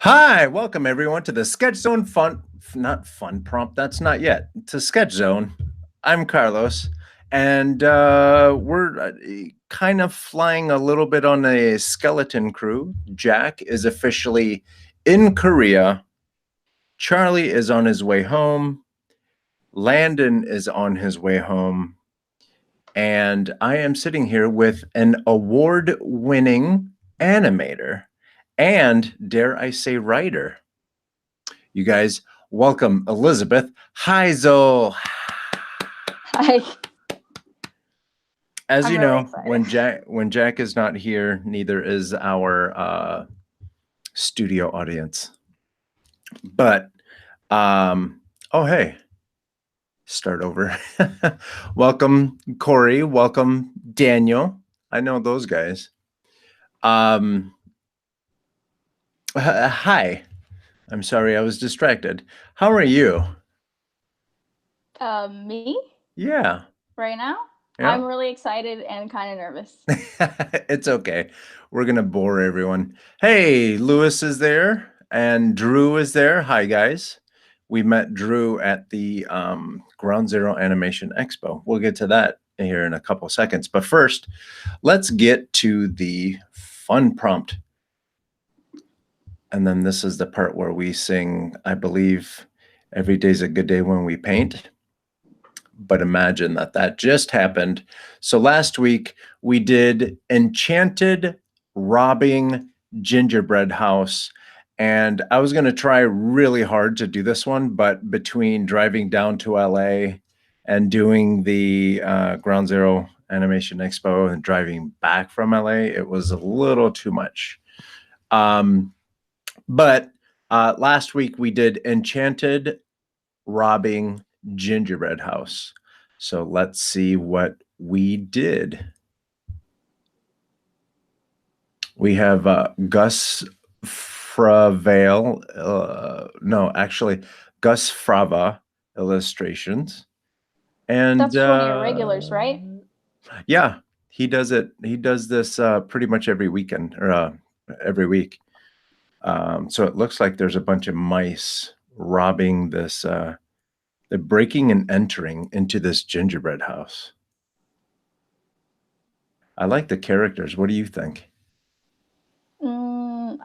Hi, welcome everyone to the Sketch Zone not fun prompt, that's not yet, to Sketch Zone. I'm Carlos, and we're kind of flying a little bit on a skeleton crew. Jack is officially in Korea. Charlie is on his way home. Landon is on his way home. And I am sitting here with an award-winning animator and, dare I say, writer. You guys, welcome Elizabeth Hisel. Hi. As I'm you really know, excited. when Jack is not here, neither is our studio audience. But oh hey, start over. Welcome Corey. Welcome Daniel. I know those guys. Hi. I'm sorry, I was distracted. How are you? Me Yeah. right now? Yeah. I'm really excited and kind of nervous. It's okay. We're gonna bore everyone. Hey, Lewis is there and Drew is there. Hi, guys. We met Drew at the Ground Zero Animation Expo. We'll get to that here in a couple seconds. But first, let's get to the fun prompt. And then this is the part where we sing, I believe, every day's a good day when we paint. But imagine that just happened. So last week we did Enchanted robbing Gingerbread house. And I was going to try really hard to do this one, but between driving down to LA and doing the Ground Zero Animation Expo and driving back from LA, it was a little too much. But last week we did Enchanted robbing Gingerbread house. So let's see what we did. We have Gus Fravale, Gus Frava illustrations. And That's one of your regulars, right? yeah, he does it. He does this pretty much every weekend or every week. So it looks like there's a bunch of mice robbing this they're breaking and entering into this gingerbread house. I like the characters. What do you think?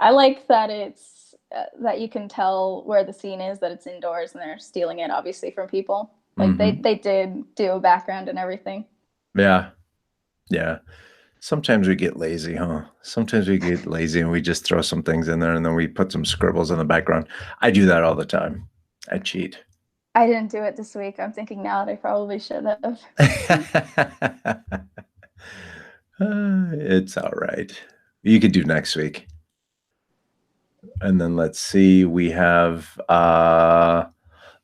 I like that it's that you can tell where the scene is, that it's indoors and they're stealing it obviously from people. Like they did do a background and everything. Yeah. Yeah. Sometimes we get lazy, huh? Sometimes we get lazy and we just throw some things in there and then we put some scribbles in the background. I do that all the time. I cheat. I didn't do it this week. I'm thinking now that I probably should have. It's all right. You could do next week. And then let's see. We have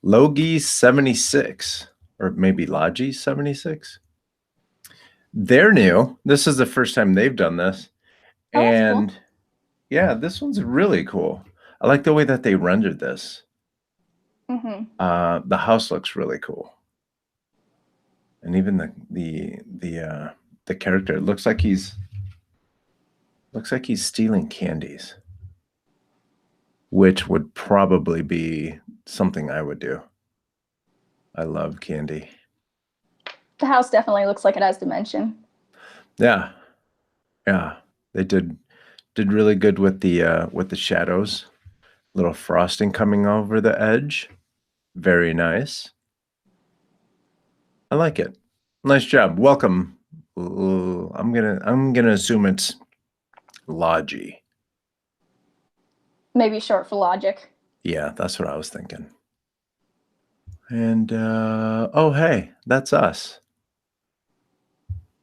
Logi 76 or maybe Logi 76. They're new. This is the first time they've done this. Oh, that's And cool. yeah, this one's really cool. I like the way that they rendered this. The house looks really cool. And even the character, it looks like he's stealing candies, which would probably be something I would do. I love candy. The house definitely looks like it has dimension. Yeah. Yeah. They did really good with the shadows. Little frosting coming over the edge. Very nice. I like it. Nice job. Welcome. I'm gonna assume it's Logi. Maybe short for logic. Yeah, that's what I was thinking. And oh hey, that's us.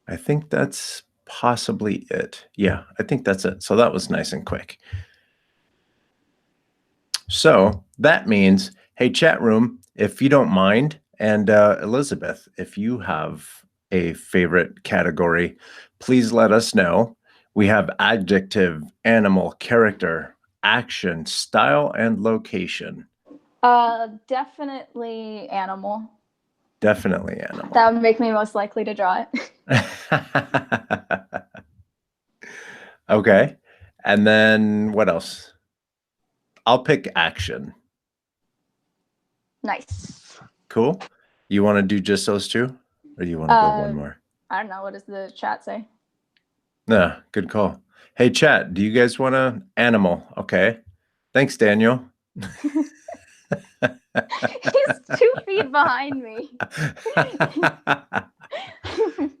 I think that's possibly it. Yeah, I think that's it. So that was nice and quick. So that means, hey, chat room, if you don't mind, and Elizabeth, if you have a favorite category, please let us know. We have adjective, animal, character, action, style, and location. Definitely animal. Definitely animal. That would make me most likely to draw it. Okay. And then what else? I'll pick action. Nice. Cool. You want to do just those two, or do you want to go one more? I don't know. What does the chat say? Nah, good call. Hey, chat, do you guys want to animal? Okay. Thanks, Daniel. He's 2 feet behind me.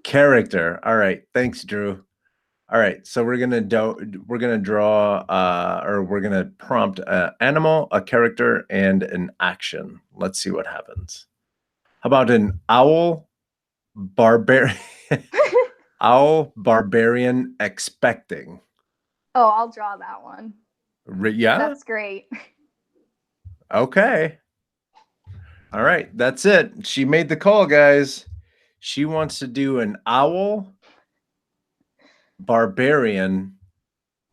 Character. All right. Thanks, Drew. All right. So we're gonna draw or we're gonna prompt an animal, a character, and an action. Let's see what happens. How about an owl barbarian? Owl barbarian expecting. Oh, I'll draw that one. Yeah. That's great. Okay. All right, that's it. She made the call, guys. She wants to do an owl barbarian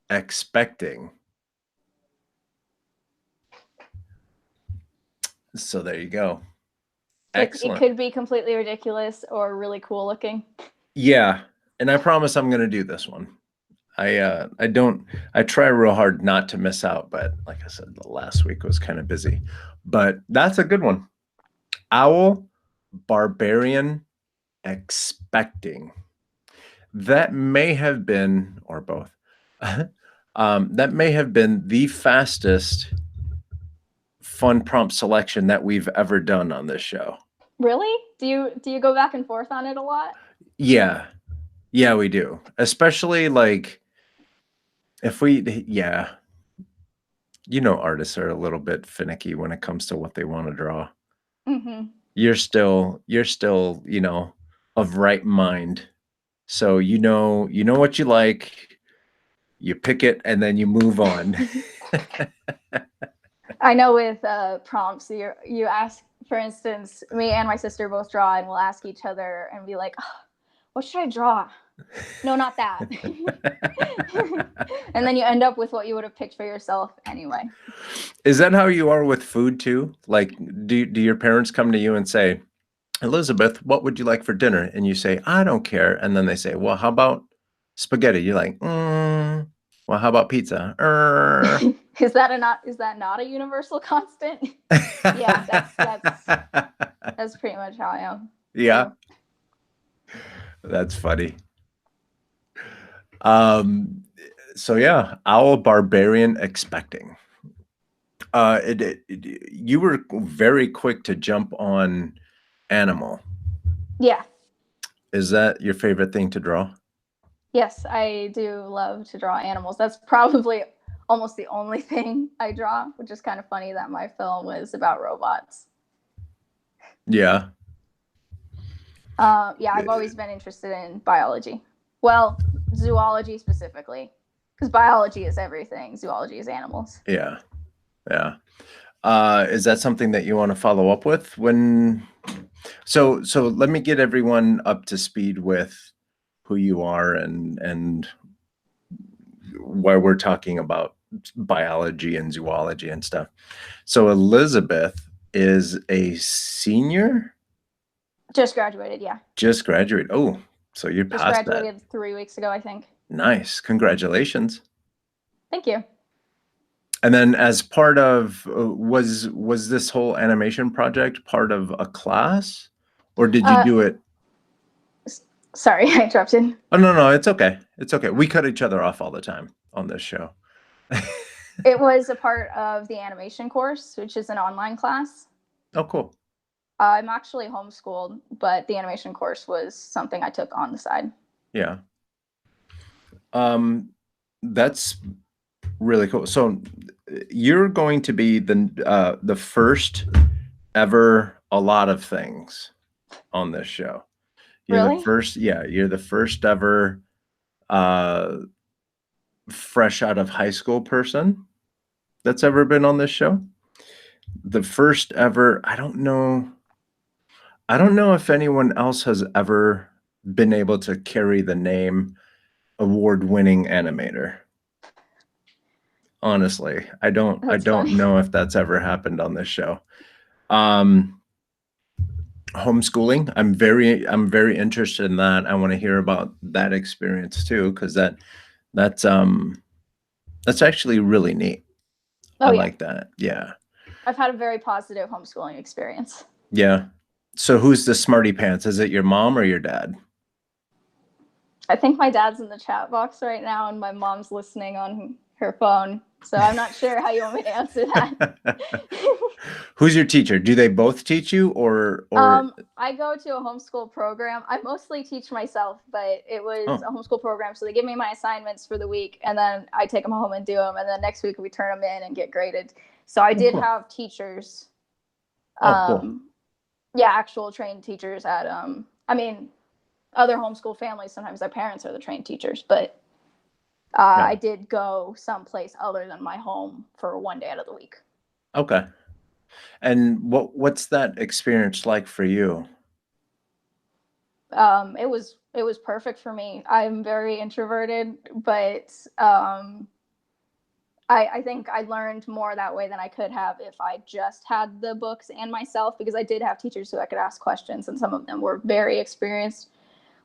expecting. So there you go. Excellent. It could be completely ridiculous or really cool looking. Yeah, and I promise I'm going to do this one. I try real hard not to miss out, but like I said, the last week was kind of busy. But that's a good one. Owl barbarian expecting. That may have been, or both, that may have been the fastest fun prompt selection that we've ever done on this show. Really? Do you go back and forth on it a lot? Yeah, we do. Especially like if we, artists are a little bit finicky when it comes to what they want to draw. Mm-hmm. You're still, of right mind. So you know what you like, you pick it, and then you move on. I know with prompts, you ask, for instance, me and my sister both draw, and we'll ask each other and be like, oh, what should I draw? No, not that. And then you end up with what you would have picked for yourself anyway. Is that how you are with food too? Like, do your parents come to you and say, Elizabeth, what would you like for dinner? And you say, I don't care. And then they say, well, how about spaghetti? You're like, well, how about pizza? Is that not a universal constant? Yeah, that's pretty much how I am. Yeah. That's funny. So yeah, owl barbarian expecting. You were very quick to jump on animal. Yeah. Is that your favorite thing to draw? Yes, I do love to draw animals. That's probably almost the only thing I draw, which is kind of funny that my film was about robots. Yeah. Yeah, I've always been interested in biology. Well, zoology specifically, because biology is everything. Zoology is animals. Yeah. Is that something that you want to follow up with when? So let me get everyone up to speed with who you are and why we're talking about biology and zoology and stuff. So Elizabeth is a senior? Just graduated, yeah. Just graduated. Oh, so you're past that. Just graduated 3 weeks ago, I think. Nice. Congratulations. Thank you. And then as part of, was this whole animation project part of a class, or did you do it? Sorry, I interrupted. Oh, no, it's okay. It's okay. We cut each other off all the time on this show. It was a part of the animation course, which is an online class. Oh, cool. I'm actually homeschooled, but the animation course was something I took on the side. Yeah. That's really cool. So you're going to be the first ever a lot of things on this show. You're Really? the first, you're the first ever fresh out of high school person that's ever been on this show. The first ever, I don't know if anyone else has ever been able to carry the name award-winning animator. Honestly, I don't know if that's ever happened on this show. Homeschooling, I'm very interested in that. I want to hear about that experience too, because that's actually really neat. Oh I yeah, like that. Yeah. I've had a very positive homeschooling experience. Yeah. So who's the smarty pants? Is it your mom or your dad? I think my dad's in the chat box right now, and my mom's listening on her phone. So I'm not sure how you want me to answer that. Who's your teacher? Do they both teach you or I go to a homeschool program. I mostly teach myself, but it was oh, a homeschool program. So they give me my assignments for the week, and then I take them home and do them. And then next week we turn them in and get graded. So I did cool. have teachers. Oh, cool. Yeah, actual trained teachers at I mean, other homeschool families, sometimes their parents are the trained teachers, but Yeah. I did go someplace other than my home for one day out of the week. Okay. And what's that experience like for you? It was perfect for me. I'm very introverted, but I think I learned more that way than I could have if I just had the books and myself, because I did have teachers who I could ask questions, and some of them were very experienced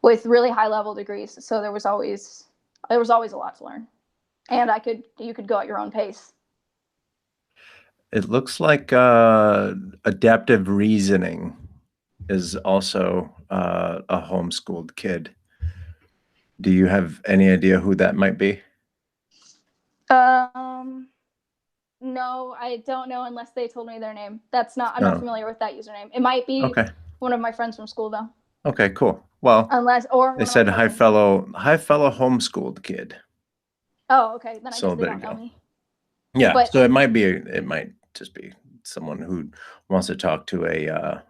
with really high level degrees. So there was always a lot to learn, and you could go at your own pace. It looks like adaptive reasoning is also a homeschooled kid. Do you have any idea who that might be? Um, no, I don't know unless they told me their name. I'm not No. familiar with that username. It might be Okay. one of my friends from school though, Okay, cool. Well, or they one of my said cousins. hi fellow homeschooled kid. Oh, okay. Then I guess So they there you don't know go. me. Yeah, But so it might just be someone who wants to talk to a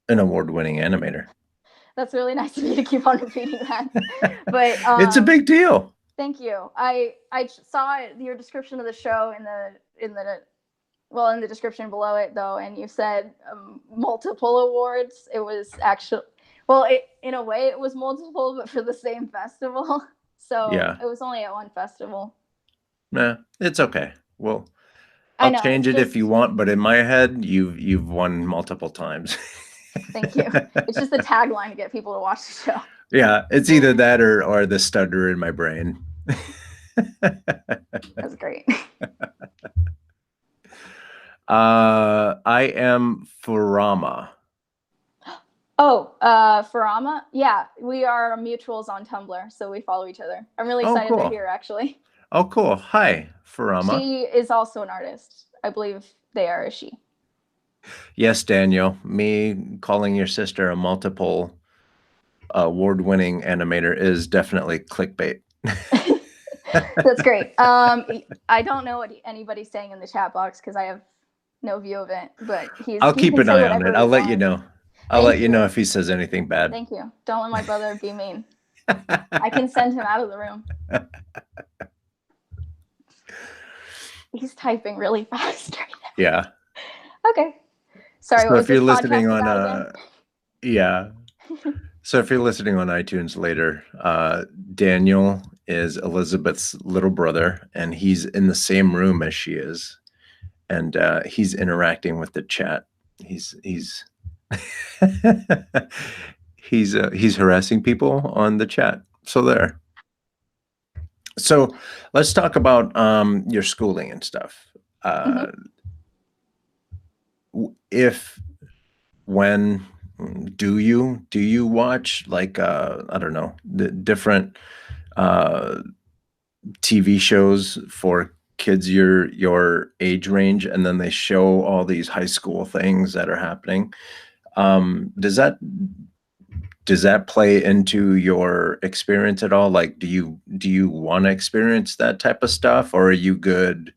an award-winning animator. that's really nice of you to keep on repeating that. But It's a big deal. thank you. I saw your description of the show in the description below it though, and you said multiple awards. It was actually in a way it was multiple, but for the same festival. So Yeah. it was only at one festival. Nah, it's okay. Well, I I'll know. change It's it if you just want, but in my head, you've won multiple times. thank you. It's just the tagline to get people to watch the show. Yeah, it's either that or the stutter in my brain. That's great. I am Furama. Oh, Farama? Yeah, we are mutuals on Tumblr, so we follow each other. I'm really Oh, excited they're cool. here, actually. Oh, cool. Hi, Furama. She is also an artist. I believe they are a she. Yes, Daniel. Me calling your sister a multiple award-winning animator is definitely clickbait. That's great. I don't know what anybody's saying in the chat box because I have no view of it, but I'll he keep can an say eye on whatever it. he I'll let you wants. know. I'll let Thank you know you. if he says anything bad. Thank you. Don't let my brother be mean. I can send him out of the room. He's typing really fast right now. Yeah. Okay. Sorry, So what was if you're this listening podcast on about again? yeah. So if you're listening on iTunes later, Daniel is Elizabeth's little brother, and he's in the same room as she is, and he's interacting with the chat. He's he's harassing people on the chat. So there. So let's talk about your schooling and stuff. Mm-hmm. If when do you watch like I don't know the different uh TV shows for kids your age range, and then they show all these high school things that are happening? Does that play into your experience at all? Like, do you want to experience that type of stuff, or are you good?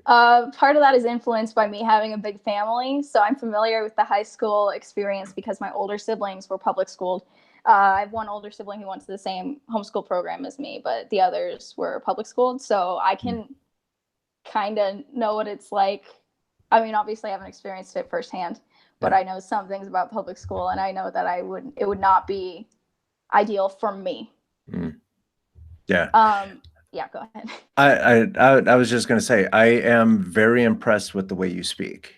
Part of that is influenced by me having a big family, so I'm familiar with the high school experience because my older siblings were public schooled. I have one older sibling who went to the same homeschool program as me, but the others were public schooled, so I can kind of know what it's like. I mean, obviously, I haven't experienced it firsthand, but Yeah. I know some things about public school, and I know that it would not be ideal for me. Mm. Yeah. Yeah, go ahead. I was just going to say, I am very impressed with the way you speak.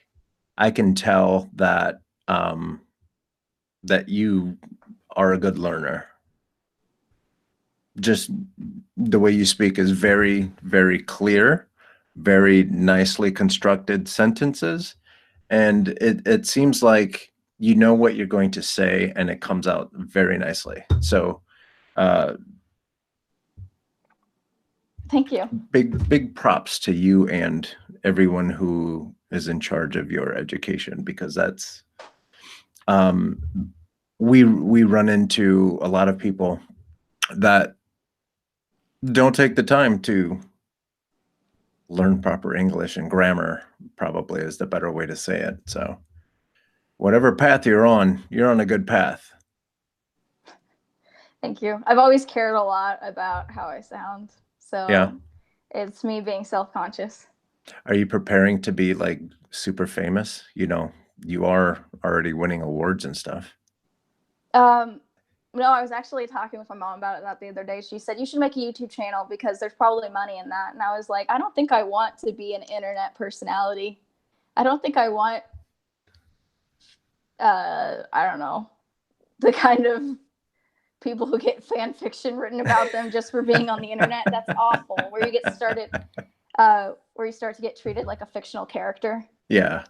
I can tell that you are a good learner. Just the way you speak is very, very clear, very nicely constructed sentences, and it seems like you know what you're going to say, and it comes out very nicely. So Thank you. big props to you and everyone who is in charge of your education, because that's we run into a lot of people that don't take the time to learn proper English, and grammar probably is the better way to say it. So whatever path you're on a good path. Thank you. I've always cared a lot about how I sound. Yeah. So it's me being self-conscious. Are you preparing to be like super famous? You know, you are already winning awards and stuff. No, I was actually talking with my mom about that the other day. She said, you should make a YouTube channel because there's probably money in that. And I was like, I don't think I want to be an internet personality. I don't think I want, I don't know, the kind of people who get fan fiction written about them just for being on the internet. That's awful. Where you get started, where you start to get treated like a fictional character. Yeah.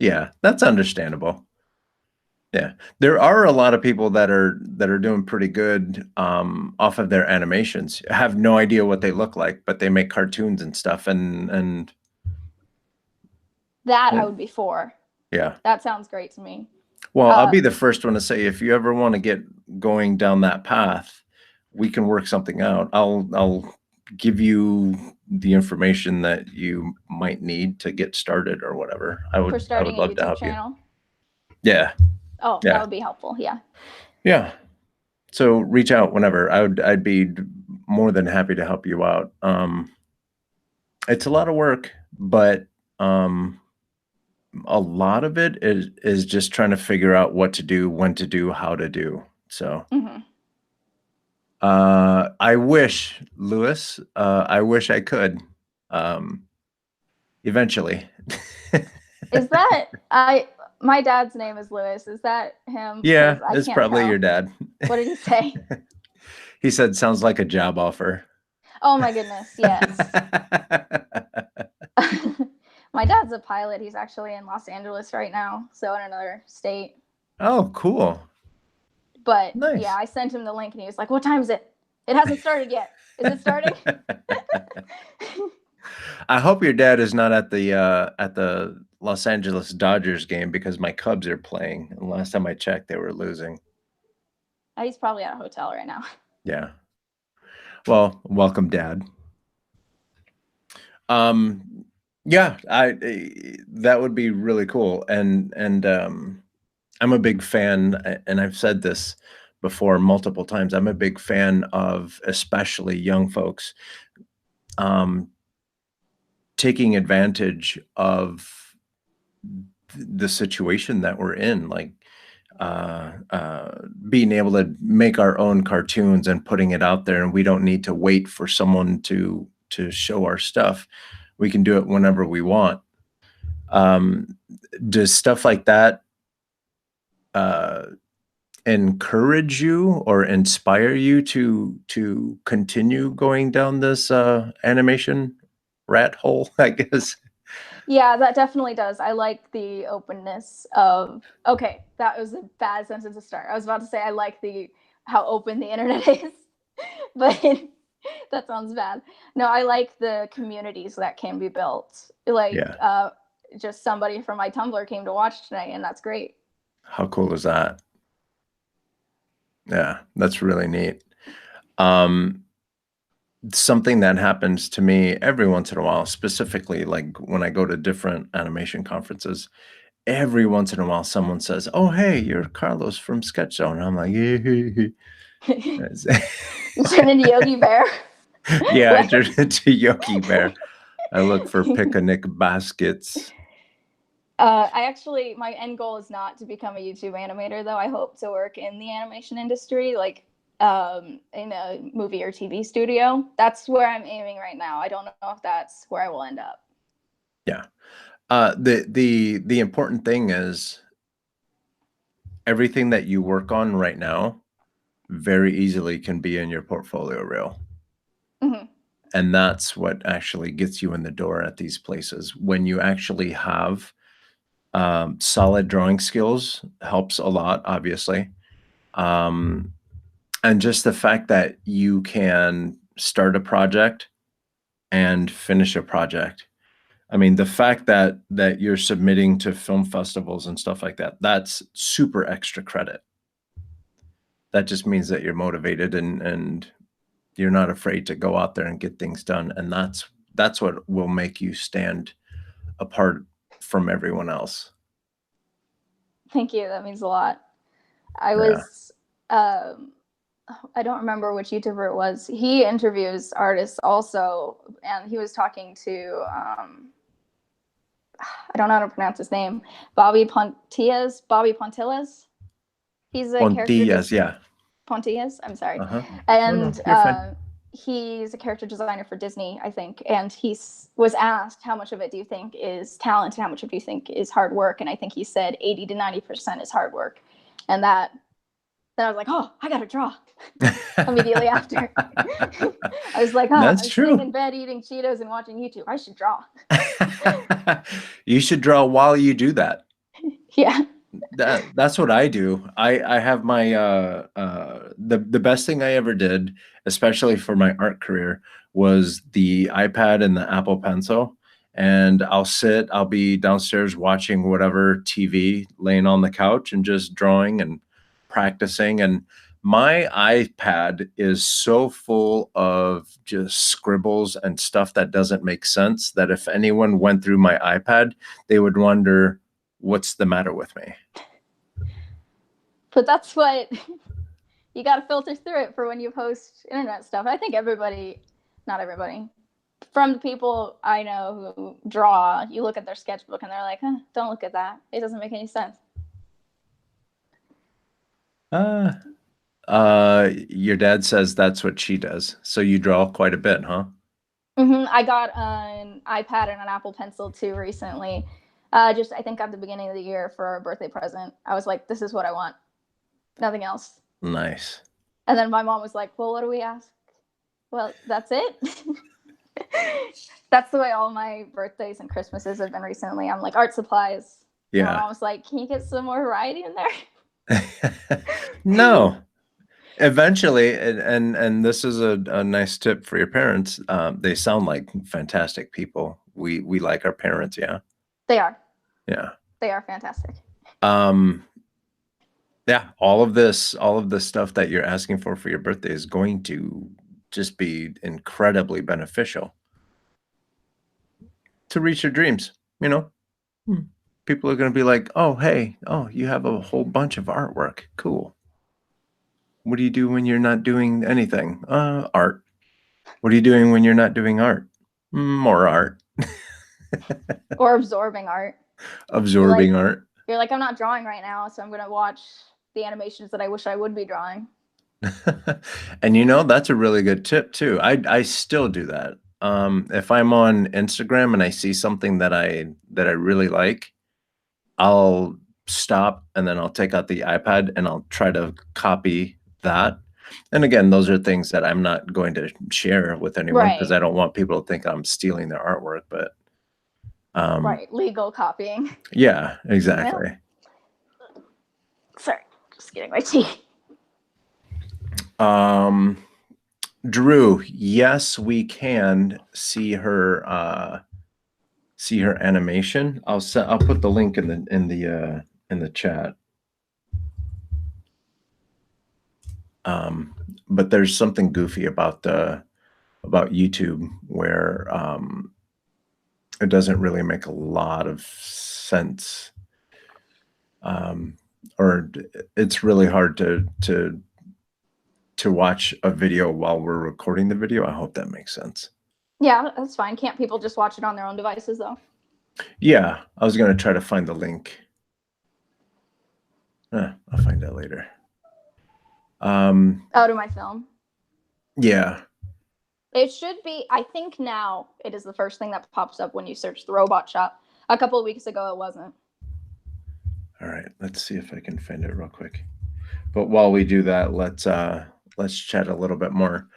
Yeah, that's understandable. Yeah. There are a lot of people that are doing pretty good off of their animations. I have no idea what they look like, but they make cartoons and stuff, and that I would be for. Yeah. That sounds great to me. Well, I'll be the first one to say, if you ever want to get going down that path, we can work something out. I'll give you the information that you might need to get started or whatever. I would love to help channel. you. Yeah. Oh, yeah. That would be helpful. Yeah. Yeah. So reach out whenever. I'd be more than happy to help you out. It's a lot of work, but a lot of it is just trying to figure out what to do, when to do, how to do. So I wish, Lewis, I wish I could. Eventually. Is that my dad's name is Lewis. Is that him? Yeah, it's probably your dad. What did he say? He said, sounds like a job offer. Oh my goodness, yes. My dad's a pilot. He's actually in Los Angeles right now, so in another state. Oh, cool. But nice. Yeah, I sent him the link and he was like, what time is it? It hasn't started yet. Is it starting? I hope your dad is not at the Los Angeles Dodgers game, because my Cubs are playing. And last time I checked, they were losing. He's probably at a hotel right now. Yeah. Well, welcome, Dad. Yeah, that would be really cool. And I'm a big fan, and I've said this before multiple times. I'm a big fan of especially young folks taking advantage of the situation that we're in, like being able to make our own cartoons and putting it out there, and we don't need to wait for someone to show our stuff. We can do it whenever we want. Does stuff like that encourage you or inspire you to continue going down this animation rat hole, I guess? Yeah, that definitely does. I like the openness of, okay, that was a bad sentence to start. I was about to say I like how open the internet is, but that sounds bad. No, I like the communities that can be built. Like, just somebody from my Tumblr came to watch tonight, and that's great. How cool is that? Yeah, that's really neat. Something that happens to me every once in a while, specifically like when I go to different animation conferences, every once in a while someone says, oh, hey, you're Carlos from Sketch Zone. And I'm like, you turn into Yogi Bear? Yeah, I turn into Yogi Bear. I look for picnic baskets. My end goal is not to become a YouTube animator, though. I hope to work in the animation industry, like in a movie or TV studio. That's where I'm aiming right now. I don't know if that's where I will end up. Yeah. The important thing is everything that you work on right now very easily can be in your portfolio reel. And that's what actually gets you in the door at these places. When you actually have solid drawing skills helps a lot, obviously. Um, and just the fact that you can start a project and finish a project. I mean, the fact that you're submitting to film festivals and stuff like that, that's super extra credit. That just means that you're motivated and you're not afraid to go out there and get things done. And that's what will make you stand apart from everyone else. Thank you. That means a lot. I Yeah. was, I don't remember which YouTuber it was. He interviews artists also, and he was talking to, I don't know how to pronounce his name, Bobby Pontillas. He's a character. Pontillas, yeah. Pontillas, I'm sorry. Uh-huh. And You're fine. he's a character designer for Disney, I think. And he was asked, how much of it do you think is talent and how much of it do you think is hard work? And I think he said 80 to 90% is hard work. And then I was like, oh, I got to draw immediately after. I was like, oh, That's I'm true. sitting in bed eating Cheetos and watching YouTube. I should draw. You should draw while you do that. Yeah. That's what I do. I have my the best thing I ever did, especially for my art career, was the iPad and the Apple Pencil. And I'll be downstairs watching whatever TV, laying on the couch and just drawing and practicing. And my iPad is so full of just scribbles and stuff that doesn't make sense that if anyone went through my iPad, they would wonder what's the matter with me. But that's what you got to filter through it for when you post internet stuff. I think not everybody, from the people I know who draw, you look at their sketchbook and they're like, don't look at that. It doesn't make any sense. Your dad says that's what she does. So you draw quite a bit, huh? Mm-hmm. I got an iPad and an Apple Pencil too recently. Just I think at the beginning of the year for a birthday present. I was like, this is what I want. Nothing else. Nice. And then my mom was like, well, what do we ask? Well, that's it. That's the way all my birthdays and Christmases have been recently. I'm like, art supplies. Yeah. And my mom was like, can you get some more variety in there? No. Eventually, and this is a nice tip for your parents. They sound like fantastic people. We like our parents, yeah. They are. Yeah. They are fantastic. Yeah, all of this stuff that you're asking for your birthday is going to just be incredibly beneficial to reach your dreams. You know, people are going to be like, oh, hey, oh, you have a whole bunch of artwork. Cool. What do you do when you're not doing anything? Art. What are you doing when you're not doing art? More art. Or absorbing art. Absorbing art. You're like, I'm not drawing right now, so I'm going to watch the animations that I wish I would be drawing. And that's a really good tip too. I still do that. If I'm on Instagram and I see something that I really like, I'll stop and then I'll take out the iPad and I'll try to copy that. And again, those are things that I'm not going to share with anyone because I don't want people to think I'm stealing their artwork, but right, legal copying. Yeah, exactly. Sorry, just getting my tea. Drew, yes, we can see her animation. I'll put the link in the chat. But there's something goofy about YouTube where it doesn't really make a lot of sense. Or it's really hard to watch a video while we're recording the video. I hope that makes sense. Yeah, that's fine. Can't people just watch it on their own devices though? Yeah, I was going to try to find the link. I'll find that later. To my film? Yeah. It should be, I think now it is the first thing that pops up when you search the robot shop. A couple of weeks ago, it wasn't. All right, let's see if I can find it real quick. But while we do that, let's chat a little bit more.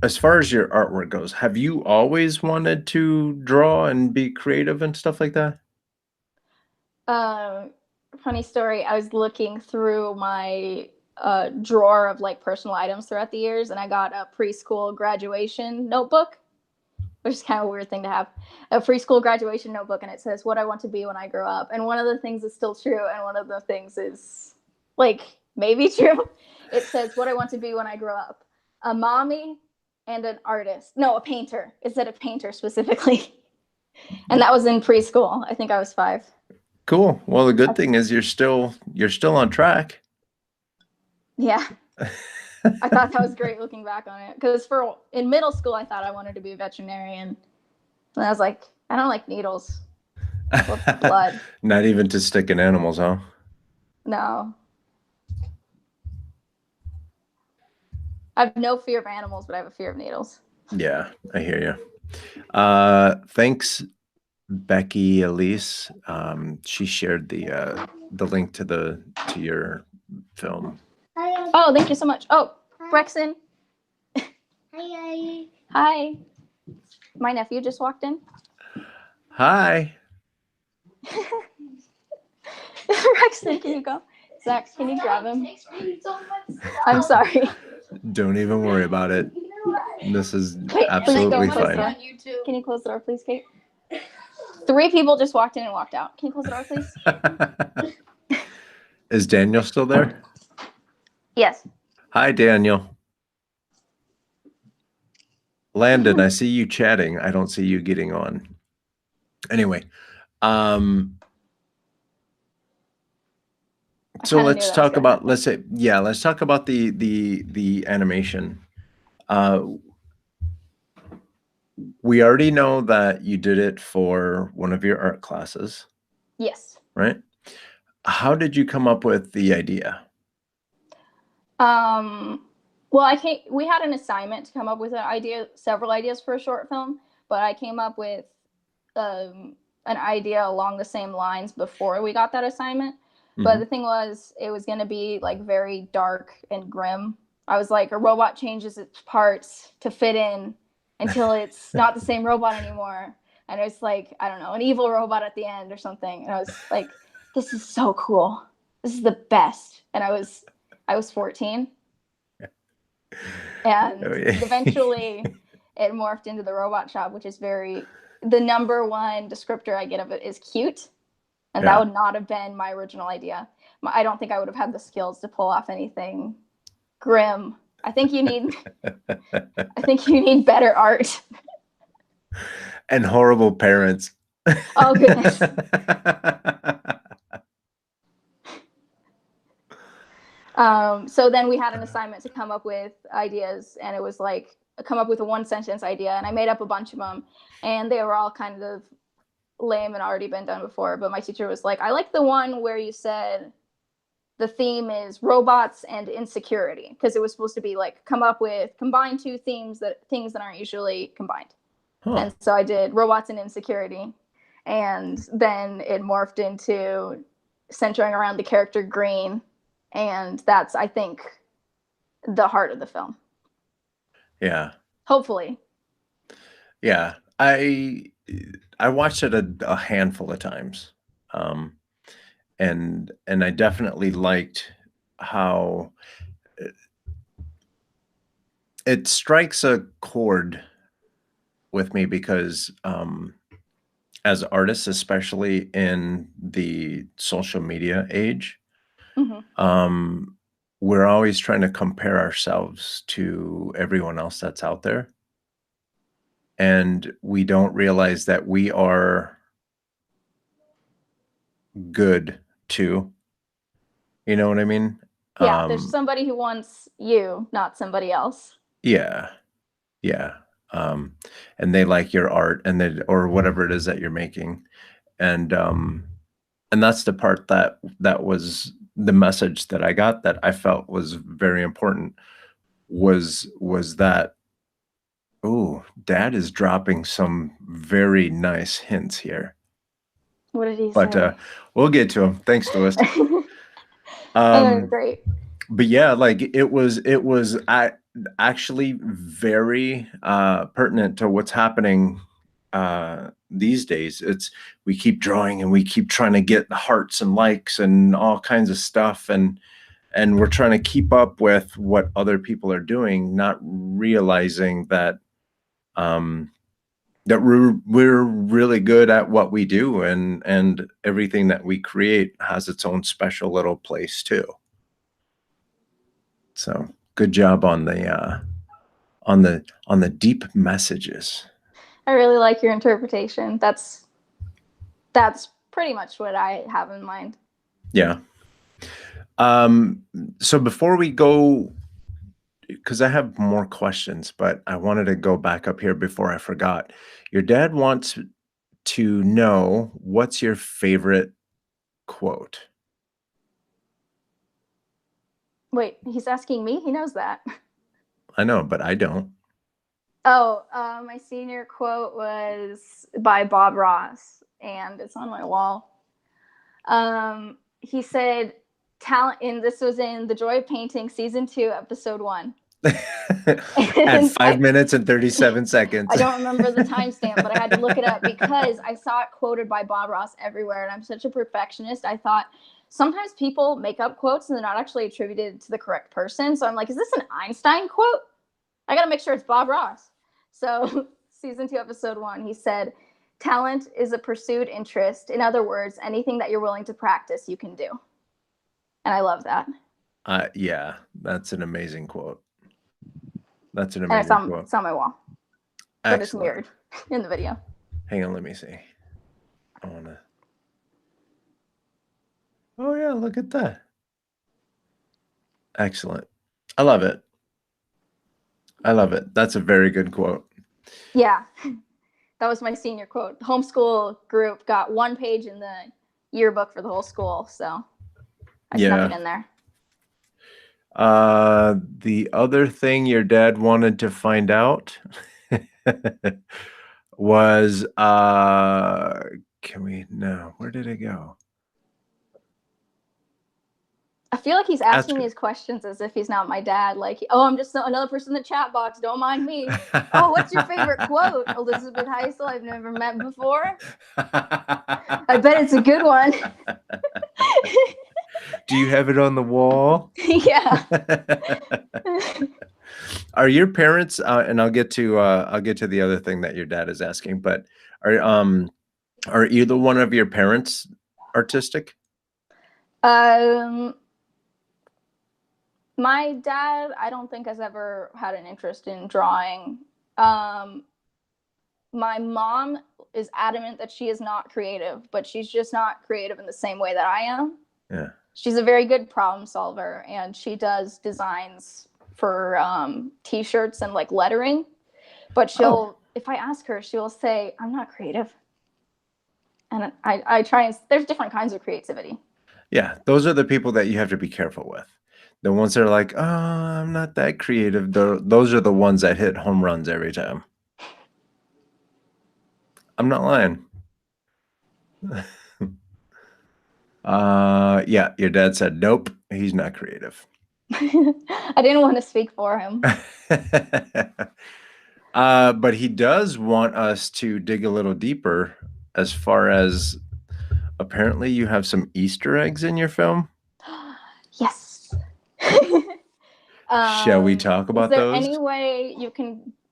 As far as your artwork goes, have you always wanted to draw and be creative and stuff like that? Um, Funny story. I was looking through my drawer of like personal items throughout the years, and I got a preschool graduation notebook, which is kind of a weird thing to have. A preschool graduation notebook, and it says what I want to be when I grow up. And one of the things is still true, and one of the things is like maybe true. It says what I want to be when I grow up: a mommy and an artist. No, a painter. It said a painter specifically, and that was in preschool. I think I was 5. Cool. Well, the good thing is you're still on track. Yeah. I thought that was great looking back on it, because in middle school I thought I wanted to be a veterinarian, and I was like, I don't like needles or blood. Not even to stick in animals, huh? No, I have no fear of animals, but I have a fear of needles. Yeah, I hear you. Thanks, Becky Elise. She shared the link to your film. Oh, thank you so much. Oh, Brexon. Hi. Hi. My nephew just walked in. Hi. Brexon, can you go? Zach, can you grab him? I'm sorry. Don't even worry about it. This is Kate, absolutely please go. fine. Can you close the door, please, Kate? 3 people just walked in and walked out. Can you close the door, please? Is Daniel still there? Yes. Hi, Daniel. Landon, I see you chatting. I don't see you getting on. Anyway, so let's talk about let's talk about the animation. We already know that you did it for one of your art classes. Yes. Right? How did you come up with the idea? Well, we had an assignment to come up with several ideas for a short film, but I came up with an idea along the same lines before we got that assignment. Mm-hmm. But the thing was, it was going to be like very dark and grim. I was like, a robot changes its parts to fit in until it's not the same robot anymore. And it's like, I don't know, an evil robot at the end or something. And I was like, this is so cool. This is the best. And I was 14. And eventually it morphed into the Robot Shop, which is the number one descriptor I get of it is cute. And that would not have been my original idea. I don't think I would have had the skills to pull off anything grim. I think you need better art. And horrible parents. Oh, goodness. So then we had an assignment to come up with ideas, and it was like, come up with a 1-sentence idea, and I made up a bunch of them, and they were all kind of lame and already been done before. But my teacher was like, I like the one where you said the theme is robots and insecurity, because it was supposed to be like, combine 2 things that aren't usually combined. Huh. And so I did robots and insecurity, and then it morphed into centering around the character Green. And that's, I think, the heart of the film. Yeah. Hopefully. Yeah. I watched it a handful of times. And I definitely liked how it strikes a chord with me, because as artists, especially in the social media age, mm-hmm. We're always trying to compare ourselves to everyone else that's out there. And we don't realize that we are good too. You know what I mean? Yeah, there's somebody who wants you, not somebody else. Yeah. Yeah. And they like your art or whatever it is that you're making. And that's the part that was the message that I got, that I felt was very important, was that, oh, Dad is dropping some very nice hints here. What did he say? But we'll get to him. Thanks, Lewis. Great. But yeah, like it was actually very pertinent to what's happening these days. We keep drawing and we keep trying to get hearts and likes and all kinds of stuff, and we're trying to keep up with what other people are doing, not realizing that that we're really good at what we do, and everything that we create has its own special little place too. So good job on the deep messages. I really like your interpretation. That's pretty much what I have in mind. Yeah. So before we go, because I have more questions, but I wanted to go back up here before I forgot. Your dad wants to know, what's your favorite quote? Wait, he's asking me? He knows that. I know, but I don't. Oh, my senior quote was by Bob Ross, and it's on my wall. He said, "Talent," and this was in The Joy of Painting, season 2, episode 1. At 5 minutes and 37 seconds. I don't remember the timestamp, but I had to look it up because I saw it quoted by Bob Ross everywhere, and I'm such a perfectionist. I thought sometimes people make up quotes and they're not actually attributed to the correct person. So I'm like, is this an Einstein quote? I got to make sure it's Bob Ross. So season 2, episode 1, he said, "Talent is a pursued interest. In other words, anything that you're willing to practice, you can do." And I love that. Yeah, that's an amazing quote. That's an And amazing quote. It's on my wall. But it's mirrored in the video. Hang on, let me see. I want to. Oh, yeah, look at that. Excellent. I love it. I love it. That's a very good quote. Yeah. That was my senior quote. The homeschool group got 1 page in the yearbook for the whole school, so I snuck it in there. The other thing your dad wanted to find out was where did it go? I feel like he's asking these questions as if he's not my dad. Like, oh, I'm just another person in the chat box. Don't mind me. Oh, what's your favorite quote? Elizabeth Hisel, I've never met before. I bet it's a good one. Do you have it on the wall? Yeah. Are your parents? And I'll get to the other thing that your dad is asking. But are either one of your parents artistic? My dad, I don't think has ever had an interest in drawing. My mom is adamant that she is not creative, but she's just not creative in the same way that I am. Yeah. She's a very good problem solver, and she does designs for t-shirts and like lettering. But if I ask her, she will say, "I'm not creative." And I try, and there's different kinds of creativity. Yeah, those are the people that you have to be careful with. The ones that are like, "Oh, I'm not that creative." Those are the ones that hit home runs every time. I'm not lying. Yeah, your dad said, nope, he's not creative. I didn't want to speak for him. But he does want us to dig a little deeper as far as, apparently you have some Easter eggs in your film. Yes. Shall we talk about those? Is there any way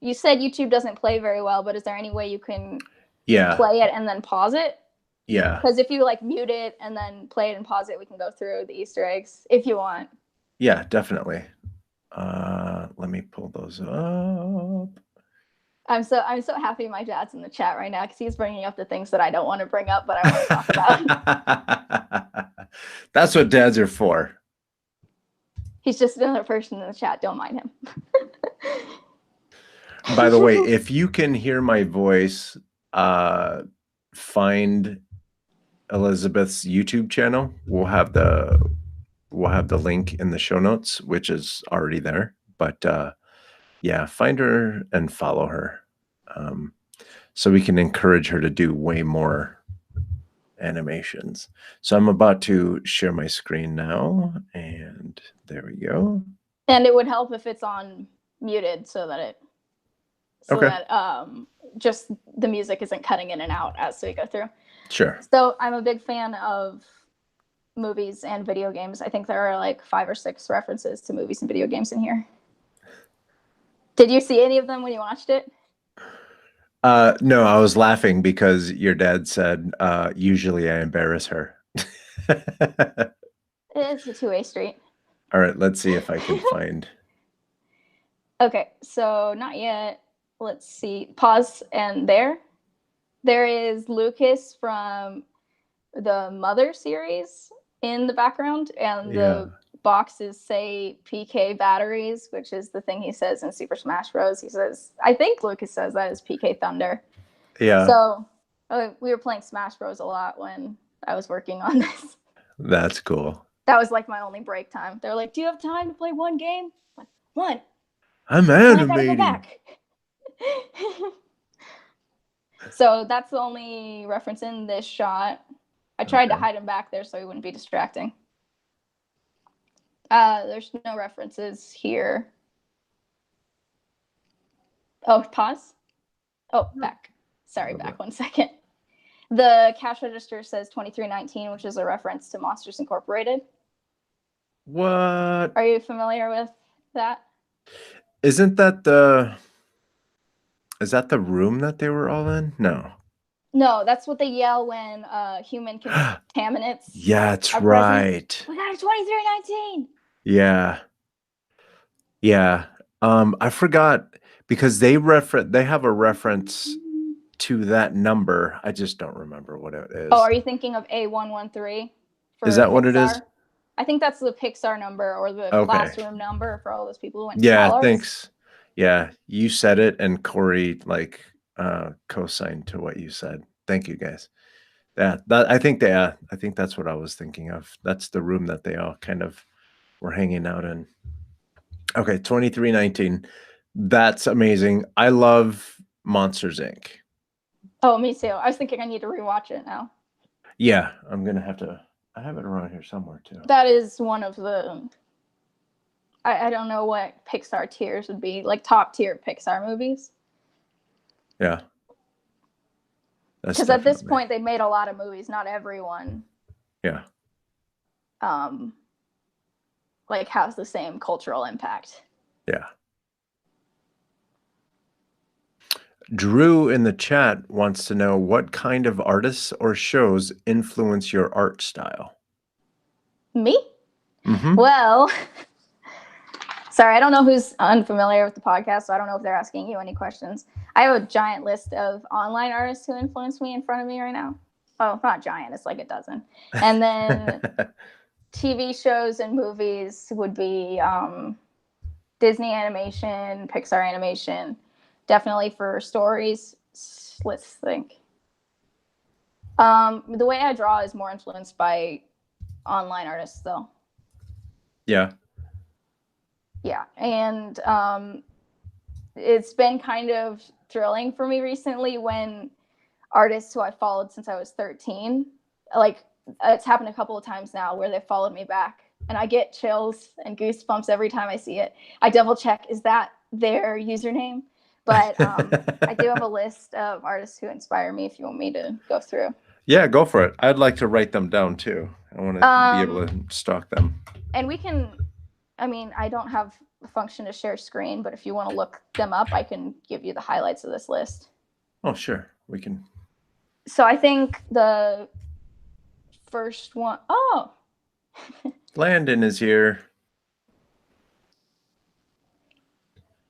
you said YouTube doesn't play very well, but is there any way you can play it and then pause it? Yeah. Because if you like mute it and then play it and pause it, we can go through the Easter eggs if you want. Yeah, definitely. Let me pull those up. I'm so happy my dad's in the chat right now because he's bringing up the things that I don't want to bring up, but I want to talk about. That's what dads are for. He's just another person in the chat. Don't mind him. By the way, if you can hear my voice, find Elizabeth's YouTube channel. We'll have the link in the show notes, which is already there. But yeah, find her and follow her, so we can encourage her to do way more animations. So I'm about to share my screen now, and there we go. And it would help if it's on muted so that Okay. just the music isn't cutting in and out as we go through. Sure. So I'm a big fan of movies and video games. I think there are like 5 or 6 references to movies and video games in here. Did you see any of them when you watched it? No, I was laughing because your dad said, usually I embarrass her. It's a two-way street. All right, let's see if I can find. Okay, so not yet. Let's see. Pause, and there is Lucas from the Mother series in the background, and the boxes say PK batteries, which is the thing he says in Super Smash Bros. He says, I think Lucas says that is PK Thunder. Yeah. So we were playing Smash Bros. A lot when I was working on this. That's cool. That was like my only break time. They're like, do you have time to play one game? I'm like, one. I'm animating. I gotta go back. So that's the only reference in this shot. I tried to hide him back there so he wouldn't be distracting. There's no references here. Oh, pause. Oh, back. Sorry, back 1 second. The cash register says 2319, which is a reference to Monsters Incorporated. What? Are you familiar with that? Isn't that the... Is that the room that they were all in? No. No, that's what they yell when human contaminants. Yeah, that's right. We got a 2319. Yeah. Yeah. I forgot because they have a reference to that number. I just don't remember what it is. Oh, are you thinking of A113? Is that Pixar? What it is? I think that's the Pixar number or the classroom number for all those people who went to Yeah, Small thanks. Yeah, you said it, and Corey like co-signed to what you said. Thank you, guys. Yeah, I think that's what I was thinking of. That's the room that they all kind of were hanging out in. Okay, 2319. That's amazing. I love Monsters Inc. Oh, me too. I was thinking I need to rewatch it now. Yeah, I'm gonna have to. I have it around here somewhere too. That is one of the. I don't know what Pixar tiers would be, like top tier Pixar movies. Yeah. Because at this point they made a lot of movies. Not everyone. Yeah. Like has the same cultural impact. Yeah. Drew in the chat wants to know what kind of artists or shows influence your art style. Me? Mm-hmm. Well, sorry, I don't know who's unfamiliar with the podcast, so I don't know if they're asking you any questions. I have a giant list of online artists who influence me in front of me right now. Oh, not giant, it's like a dozen. And then TV shows and movies would be Disney animation, Pixar animation. Definitely for stories. Let's think. The way I draw is more influenced by online artists, though. Yeah. Yeah, and it's been kind of thrilling for me recently when artists who I followed since I was 13, like it's happened a couple of times now where they followed me back, and I get chills and goosebumps every time I see it. I double check, is that their username? But I do have a list of artists who inspire me if you want me to go through. Yeah, go for it. I'd like to write them down too. I want to be able to stalk them. And we can, I mean, I don't have a function to share screen, but if you want to look them up, I can give you the highlights of this list. Oh, sure. We can. So I think the first one, oh. Landon is here.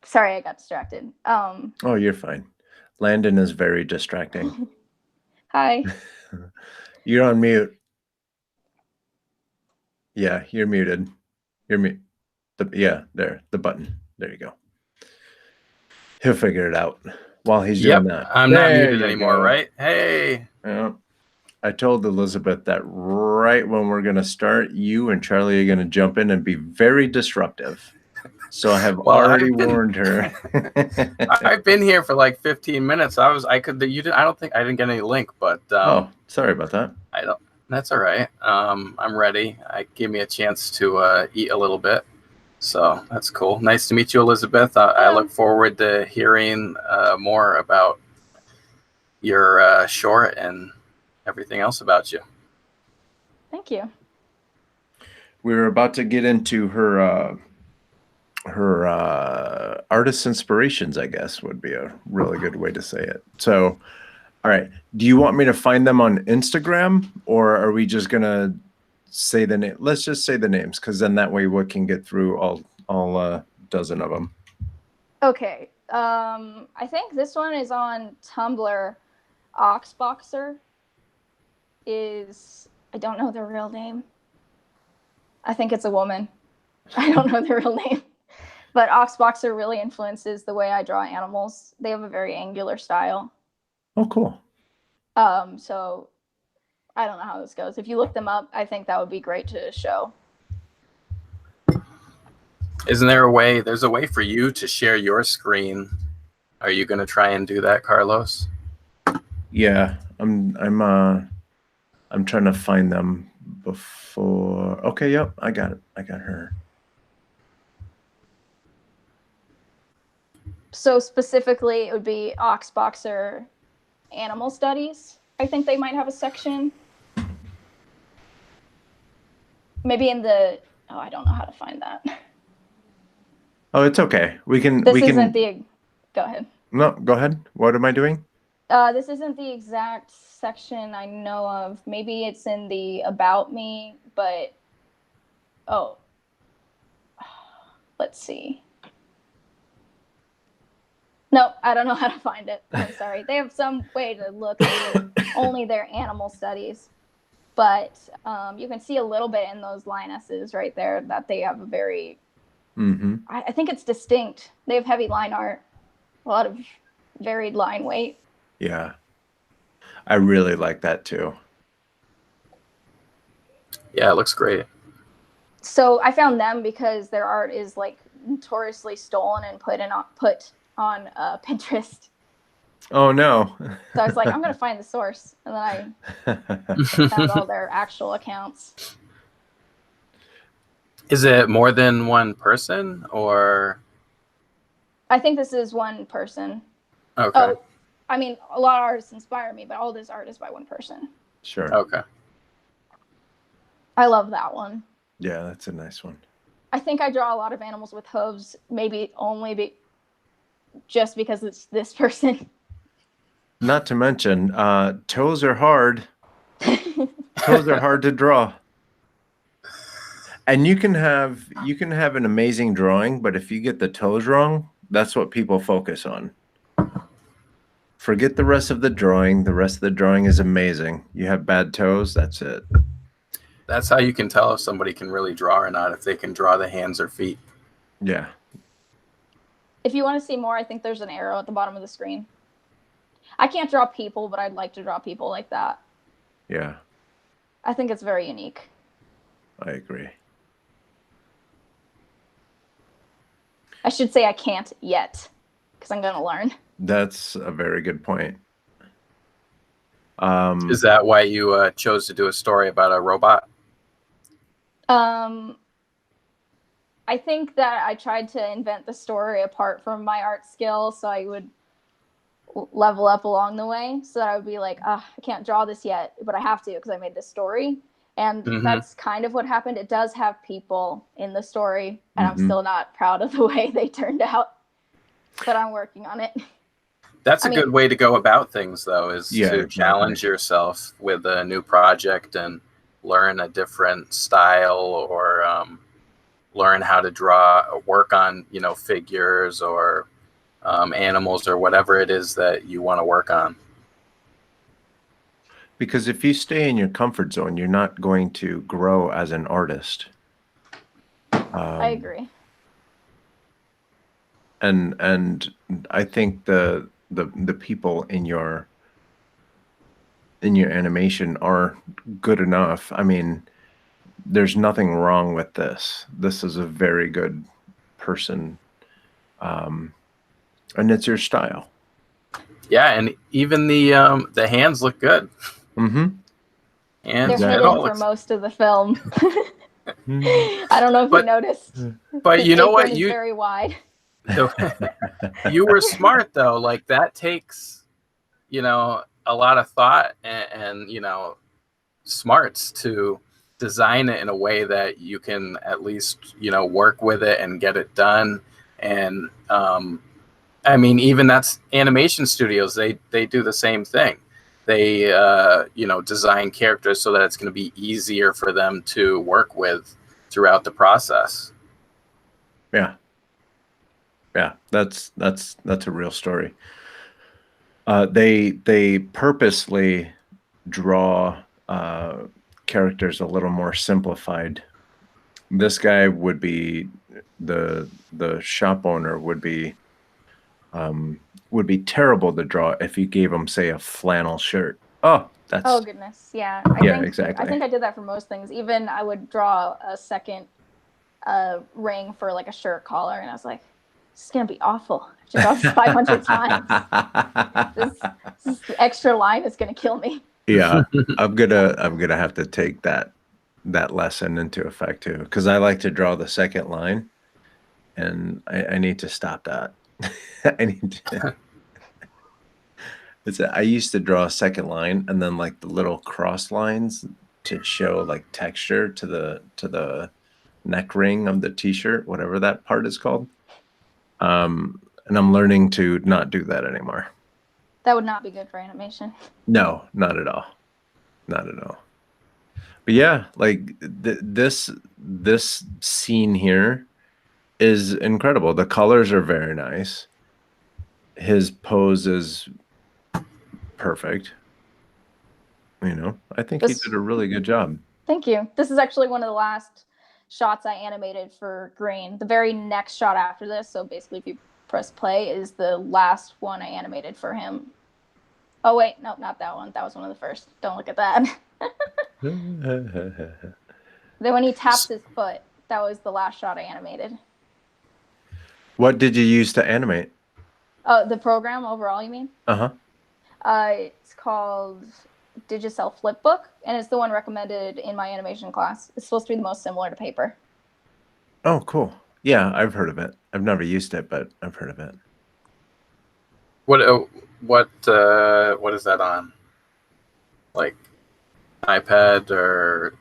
Sorry, I got distracted. Oh, you're fine. Landon is very distracting. Hi. You're on mute. Yeah, you're muted. You're mute. Yeah, there, the button. There you go. He'll figure it out while he's doing that. I'm not muted anymore, right? Hey. Yeah. I told Elizabeth that right when we're going to start, you and Charlie are going to jump in and be very disruptive. So I have already warned her. I've been here for like 15 minutes. I don't think I didn't get any link, but oh, sorry about that. That's all right. I'm ready. Give me a chance to eat a little bit. So that's cool. Nice to meet you, Elizabeth. I look forward to hearing more about your short and everything else about you. Thank you. We were about to get into her artist inspirations, I guess would be a really good way to say it. So, all right. Do you want me to find them on Instagram, or are we just gonna say the name? Let's just say the names, because then that way we can get through all dozen of them. Okay. I think this one is on Tumblr. Oxboxer is, I don't know their real name. I think it's a woman. I don't know their real name. But Oxboxer really influences the way I draw animals. They have a very angular style. Oh, cool. So I don't know how this goes. If you look them up, I think that would be great to show. Isn't there a way? There's a way for you to share your screen. Are you going to try and do that, Carlos? Yeah, I'm trying to find them before. Okay, yep, I got it. I got her. So specifically, it would be Oxboxer Animal Studies. I think they might have a section. Maybe in the, oh, I don't know how to find that. Oh, it's okay. We can. This isn't the, go ahead. No, go ahead. What am I doing? This isn't the exact section I know of. Maybe it's in the About Me, but, oh, let's see. No, I don't know how to find it. I'm sorry. They have some way to look through only their animal studies. But you can see a little bit in those linesses right there that they have a very, I think it's distinct. They have heavy line art, a lot of varied line weight. Yeah. I really like that too. Yeah, it looks great. So I found them because their art is like notoriously stolen and put on Pinterest. Oh no. So I was like, I'm going to find the source. And then I found all their actual accounts. Is it more than one person, or? I think this is one person. Okay. Oh, I mean, a lot of artists inspire me, but all this art is by one person. Sure. Okay. I love that one. Yeah, that's a nice one. I think I draw a lot of animals with hooves, maybe only just because it's this person. Not to mention, toes are hard. Toes are hard to draw. And you can have an amazing drawing, but if you get the toes wrong, that's what people focus on. Forget the rest of the drawing. The rest of the drawing is amazing. You have bad toes, that's it. That's how you can tell if somebody can really draw or not, if they can draw the hands or feet. Yeah. If you want to see more, I think there's an arrow at the bottom of the screen. I can't draw people, but I'd like to draw people like that. Yeah. I think it's very unique. I agree. I should say I can't yet, because I'm going to learn. That's a very good point. Is that why you chose to do a story about a robot? I think that I tried to invent the story apart from my art skill, so I would level up along the way, so that I would be like, I can't draw this yet, but I have to because I made this story. And that's kind of what happened. It does have people in the story, and I'm still not proud of the way they turned out, but I'm working on it. That's a good way to go about things, though, is to challenge yourself with a new project and learn a different style, or learn how to draw, or work on, figures or animals or whatever it is that you want to work on. Because if you stay in your comfort zone, you're not going to grow as an artist. I agree. And I think the people in your animation are good enough. I mean, there's nothing wrong with this. This is a very good person, and it's your style. Yeah, and even the hands look good. And they're hidden for most of the film. I don't know if you noticed. But His you know what? apron is very wide. You were smart though. Like that takes, a lot of thought and smarts to design it in a way that you can at least, work with it and get it done. And I mean, even that's animation studios. They do the same thing. They, design characters so that it's going to be easier for them to work with throughout the process. Yeah. Yeah, that's a real story. They purposely draw characters a little more simplified. This guy would be the shop owner would be terrible to draw if you gave him, say, a flannel shirt. Oh, oh goodness, yeah. Exactly. I think I did that for most things. Even I would draw a second ring for like a shirt collar, and I was like, this is gonna be awful. I've drawn 500 times. This extra line is gonna kill me. Yeah, I'm gonna have to take that lesson into effect too, because I like to draw the second line, and I need to stop that. I need to. I used to draw a second line and then like the little cross lines to show like texture to the neck ring of the t-shirt, whatever that part is called. And I'm learning to not do that anymore. That would not be good for animation. No, not at all. Not at all. But yeah, like this scene here is incredible. The colors are very nice. His pose is perfect. I think he did a really good job. Thank you. This is actually one of the last shots I animated for Green. The very next shot after this, so basically if you press play, is the last one I animated for him. Oh wait, no, not that one. That was one of the first. Don't look at that. Then when he taps his foot, that was the last shot I animated. What did you use to animate? The program overall, you mean? Uh-huh. It's called Digicel Flipbook, and it's the one recommended in my animation class. It's supposed to be the most similar to paper. Oh, cool. Yeah, I've heard of it. I've never used it, but I've heard of it. What is that on? Like iPad or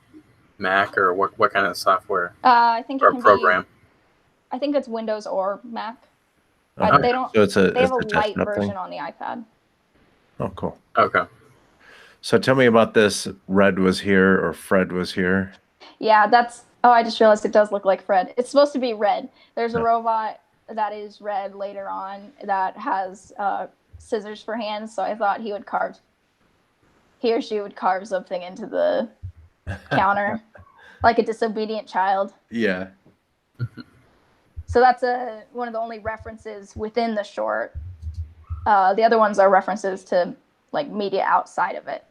Mac, or what kind of software? I think or program. I think it's Windows or Mac. Okay. They don't. So they have a light version on the iPad. Oh, cool. Okay. So tell me about this. Red was here, or Fred was here. Yeah, that's. Oh, I just realized it does look like Fred. It's supposed to be red. There's a robot that is red later on that has scissors for hands. So I thought he or she would carve something into the counter, like a disobedient child. Yeah. So that's one of the only references within the short. The other ones are references to like media outside of it.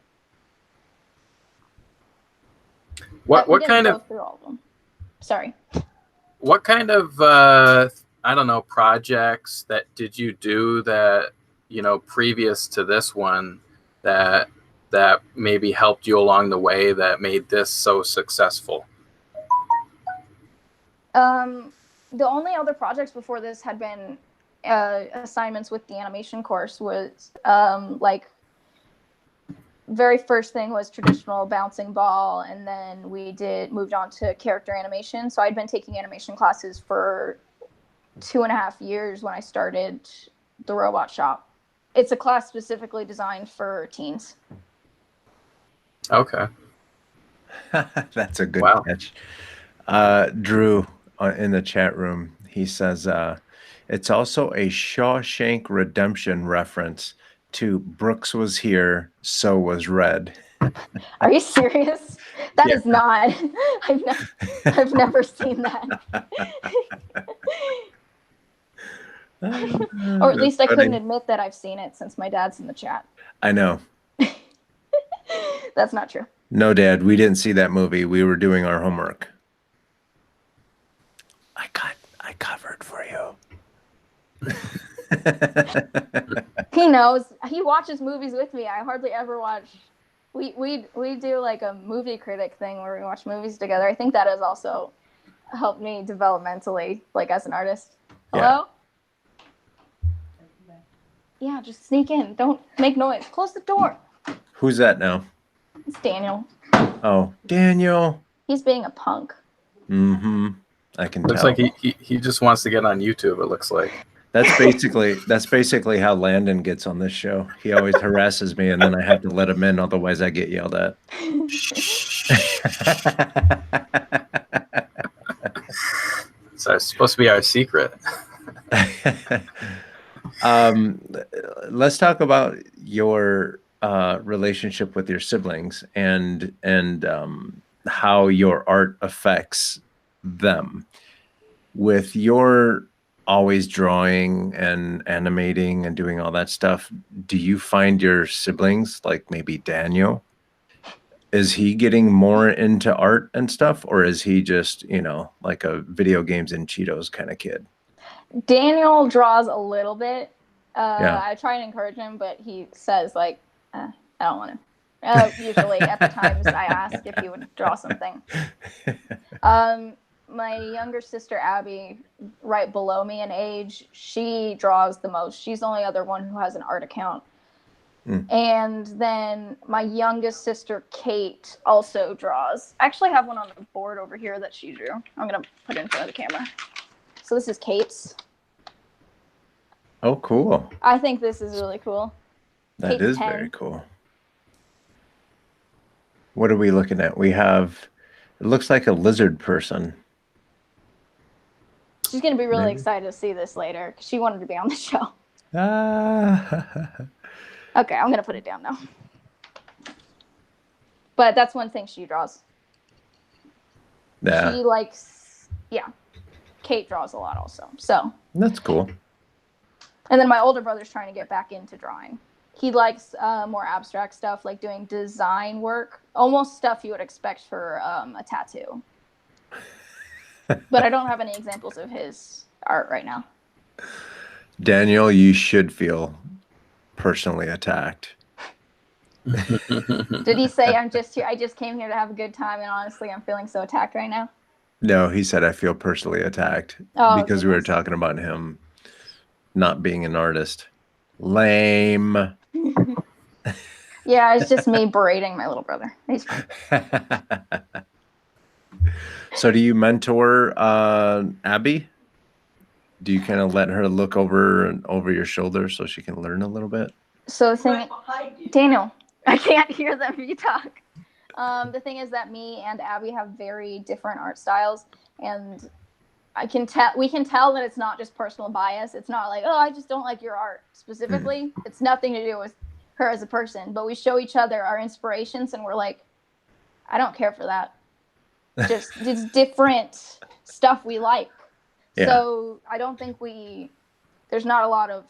What kind of? Through all of them. Sorry. What kind of I don't know, projects that did you do that previous to this one that maybe helped you along the way that made this so successful? The only other projects before this had been assignments with the animation course. Was like very first thing was traditional bouncing ball, and then we moved on to character animation. So I'd been taking animation classes for 2.5 years when I started the robot shop. It's a class specifically designed for teens. Okay. That's a good catch. Drew in the chat room, he says it's also a Shawshank Redemption reference to Brooks was here, so was Red. Are you serious? That is not. I've never seen that. Or at least I couldn't admit that I've seen it since my dad's in the chat. I know. That's not true. No, Dad, we didn't see that movie. We were doing our homework. I covered for you. He knows. He watches movies with me. I hardly ever watch We do like a movie critic thing where we watch movies together. I think that has also helped me developmentally, like as an artist. Hello? Yeah, just sneak in. Don't make noise. Close the door. Who's that now? It's Daniel. Oh, Daniel. He's being a punk. Mm-hmm. I can looks tell. Looks like he just wants to get on YouTube, it looks like. That's basically how Landon gets on this show. He always harasses me, and then I have to let him in, otherwise I get yelled at. So it's supposed to be our secret. Let's talk about your relationship with your siblings and how your art affects them. With your always drawing and animating and doing all that stuff, do you find your siblings, like maybe Daniel, is he getting more into art and stuff, or is he just, like a video games and Cheetos kind of kid? Daniel draws a little bit. Yeah. I try and encourage him, but he says like, I don't want to. Usually at the times I ask if he would draw something. My younger sister, Abby, right below me in age, she draws the most. She's the only other one who has an art account. And then my youngest sister, Kate, also draws. I actually have one on the board over here that she drew. I'm going to put it in front of the camera. So this is Kate's. Oh, cool. I think this is really cool. That is very cool. What are we looking at? We have, it looks like a lizard person. She's going to be really excited to see this later because she wanted to be on the show. Okay, I'm going to put it down now. But that's one thing she draws. Yeah. She likes, Kate draws a lot also. So that's cool. And then my older brother's trying to get back into drawing. He likes more abstract stuff, like doing design work, almost stuff you would expect for a tattoo. But I don't have any examples of his art right now. Daniel, you should feel personally attacked. Did he say I'm just here? I just came here to have a good time, and honestly, I'm feeling so attacked right now? No, he said I feel personally attacked because we were talking about him not being an artist. Lame. Yeah, it's just me berating my little brother. He's fine. So do you mentor Abby? Do you kind of let her look over your shoulder so she can learn a little bit? So the thing, Daniel, I can't hear them if you talk. The thing is that me and Abby have very different art styles, and we can tell that it's not just personal bias. It's not like, oh, I just don't like your art specifically. It's nothing to do with her as a person, but we show each other our inspirations, and we're like, I don't care for that. Just it's different stuff we like. Yeah. So I don't think there's not a lot of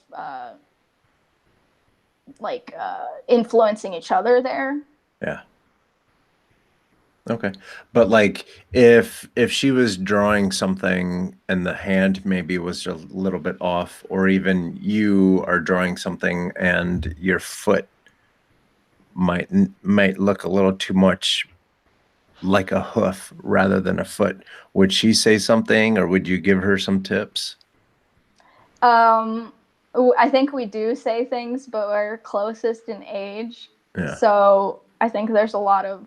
influencing each other there. Yeah. Okay. But like if she was drawing something and the hand maybe was a little bit off, or even you are drawing something and your foot might look a little too much like a hoof rather than a foot, would she say something, or would you give her some tips? I think we do say things, but we're closest in age. Yeah. So I think there's a lot of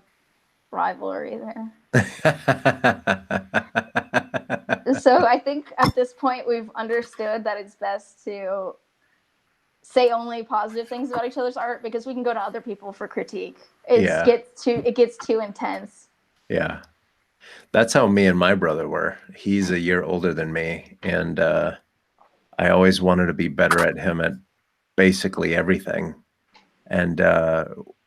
rivalry there. So I think at this point we've understood that it's best to say only positive things about each other's art, because we can go to other people for critique. It gets too intense. Yeah. That's how me and my brother were. He's a year older than me, and I always wanted to be better at him at basically everything. And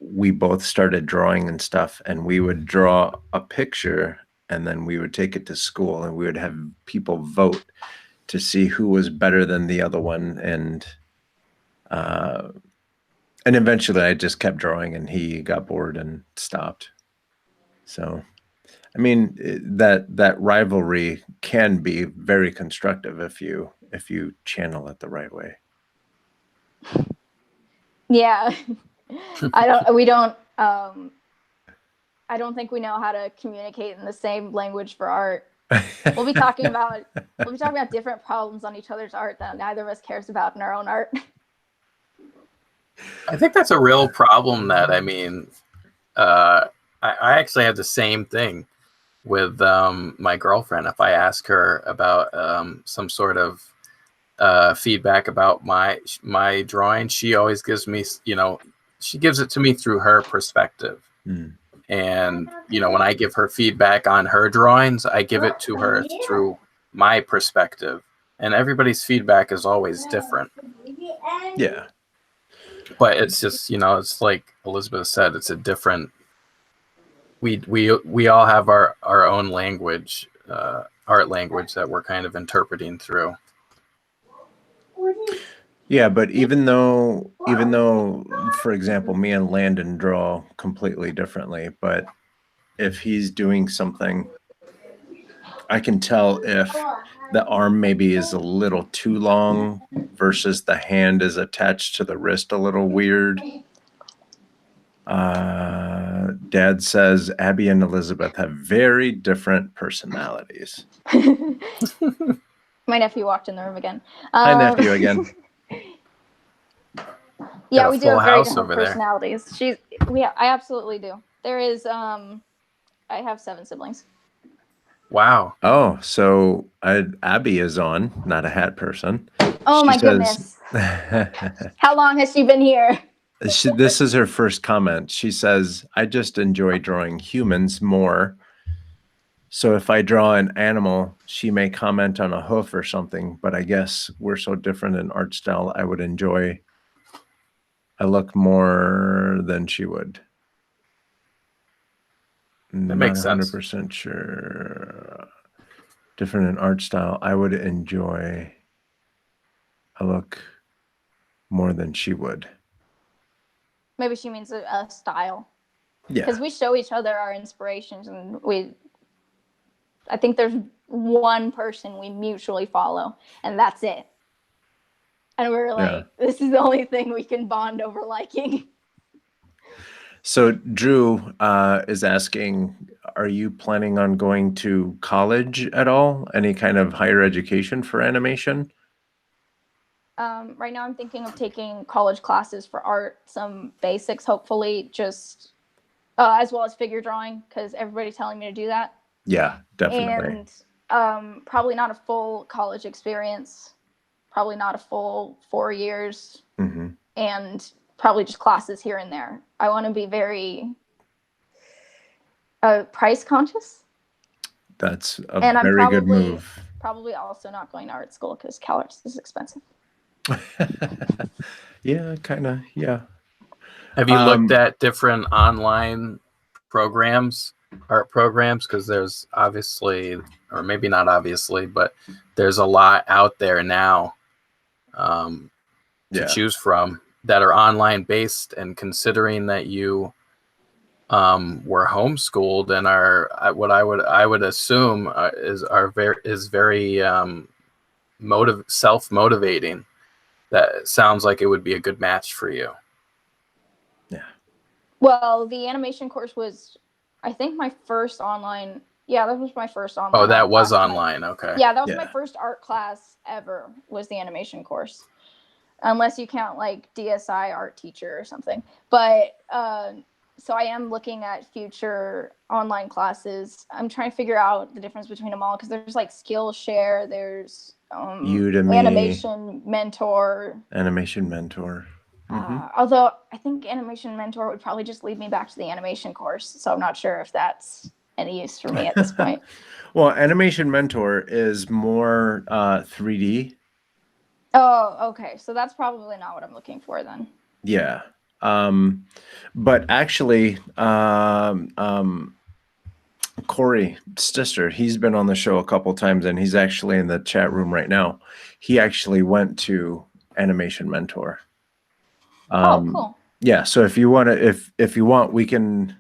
we both started drawing and stuff, and we would draw a picture and then we would take it to school and we would have people vote to see who was better than the other one. And eventually I just kept drawing and he got bored and stopped. So, I mean, that rivalry can be very constructive if you channel it the right way. Yeah. We don't I don't think we know how to communicate in the same language for art. We'll be talking about different problems on each other's art that neither of us cares about in our own art. I think that's a real problem. That I mean, I actually have the same thing with my girlfriend. If I ask her about some sort of feedback about my drawing, she always gives me, she gives it to me through her perspective. And when I give her feedback on her drawings, I give it to her through my perspective, and everybody's feedback is always different. Yeah, but it's just, it's like Elizabeth said, it's a different, we all have our own language, art language that we're kind of interpreting through. Yeah, but even though, for example, me and Landon draw completely differently, but if he's doing something, I can tell if the arm maybe is a little too long versus the hand is attached to the wrist a little weird. Dad says Abby and Elizabeth have very different personalities. My nephew walked in the room again. Hi, nephew, again. Yeah, we do have very different personalities. I absolutely do. There is, I have 7 siblings. Wow. Oh, so Abby is on, not a hat person. Oh, my goodness. How long has she been here? This is her first comment. She says, I just enjoy drawing humans more. So if I draw an animal, she may comment on a hoof or something, but I guess we're so different in art style, I would enjoy a look more than she would. That makes sense. 100% sure. Different in art style, I would enjoy a look more than she would. Maybe she means a style. Yeah. Because we show each other our inspirations, and I think there's one person we mutually follow, and that's it. And we're like, This is the only thing we can bond over liking. So Drew is asking, are you planning on going to college at all? Any kind of higher education for animation? Right now I'm thinking of taking college classes for art, some basics, hopefully, just as well as figure drawing, because everybody's telling me to do that. Yeah, definitely. And probably not a full college experience, probably not a full 4 years, and probably just classes here and there. I want to be very price conscious. That's a very good move. Probably also not going to art school because CalArts is expensive. Yeah, kind of. Yeah. Have you looked at different online programs, art programs? Because there's obviously, or maybe not obviously, but there's a lot out there now to choose from that are online based. And considering that you were homeschooled and are what I would assume is very self-motivating, that sounds like it would be a good match for you. Yeah. Well, the animation course was, I think, my first online. Yeah, that was my first online. Oh, that was online. Okay. Yeah, that was my first art class ever, was the animation course. Unless you count like DSI art teacher or something. But so I am looking at future online classes. I'm trying to figure out the difference between them all, because there's like Skillshare, there's Udemy, Animation Mentor. Although I think Animation Mentor would probably just lead me back to the animation course, so I'm not sure if that's any use for me at this point. Well, Animation Mentor is more 3D. Oh, okay. So that's probably not what I'm looking for then. Yeah. But actually, Corey Stister, he's been on the show a couple times, and he's actually in the chat room right now. He actually went to Animation Mentor. Oh, cool. Yeah. So if you want to, if you want, we can,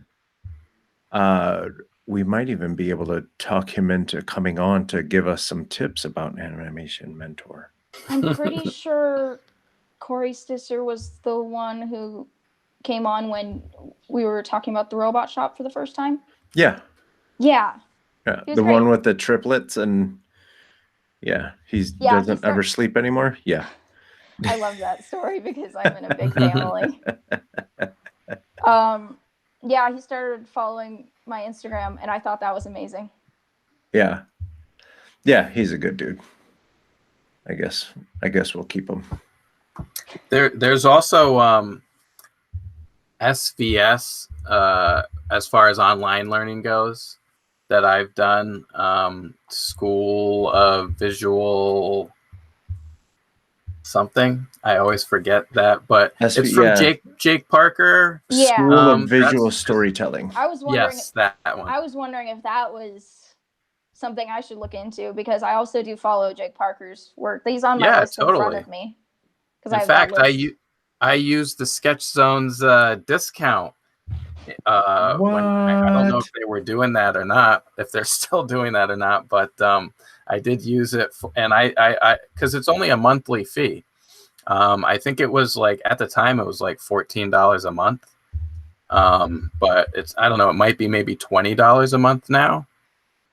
we might even be able to talk him into coming on to give us some tips about Animation Mentor. I'm pretty sure Corey Stister was the one who came on when we were talking about the robot shop for the first time. Yeah. Yeah. Yeah. The one with the triplets and he doesn't ever sleep anymore. Yeah. I love that story because I'm in a big family. He started following my Instagram and I thought that was amazing. Yeah. Yeah, he's a good dude. I guess we'll keep him. There's also SVS as far as online learning goes that I've done. School of Visual something. I always forget that, but it's from Jake Parker. Yeah. School of Visual Storytelling. I was wondering that one. I was wondering if that was something I should look into because I also do follow Jake Parker's work. He's on my list in front of me. In fact, I used the Sketch Zone's discount. When I don't know if they were doing that or not, if they're still doing that or not, but I did use it, and I because it's only a monthly fee. I think it was like at the time it was like $14 a month, but I don't know, it might be maybe $20 a month now.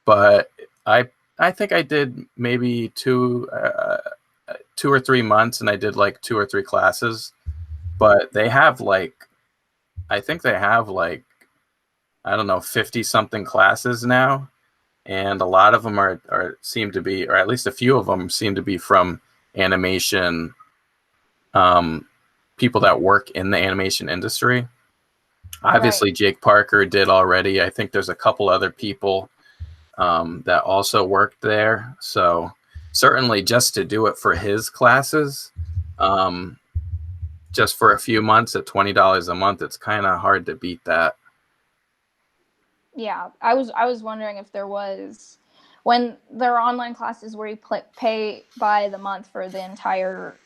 But I think I did maybe 2 or 3 months, and I did like 2 or 3 classes. But they have I think they have I don't know, 50 something classes now, and a lot of them seem to be, or at least a few of them seem to be from animation, people that work in the animation industry. Obviously, Jake Parker did already. I think there's a couple other people that also worked there. So certainly just to do it for his classes, just for a few months at $20 a month, it's kind of hard to beat that. Yeah, I was wondering if there was, when there are online classes where you pay by the month for the entire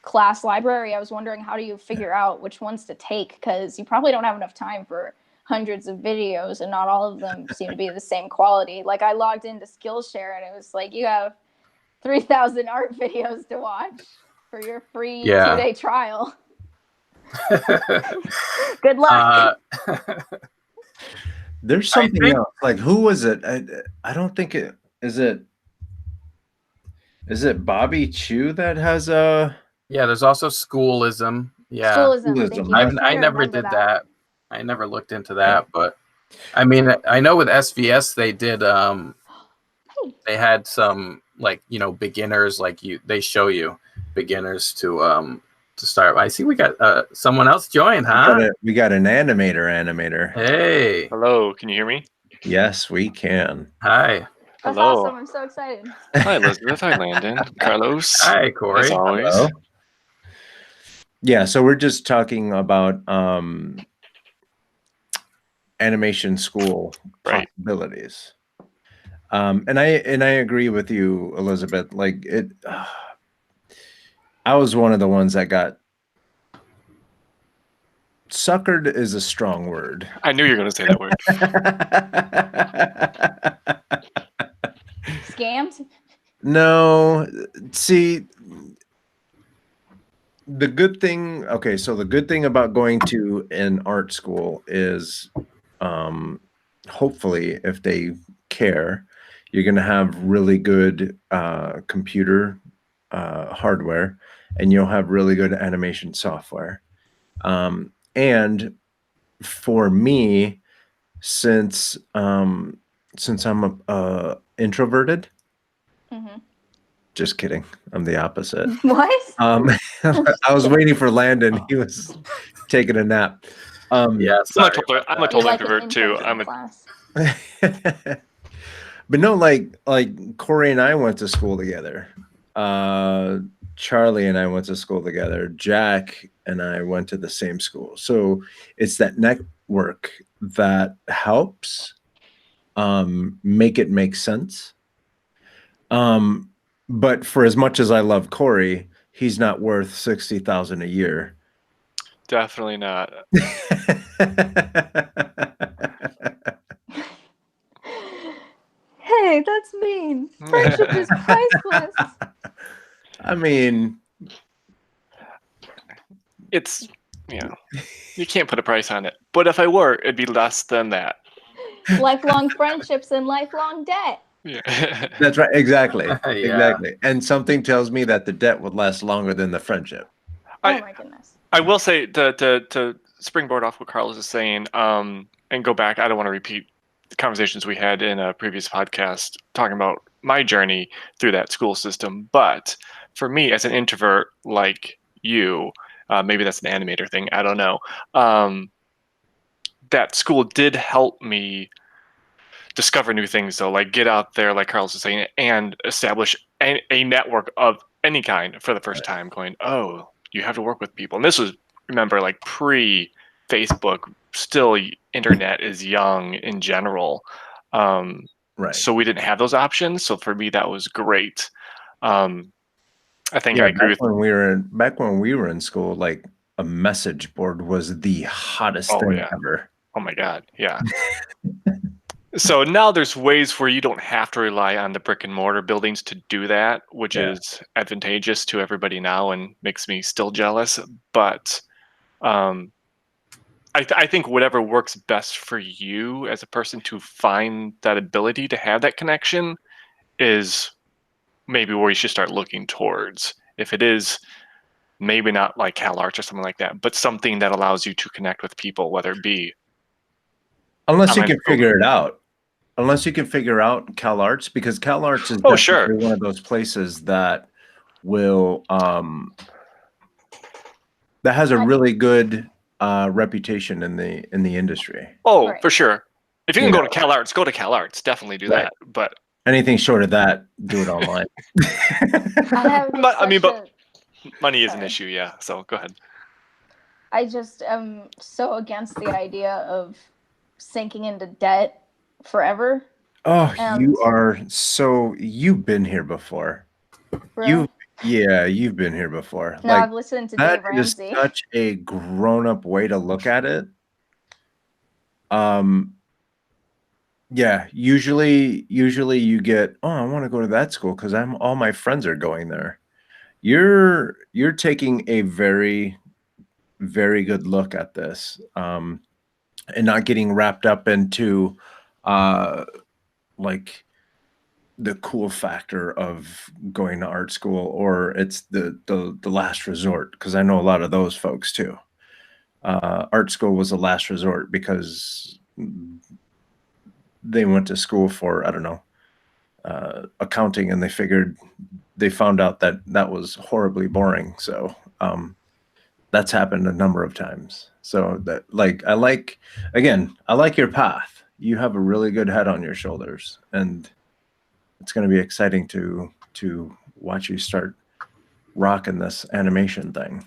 class library, I was wondering how do you figure out which ones to take, because you probably don't have enough time for hundreds of videos and not all of them seem to be the same quality. Like I logged into Skillshare and it was like you have 3,000 art videos to watch for your free 2-day trial. Good luck. There's something else. Like, who was it? I don't think it is it. Is it Bobby Chu that has a? Yeah, there's also Schoolism. Yeah, Schoolism. I never did that. I never looked into that, but I mean, I know with SVS they did. They had some beginners, they show you beginners to start. I see we got someone else join, huh? We got an animator. Hey. Hello, can you hear me? Yes, we can. Hi. That's awesome. I'm so excited. Hi, Elizabeth. Hi, Landon. Carlos. Hi, Corey. As always. Hello. Yeah, so we're just talking about animation school possibilities. And I agree with you, Elizabeth. Like I was one of the ones that got suckered is a strong word. I knew you were going to say that word. Scammed? No. See, the good thing about going to an art school is hopefully if they care, you're going to have really good computer hardware, and you'll have really good animation software. And for me, since I'm introverted, just kidding, I'm the opposite. What? I was waiting for Landon. He was taking a nap. Yeah, I'm a total introvert too. But no, like Corey and I went to school together. Charlie and I went to school together. Jack and I went to the same school. So it's that network that helps make it make sense. But for as much as I love Corey, he's not worth $60,000 a year. Definitely not. Hey, that's mean. Friendship is priceless. I mean, it's you can't put a price on it. But if I were, it'd be less than that. Lifelong friendships and lifelong debt. Yeah. That's right. Exactly. Exactly. And something tells me that the debt would last longer than the friendship. Oh my goodness. I will say to springboard off what Carlos is saying, and go back. I don't want to repeat the conversations we had in a previous podcast talking about my journey through that school system. But for me, as an introvert like you, maybe that's an animator thing. I don't know. That school did help me discover new things, though, like get out there, like Carlos is saying, and establish a network of any kind for the first time, going, oh, you have to work with people. And this was, remember, like pre-Facebook, still internet is young in general. Right. So we didn't have those options. So for me, that was great. I think I agree with back when we were in school, like a message board was the hottest thing ever. Oh my God. Yeah. So now there's ways where you don't have to rely on the brick and mortar buildings to do that, which is advantageous to everybody now and makes me still jealous. But I think whatever works best for you as a person to find that ability to have that connection is maybe where you should start looking towards. If it is maybe not like CalArts or something like that, but something that allows you to connect with people, whether it be unless you can figure it out. Unless you can figure out CalArts, because CalArts is definitely one of those places that will that has a really good reputation in the industry. Oh, for sure. If you can go to CalArts, go to CalArts. Definitely do that. But anything short of that, do it online. But money is an issue, yeah. So go ahead. I just am so against the idea of sinking into debt forever. Oh, you've been here before. Really? You've been here before. No, I've listened to Dave Ramsey. That is such a grown-up way to look at it. Usually you get, oh, I want to go to that school because all my friends are going there. You're taking a very, very good look at this, and not getting wrapped up into like the cool factor of going to art school, or it's the last resort, because I know a lot of those folks too. Art school was the last resort because they went to school for, I don't know, accounting, and they found out that was horribly boring. So that's happened a number of times. So that, like, I like your path. You have a really good head on your shoulders, and it's going to be exciting to watch you start rocking this animation thing.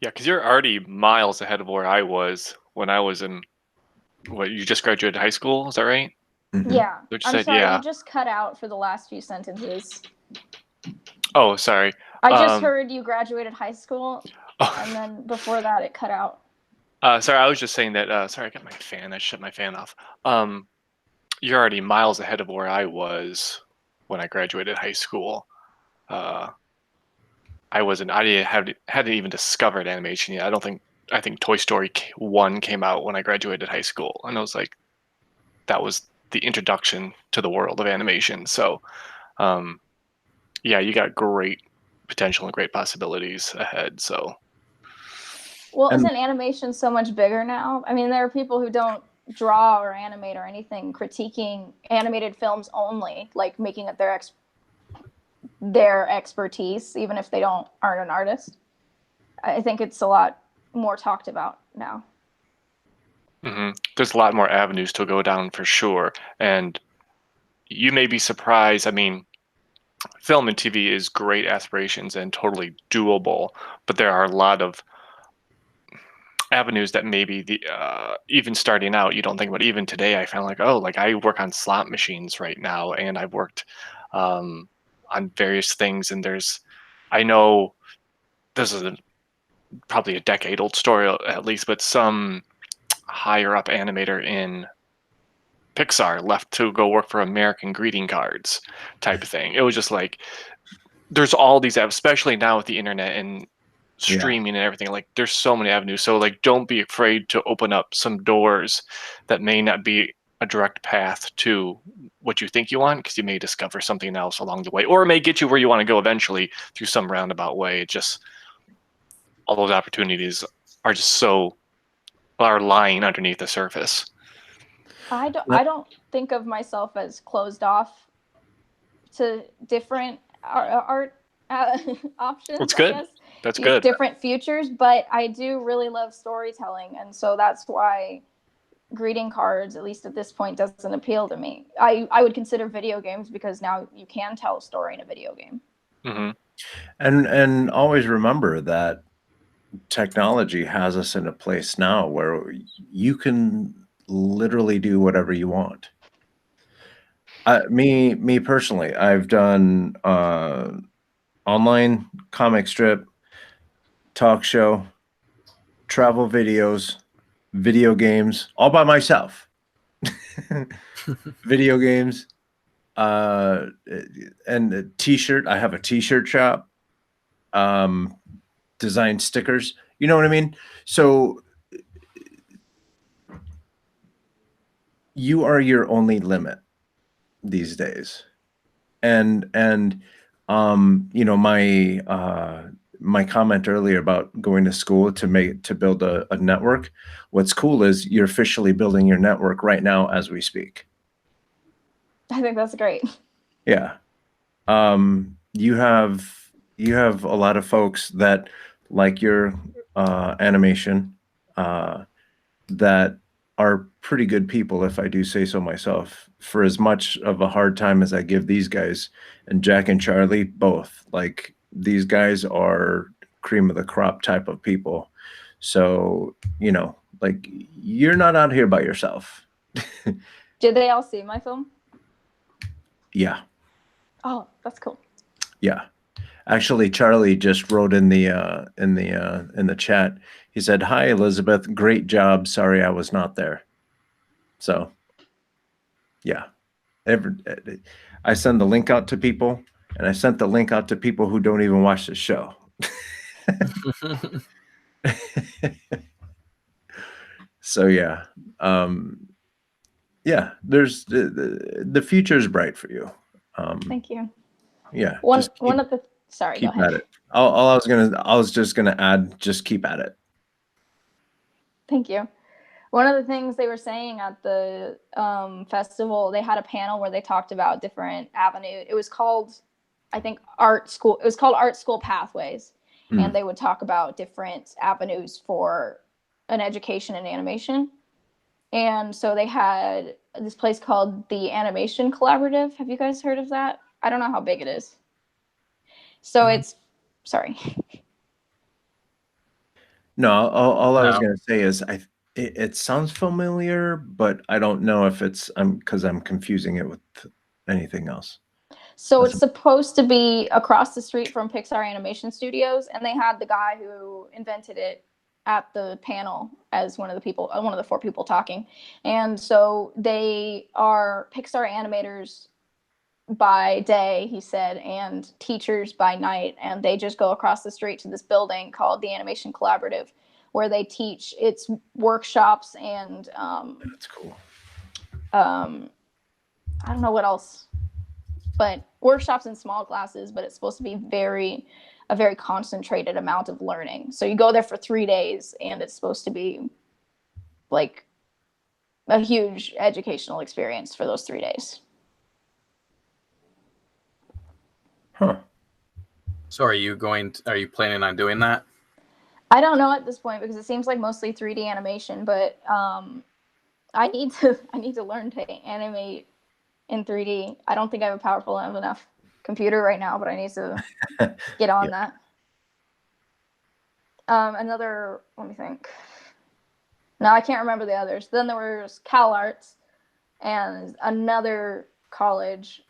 Yeah, because you're already miles ahead of where I was when I was in, you just graduated high school? Is that right? Mm-hmm. Yeah. I'm sorry, you just cut out for the last few sentences. Oh, sorry. I just heard you graduated high school, and then before that it cut out. Sorry, I was just saying that, sorry, I got my fan. I shut my fan off. You're already miles ahead of where I was when I graduated high school. I hadn't even discovered animation yet. I think Toy Story 1 came out when I graduated high school. And I was like, that was the introduction to the world of animation. So, you got great potential and great possibilities ahead. So. Well, isn't animation so much bigger now? I mean, there are people who don't draw or animate or anything critiquing animated films only, like making it their expertise, even if they aren't an artist. I think it's a lot more talked about now. Mm-hmm. There's a lot more avenues to go down for sure. And you may be surprised. I mean, film and TV is great aspirations and totally doable, but there are a lot of avenues that maybe even starting out you don't think about. Even today I found like I work on slot machines right now, and I've worked on various things, and I know this is probably a decade old story at least, but some higher up animator in Pixar left to go work for American greeting cards type of thing. It was just like there's all these, especially now with the internet and streaming and everything. Like there's so many avenues. So like don't be afraid to open up some doors that may not be a direct path to what you think you want, because you may discover something else along the way, or it may get you where you want to go eventually through some roundabout way. It just, all those opportunities are just are lying underneath the surface. I don't think of myself as closed off to different art options. That's good. I guess. That's good. Different futures, but I do really love storytelling, and so that's why greeting cards, at least at this point, doesn't appeal to me. I would consider video games, because now you can tell a story in a video game. Mm-hmm. And always remember that technology has us in a place now where you can literally do whatever you want. Me personally, I've done online comic strip, talk show, travel videos, video games, all by myself. Video games, and a t-shirt. I have a t-shirt shop. Design stickers. You know what I mean? So you are your only limit these days. And you know, my comment earlier about going to school to build a network. What's cool is you're officially building your network right now as we speak. I think that's great. Yeah. You have a lot of folks that like your animation, that are pretty good people, if I do say so myself, for as much of a hard time as I give these guys, and Jack and Charlie both. Like, these guys are cream of the crop type of people. So, you know, like, you're not out here by yourself. Did they all see my film? Yeah. Oh, that's cool. Yeah. Actually, Charlie just wrote in the chat. He said, "Hi, Elizabeth. Great job. Sorry I was not there." So, yeah. I send the link out to people, and I sent the link out to people who don't even watch the show. So yeah, yeah. There's the future is bright for you. Thank you. Yeah. One of the sorry. Keep go ahead. at it. I was just gonna add, just keep at it. Thank you. One of the things they were saying at the festival, they had a panel where they talked about different avenues. It was called, I think, Art School. It was called Art School Pathways, and they would talk about different avenues for an education in animation. And so they had this place called the Animation Collaborative. Have you guys heard of that? I don't know how big it is. So it's, sorry. No, all I was going to say is it sounds familiar, but I don't know if it's because I'm confusing it with anything else. So it's supposed to be across the street from Pixar Animation Studios, and they had the guy who invented it at the panel as one of the four people talking. And so they are Pixar animators by day, he said, and teachers by night, and they just go across the street to this building called the Animation Collaborative, where they teach. It's workshops and that's cool. I don't know what else, but workshops in small classes, but it's supposed to be a very concentrated amount of learning. So you go there for 3 days, and it's supposed to be like a huge educational experience for those 3 days. Huh. So are you planning on doing that? I don't know at this point, because it seems like mostly 3D animation, but I need to learn to animate in 3D. I don't think I have a powerful enough computer right now, but I need to get on that. Let me think. No, I can't remember the others. Then there was Cal Arts and another college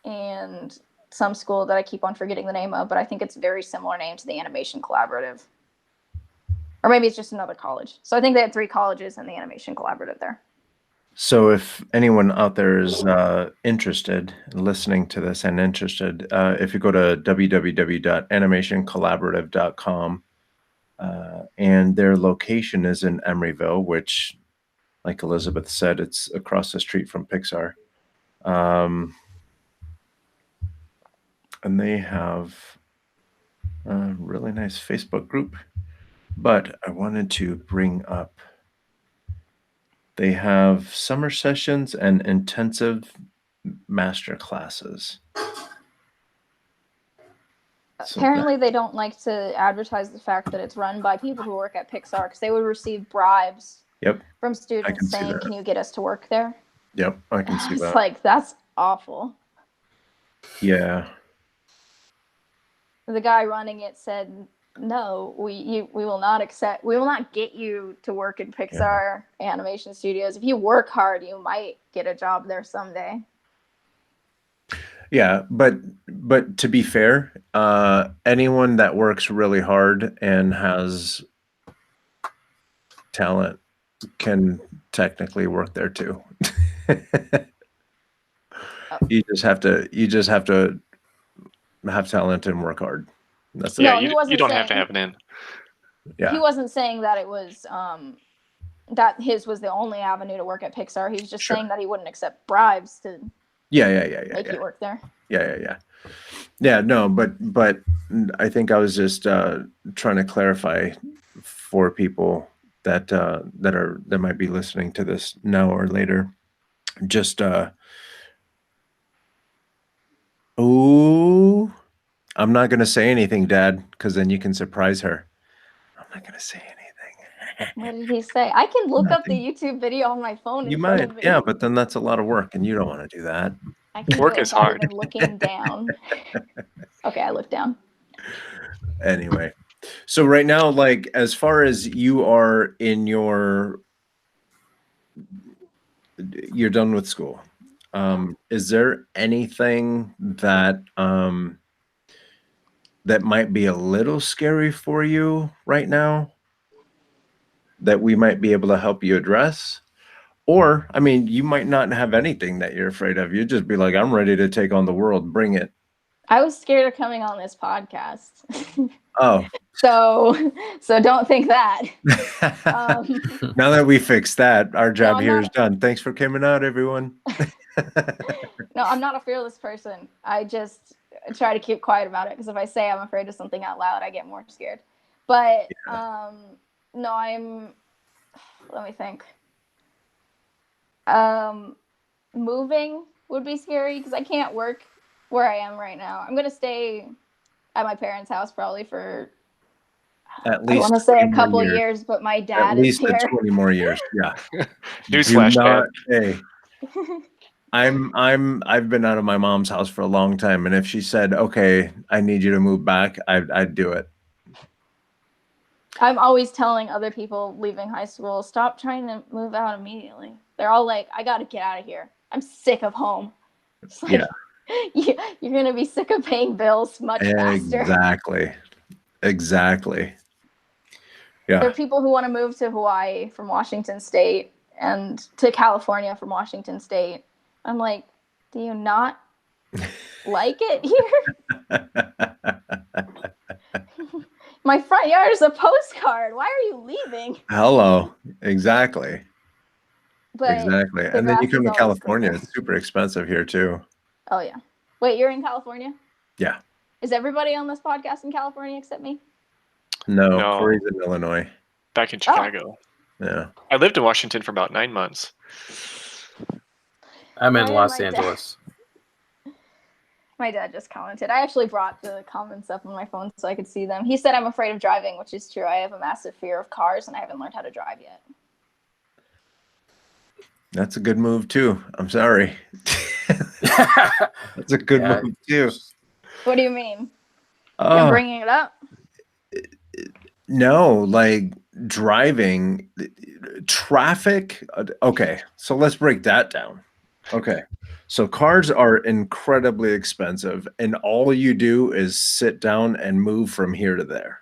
and some school that I keep on forgetting the name of, but I think it's a very similar name to the Animation Collaborative. Or maybe it's just another college. So I think they had 3 colleges in the Animation Collaborative there. So if anyone out there is interested in listening to this and interested, if you go to www.animationcollaborative.com, and their location is in Emeryville, which, like Elizabeth said, it's across the street from Pixar. And they have a really nice Facebook group. But I wanted to bring up, they have summer sessions and intensive master classes. Apparently, they don't like to advertise the fact that it's run by people who work at Pixar because they would receive bribes from students saying, "Can you get us to work there?" Yep, I can see that. It's like, that's awful. Yeah. The guy running it said, "No, we will not accept. We will not get you to work in Pixar animation studios. If you work hard, you might get a job there someday." Yeah, but to be fair, anyone that works really hard and has talent can technically work there too. You just have to have talent and work hard. That's you don't have to have it in. Yeah. He wasn't saying that it was that his was the only avenue to work at Pixar. He's just saying that he wouldn't accept bribes to make you work there. Yeah, no, but I think I was just trying to clarify for people that might be listening to this now or later. Just I'm not going to say anything, Dad, because then you can surprise her. I'm not going to say anything. What did he say? I can look up the YouTube video on my phone. You might, yeah, but then that's a lot of work, and you don't want to do that. I can work is hard. Even looking down. Okay, I look down. Anyway, so right now, like, as far as you are in you're done with school, is there anything that that might be a little scary for you right now that we might be able to help you address? Or, I mean, you might not have anything that you're afraid of. You'd just be like, I'm ready to take on the world. Bring it. I was scared of coming on this podcast. Oh. So don't think that. Now that we fixed that, our job here is done. Thanks for coming out, everyone. No, I'm not a fearless person. I just try to keep quiet about it because if I say I'm afraid of something out loud, I get more scared. But no, let me think. Moving would be scary because I can't work where I am right now. I'm gonna stay at my parents' house probably for at least, I want to say a couple years, but my dad is here. At least 20 more years. Yeah. Newsflash, Dad. Hey, I've been out of my mom's house for a long time, and if she said, "Okay, I need you to move back," I'd do it. I'm always telling other people leaving high school, stop trying to move out immediately. They're all like, I got to get out of here. I'm sick of home. It's like, you're going to be sick of paying bills much faster. Exactly. Yeah. There are people who want to move to Hawaii from Washington State and to California from Washington State. I'm like, do you not like it here? My front yard is a postcard. Why are you leaving? Hello. Exactly. But exactly. And then you come to California. It's super expensive here too. Oh, yeah. Wait, you're in California? Yeah. Is everybody on this podcast in California except me? No. Corey's in Illinois. Back in Chicago. Oh. Yeah. I lived in Washington for about 9 months. I'm in Los Angeles. My dad just commented. I actually brought the comments up on my phone so I could see them. He said I'm afraid of driving, which is true. I have a massive fear of cars, and I haven't learned how to drive yet. That's a good move, too. I'm sorry. That's a good move, too. What do you mean? You're bringing it up? No, like driving, traffic. Okay, so let's break that down. Okay, so cars are incredibly expensive, and all you do is sit down and move from here to there.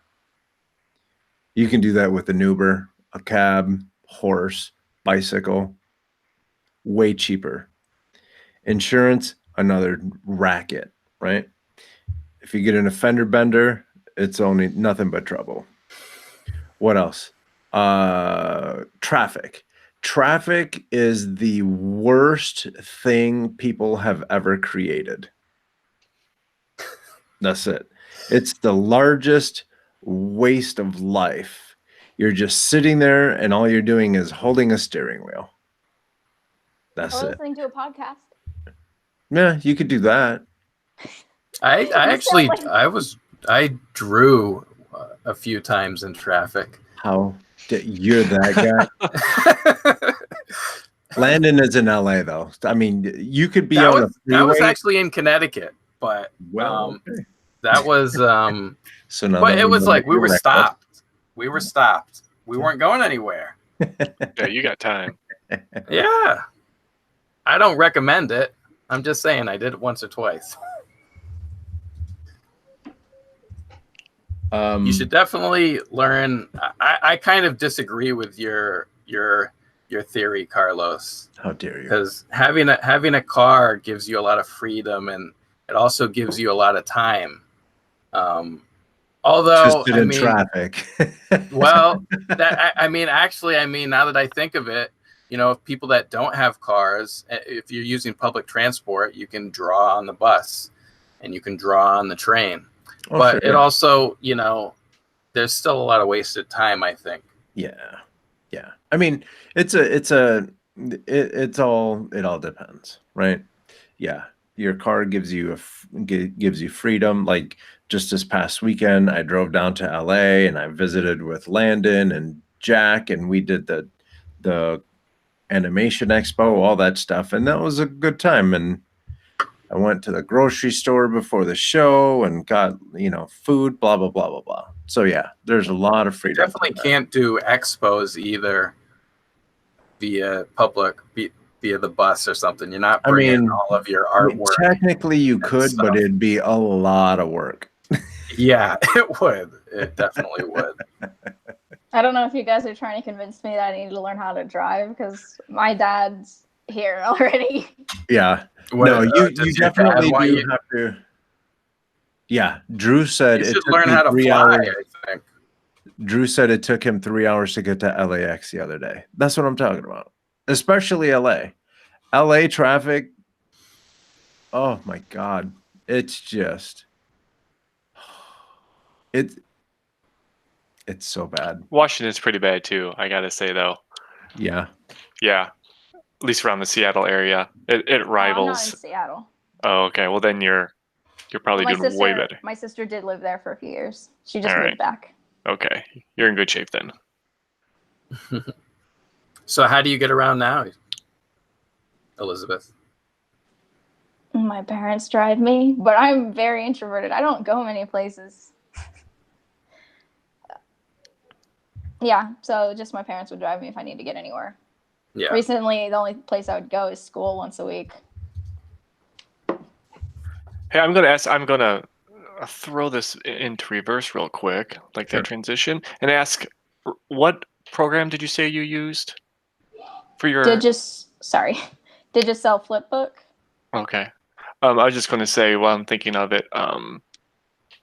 You can do that with an Uber, a cab, horse, bicycle. Way cheaper. Insurance, another racket, right? If you get an fender bender, it's only nothing but trouble. What else? Traffic. Traffic is the worst thing people have ever created. That's it. It's the largest waste of life. You're just sitting there and all you're doing is holding a steering wheel. That's or it. listening to a podcast. Yeah, you could do that. I drew a few times in traffic. You're that guy? Landon is in LA though. I mean, you could be on a freeway. That was actually in Connecticut, but okay. that was so now but it was like we were stopped. We were stopped. We weren't going anywhere. Yeah, you got time. Yeah. I don't recommend it. I'm just saying I did it once or twice. You should definitely learn. I kind of disagree with your theory, Carlos. How dare you? Because having a car gives you a lot of freedom, and it also gives you a lot of time. Although just in traffic. Well, actually, now that I think of it, if people that don't have cars, if you're using public transport, you can draw on the bus and you can draw on the train. Oh, but it also, there's still a lot of wasted time, I think. Yeah. I mean, it all depends, right? Yeah. Your car gives you freedom. Like just this past weekend, I drove down to LA and I visited with Landon and Jack, and we did the animation expo, all that stuff, and that was a good time. And I went to the grocery store before the show and got, food, blah, blah, blah, blah, blah. So yeah, there's a lot of freedom. You definitely can't do expos either via the bus or something. You're not bringing all of your artwork. Technically you could, but it'd be a lot of work. Yeah, it would. It definitely would. I don't know if you guys are trying to convince me that I need to learn how to drive because my dad's here already. Yeah. No, you definitely do have to. Yeah, Drew said it took learn how to fly, hours. I think. Drew said it took him 3 hours to get to LAX the other day. That's what I'm talking about. Especially LA. LA traffic. Oh my God. It's just it's so bad. Washington's pretty bad too, I gotta say though. Yeah. Yeah. At least around the Seattle area. It rivals. I'm not in Seattle. Oh, okay. Well then you're probably doing way better. My sister did live there for a few years. She just moved back. Okay. You're in good shape then. So how do you get around now, Elizabeth? My parents drive me, but I'm very introverted. I don't go many places. Yeah, so just my parents would drive me if I need to get anywhere. Yeah. Recently, the only place I would go is school once a week. Hey, I'm gonna throw this into reverse real quick, like that transition, and ask, what program did you say you used for your Digicel Flipbook? Okay. I was just going to say, while I'm thinking of it,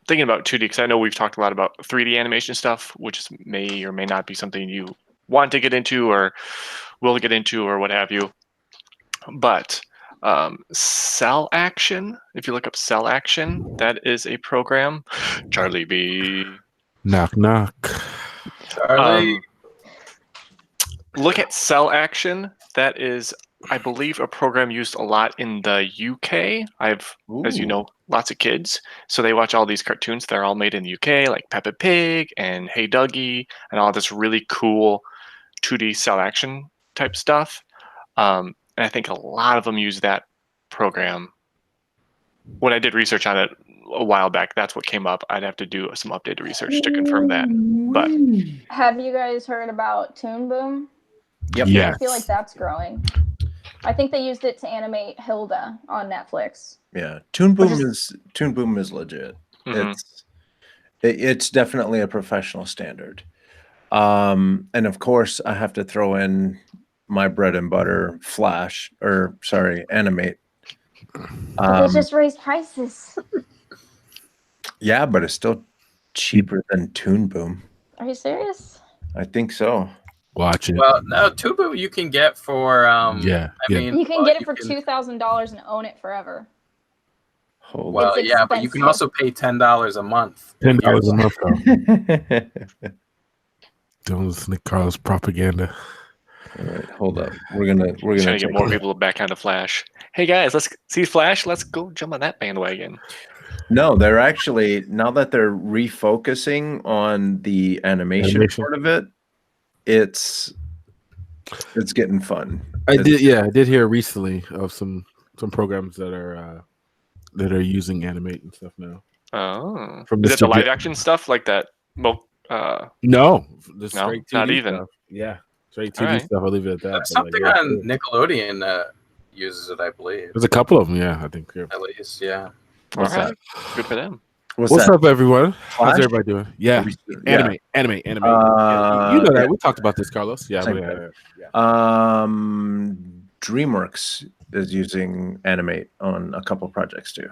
thinking about 2D, because I know we've talked a lot about 3D animation stuff, which may or may not be something you want to get into or will get into or what have you. But Cell Action, if you look up Cell Action, that is a program. Charlie B. Knock, knock. Charlie. Look at Cell Action. That is, I believe, a program used a lot in the UK. As you know, lots of kids. So they watch all these cartoons. They're all made in the UK, like Peppa Pig and Hey Dougie and all this really cool 2D cell action type stuff. And I think a lot of them use that program. When I did research on it a while back, that's what came up. I'd have to do some updated research to confirm that. But have you guys heard about Toon Boom? Yep. Yes. I feel like that's growing. I think they used it to animate Hilda on Netflix. Yeah, Toon Boom is legit. Mm-hmm. It's definitely a professional standard. And of course, I have to throw in my bread and butter, Animate. They just raised prices. Yeah, but it's still cheaper than Toon Boom. Are you serious? I think so. Watch it. Well, no, Tubu you can get for I mean, you can get it for $2,000 and own it forever. Well, yeah, but you can also pay $10 a month. $10 a month, though. Don't listen to Carlos' propaganda. All right, hold up. We're gonna trying to get more people back onto Flash. Hey guys, let's see Flash. Let's go jump on that bandwagon. No, they're actually, now that they're refocusing on the animation part of it, it's getting fun. I did hear recently of some programs that are using Animate and stuff now. Oh, is it the live action stuff like that? No, the straight TV not even. Stuff. Yeah, straight TV stuff. I'll leave it at that. That's something on Nickelodeon uses it, I believe. There's a couple of them. Yeah, I think. At least, yeah. All right, good for them. What's up, everyone? How's everybody doing? Yeah, Animate. You know that we talked about this, Carlos. Yeah. DreamWorks is using Animate on a couple projects too.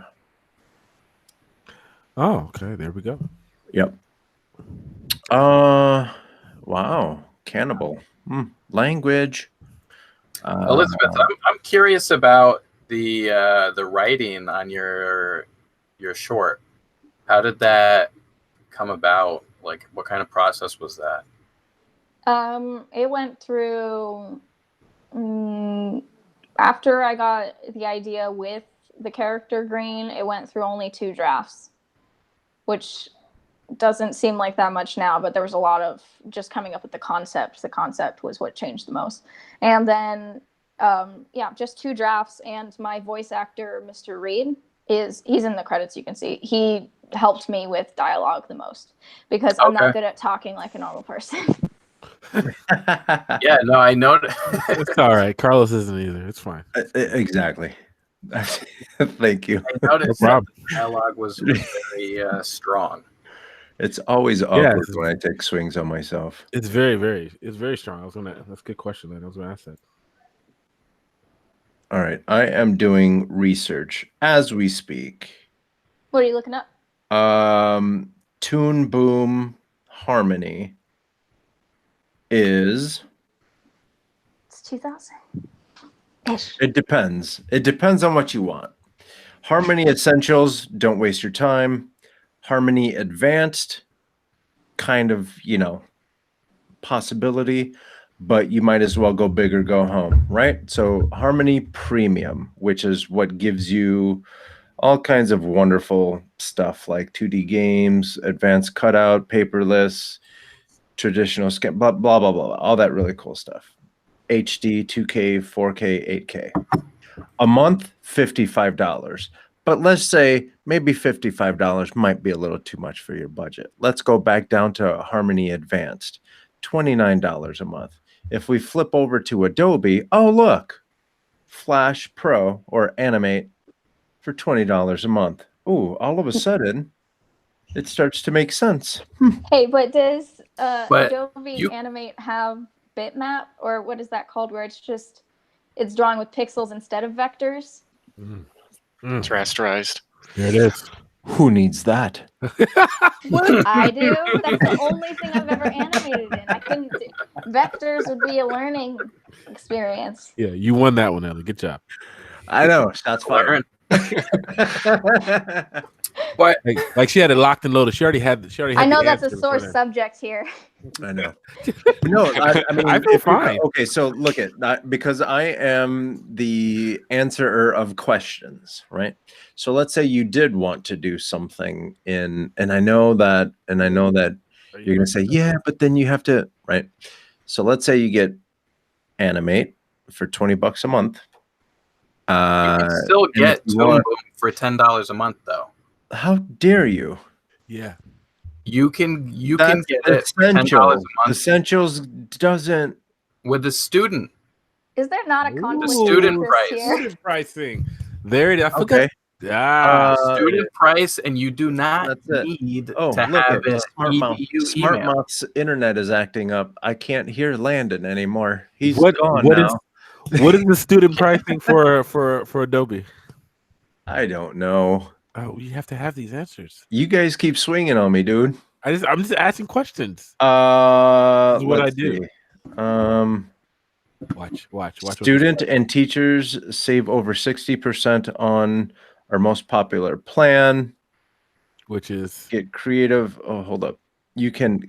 Oh, okay. There we go. Yep. Wow. Cannibal. Language. Elizabeth, I'm curious about the writing on your short. How did that come about? Like, what kind of process was that? It went through after I got the idea with the character Green, it went through only 2 drafts, which doesn't seem like that much now, but there was a lot of just coming up with the concept. The concept was what changed the most. And then, just 2 drafts. And my voice actor, Mr. Reed, he's in the credits, you can see. He helped me with dialogue the most because I'm not good at talking like a normal person. Yeah, no, I know. It's all right. Carlos isn't either. It's fine. Exactly. Thank you. I noticed that the dialogue was very strong. It's always awkward when I take swings on myself. It's very strong. That's a good question, man. I was gonna ask that. All right. I am doing research as we speak. What are you looking up? Toon Boom Harmony is... It's 2000. It depends. It depends on what you want. Harmony Essentials, don't waste your time. Harmony Advanced, kind of, possibility, but you might as well go big or go home, right? So Harmony Premium, which is what gives you all kinds of wonderful stuff like 2D games, advanced cutout, paperless, traditional scan, blah, blah, blah, blah, all that really cool stuff. HD, 2K, 4K, 8K. A month, $55. But let's say maybe $55 might be a little too much for your budget. Let's go back down to Harmony Advanced, $29 a month. If we flip over to Adobe, oh, look, Flash Pro or Animate for $20 a month. Ooh, all of a sudden, it starts to make sense. Hey, but does Adobe Animate have bitmap, or what is that called, where it's drawn with pixels instead of vectors? It's rasterized. There it is. Who needs that? What? I do. That's the only thing I've ever animated in. I couldn't. Vectors would be a learning experience. Yeah, you won that one, Ellie. Good job. I know. Shots fired. What? Like she had it locked and loaded. She already had. I know that's a sore subject here. I know. No, I mean, I feel fine. Okay, so look at because I am the answerer of questions, right? So let's say you did want to do something and I know that you're gonna say, yeah, but then you have to, right? So let's say you get Animate for $20 a month. You can still get Toon Boom for $10 a month, though. How dare you? Yeah. You can get it for $10 a month. Essentials doesn't with the student. Is there not a conflict? The student price. Student pricing. There it is. Okay. Student price, and you do not need to have it. Smart Mouth's internet is acting up. I can't hear Landon anymore. He's gone now. What is the student pricing for Adobe? I don't know. Oh, you have to have these answers. You guys keep swinging on me, dude. I'm just asking questions. What I do. Watch. Student and teachers save over 60% on our most popular plan, which is get creative. Oh, hold up. You can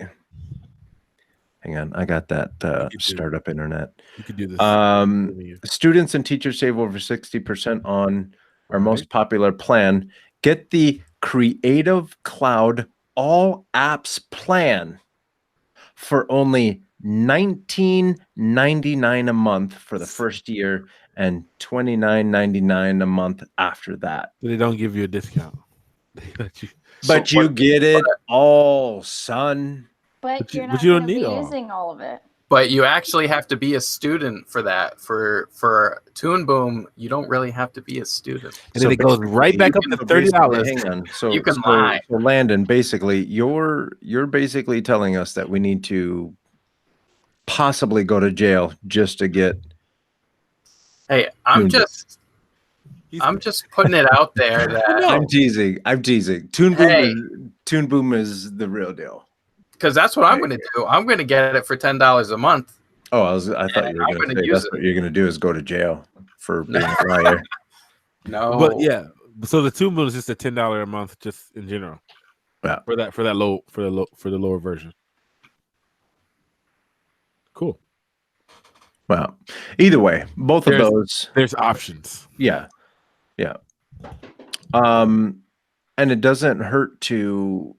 hang on. I got that startup internet. You could do this. Students and teachers save over 60% on our most popular plan. Get the Creative Cloud All Apps plan for only $19.99 a month for the first year and $29.99 a month after that. They don't give you a discount. But you get it all, son. But you're not going to be using all of it. But you actually have to be a student for that. For Toon Boom, you don't really have to be a student. And then it goes right back up to $30. Hang on. So you can lie. So Landon, basically, you're basically telling us that we need to possibly go to jail just to get. Hey, I'm just putting it out there that I'm teasing. Toon Boom is the real deal. Because that's what I'm going to do. I'm going to get it for $10 a month. Oh, I thought you were going to say that's what you're going to do is go to jail for being a liar. No, but yeah. So the Toon Boom is just a $10 a month, just in general. Yeah. For the lower version. Cool. Well, either way, both of those. There's options. Yeah. And it doesn't hurt to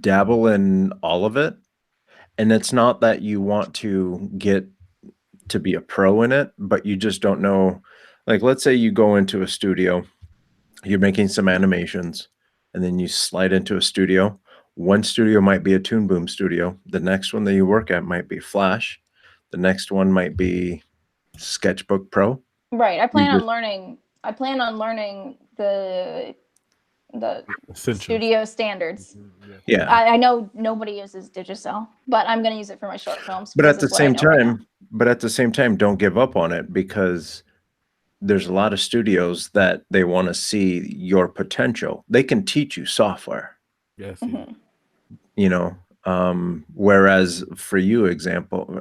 dabble in all of it. And it's not that you want to get to be a pro in it, but you just don't know. Like, let's say you go into a studio, you're making some animations, and then you slide into a studio. One studio might be a Toon Boom studio. The next one that you work at might be Flash. The next one might be Sketchbook Pro. Right. I plan on learning the studio standards. Yeah. I know nobody uses Digicel, but I'm going to use it for my short films. But at the same time, don't give up on it, because there's a lot of studios that they want to see your potential. They can teach you software. Yes. Mm-hmm. You know, whereas for you,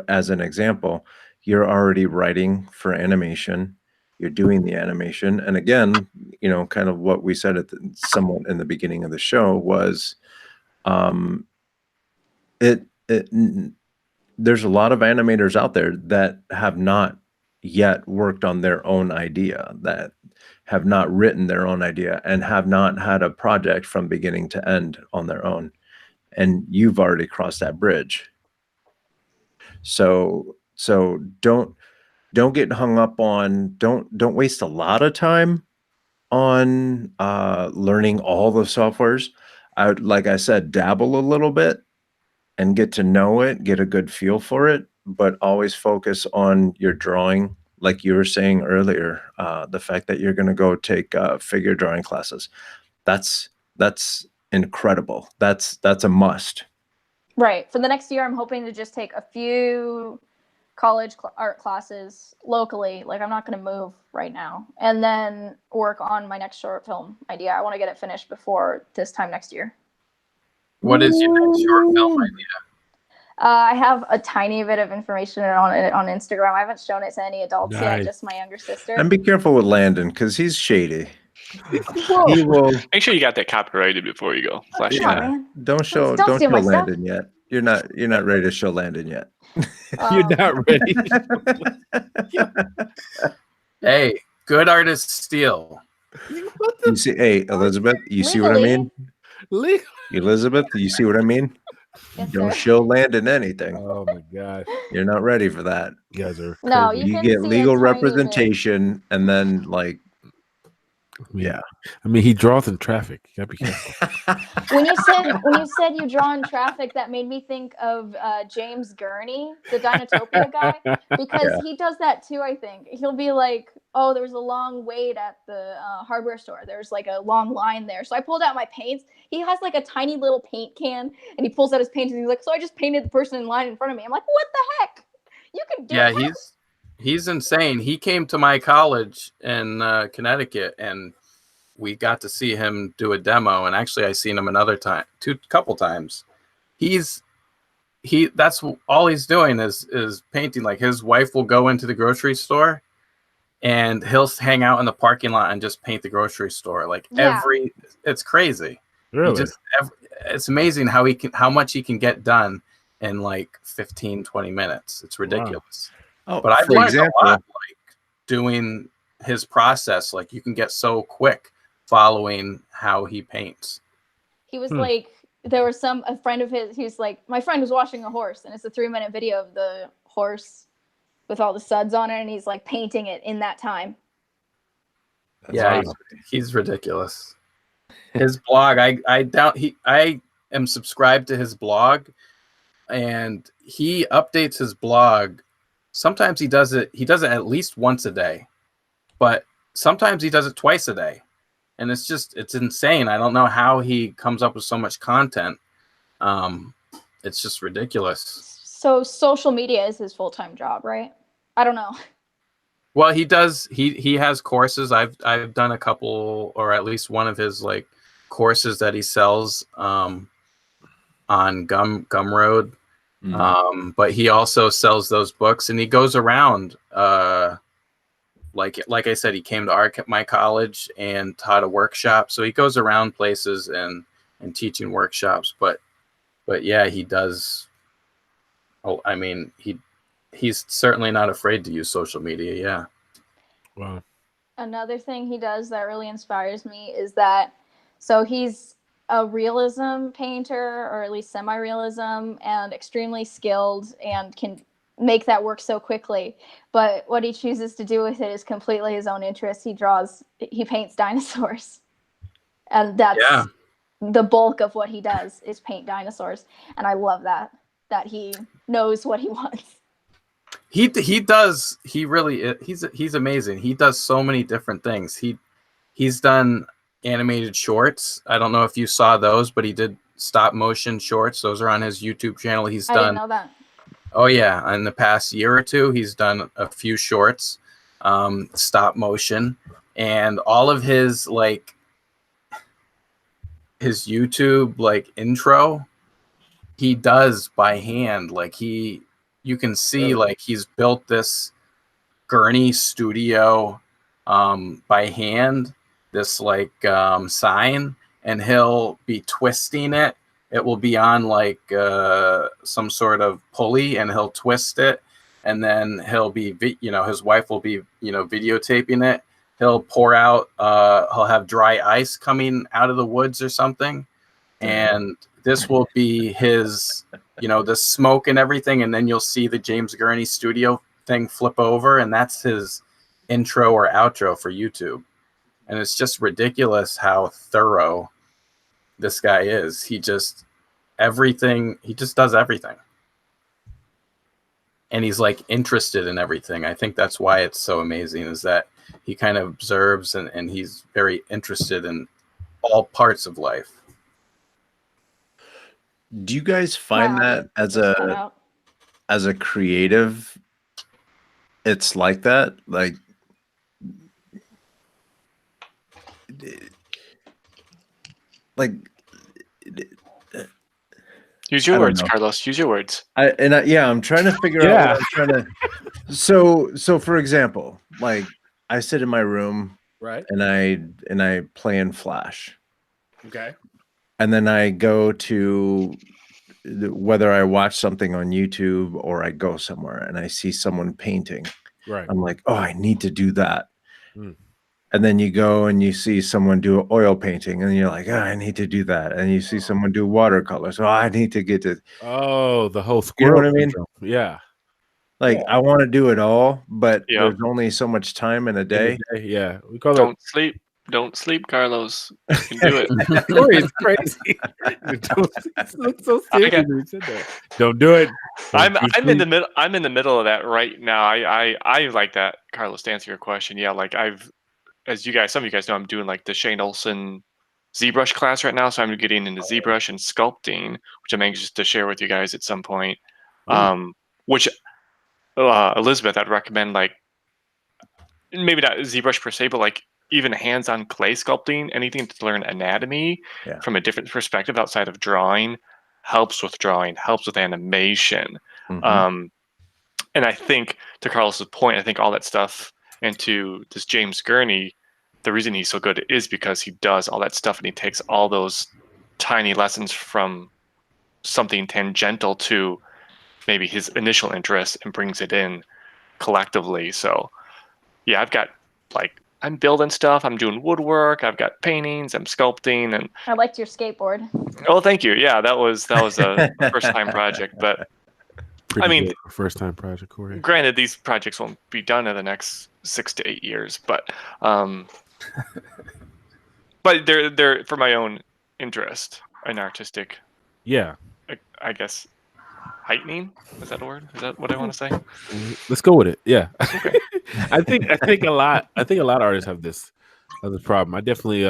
as an example, you're already writing for animation. You're doing the animation. And again, you know, kind of what we said somewhat in the beginning of the show was there's a lot of animators out there that have not yet worked on their own idea, that have not written their own idea, and have not had a project from beginning to end on their own. And you've already crossed that bridge. So don't get hung up on, don't waste a lot of time on learning all the softwares. Like I said, dabble a little bit and get to know it, get a good feel for it, but always focus on your drawing. Like you were saying earlier, the fact that you're going to go take figure drawing classes, that's incredible. That's a must. Right. For the next year, I'm hoping to just take a few college art classes locally. Like, I'm not going to move right now, and then work on my next short film idea. I want to get it finished before this time next year. What is your next short film idea? I have a tiny bit of information on it on Instagram. I haven't shown it to any adults yet, just my younger sister. And be careful with Landon, because he's shady. He will make sure you got that copyrighted before you go. Flash Don't show Landon yet. You're not ready to show Landon yet. You're not ready. Hey, good artists steal. You see, hey, Elizabeth, you see what I mean? Elizabeth, you see what I mean? Yes, don't show Landon anything. Oh my gosh. You're not ready for that. You guys are crazy. No, you get legal representation and then like I mean, he draws in traffic. You gotta be careful. When you said you draw in traffic, that made me think of James Gurney, the Dinotopia guy, because he does that too. I think he'll be like, "Oh, there was a long wait at the hardware store. There's like a long line there." So I pulled out my paints. He has like a tiny little paint can, and he pulls out his paints, and he's like, "So I just painted the person in line in front of me." I'm like, "What the heck? You can do that?" Yeah, he's insane. He came to my college in Connecticut, and we got to see him do a demo, and actually I seen him another time, couple times. That's all he's doing is painting. Like his wife will go into the grocery store and he'll hang out in the parking lot and just paint the grocery store. Like it's crazy. Really? It's amazing how much he can get done in like 15, 20 minutes. It's ridiculous. Wow. But I've learned a lot, like doing his process. Like you can get so quick following how he paints. He was like, there was a friend of his, he was like, my friend was washing a horse, and it's a 3-minute video of the horse with all the suds on it, and he's like painting it in that time. He's ridiculous. His blog, I am subscribed to his blog, and he updates his blog. Sometimes he does it at least once a day, but sometimes he does it twice a day. And it's insane. I don't know how he comes up with so much content. It's just ridiculous. So social media is his full-time job, right? I don't know. Well, he does. He has courses. I've done a couple, or at least one of his like courses that he sells on Gumroad. But he also sells those books, and he goes around. Like I said, he came to my college and taught a workshop. So he goes around places and teaching workshops. But yeah, he does. Oh, I mean, he's certainly not afraid to use social media. Yeah. Wow. Another thing he does that really inspires me is that, so he's a realism painter, or at least semi-realism, and extremely skilled and can make that work so quickly. But what he chooses to do with it is completely his own interest. He paints dinosaurs. And that's the bulk of what he does, is paint dinosaurs. And I love that he knows what he wants. He's amazing. He does so many different things. He's done animated shorts. I don't know if you saw those, but he did stop motion shorts. Those are on his YouTube channel. I didn't know that. Oh yeah, in the past year or two, he's done a few shorts, stop motion, and all of his his YouTube intro, he does by hand. Like you can see he's built this gurney studio by hand, this sign, and he'll be twisting it. It will be on some sort of pulley, and he'll twist it, and then he'll be, his wife will be, videotaping it. He'll pour out, he'll have dry ice coming out of the woods or something, and this will be his, the smoke and everything, and then you'll see the James Gurney studio thing flip over, and that's his intro or outro for YouTube. And it's just ridiculous how thorough this guy is. He just does everything. And he's interested in everything. I think that's why it's so amazing, is that he kind of observes and he's very interested in all parts of life. Do you guys find that as a creative, it's like that? Use your words, Carlos. Use your words. I'm trying to figure out what I'm trying to. So for example, I sit in my room, right, and I play in Flash. Okay. And then I go to whether I watch something on YouTube or I go somewhere and I see someone painting. Right. I'm like, oh, I need to do that. And then you go and you see someone do oil painting, and you're like, oh, I need to do that. And you see someone do watercolor. So I need to get to. Oh, the whole squirrel. You know what I mean? Yeah. I want to do it all, but there's only so much time in a day. Yeah. We call Don't sleep. Don't sleep, Carlos. You can do it. Corey's crazy. Looks so serious when he said that. Don't do it. I'm in the middle. I'm in the middle of that right now. I like that, Carlos. To answer your question, yeah, some of you guys know, I'm doing the Shane Olson ZBrush class right now, so I'm getting into ZBrush and sculpting, which I'm anxious to share with you guys at some point. Which Elizabeth, I'd recommend maybe not ZBrush per se, but even hands-on clay sculpting, anything to learn anatomy from a different perspective outside of drawing helps with drawing, helps with animation. And I think, to Carlos's point, I think all that stuff, and to this James Gurney, the reason he's so good is because he does all that stuff and he takes all those tiny lessons from something tangential to maybe his initial interest and brings it in collectively. So yeah, I've got I'm building stuff, I'm doing woodwork, I've got paintings, I'm sculpting, and I liked your skateboard. Oh, thank you. Yeah, that was a first time project, but Pretty good first time project, Corey. Granted, these projects won't be done in the next 6 to 8 years, but but they're for my own interest and artistic. Yeah, I guess heightening, is that a word? Is that what I want to say? Let's go with it. Yeah. Okay. I think a lot of artists have this problem. I definitely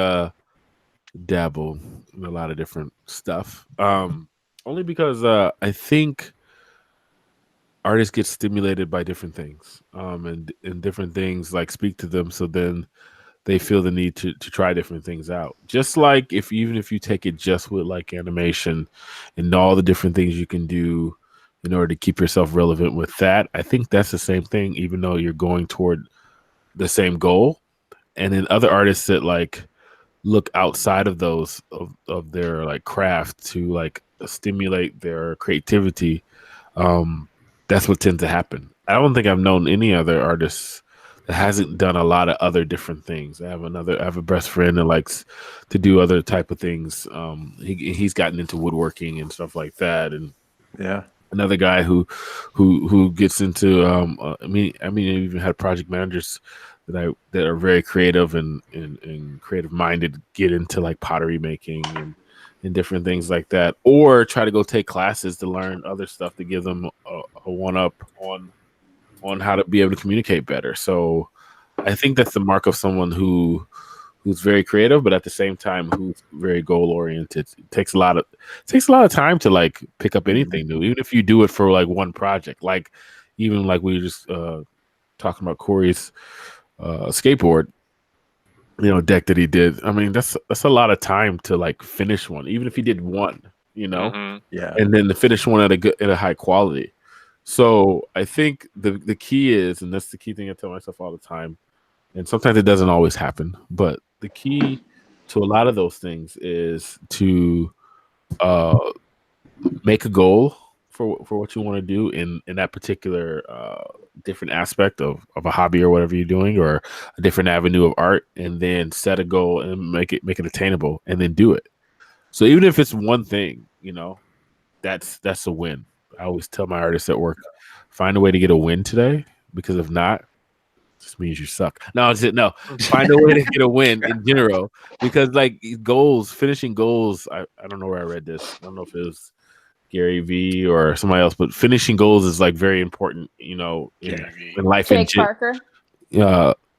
dabble in a lot of different stuff. Only because I think artists get stimulated by different things. And different things speak to them, so then they feel the need to try different things out. Just like even if you take it just with animation and all the different things you can do in order to keep yourself relevant with that, I think that's the same thing, even though you're going toward the same goal. And then other artists that look outside of those of their craft to stimulate their creativity, that's what tends to happen. I don't think I've known any other artists that hasn't done a lot of other different things. I have a best friend that likes to do other type of things. He's gotten into woodworking and stuff like that, and another guy who gets into I mean I even had project managers that are very creative and creative minded get into pottery making and different things like that, or try to go take classes to learn other stuff to give them a one up on how to be able to communicate better. So I think that's the mark of someone who's very creative, but at the same time who's very goal oriented. It takes a lot of time to pick up anything new, even if you do it for one project. Even we were just talking about Corey's skateboard, deck that he did. I mean, that's a lot of time to finish one, even if he did one, and then to finish one at a high quality. So I think the key is, and that's the key thing I tell myself all the time, and sometimes it doesn't always happen, but the key to a lot of those things is to make a goal for what you want to do in that particular different aspect of a hobby or whatever you're doing, or a different avenue of art, and then set a goal and make it attainable, and then do it. So even if it's one thing, that's a win. I always tell my artists at work, find a way to get a win today, because if not, it just means you suck. No, find a way to get a win in general, because finishing goals. I don't know where I read this. I don't know if it was Gary V or somebody else, but finishing goals is very important, in life. Jake Parker.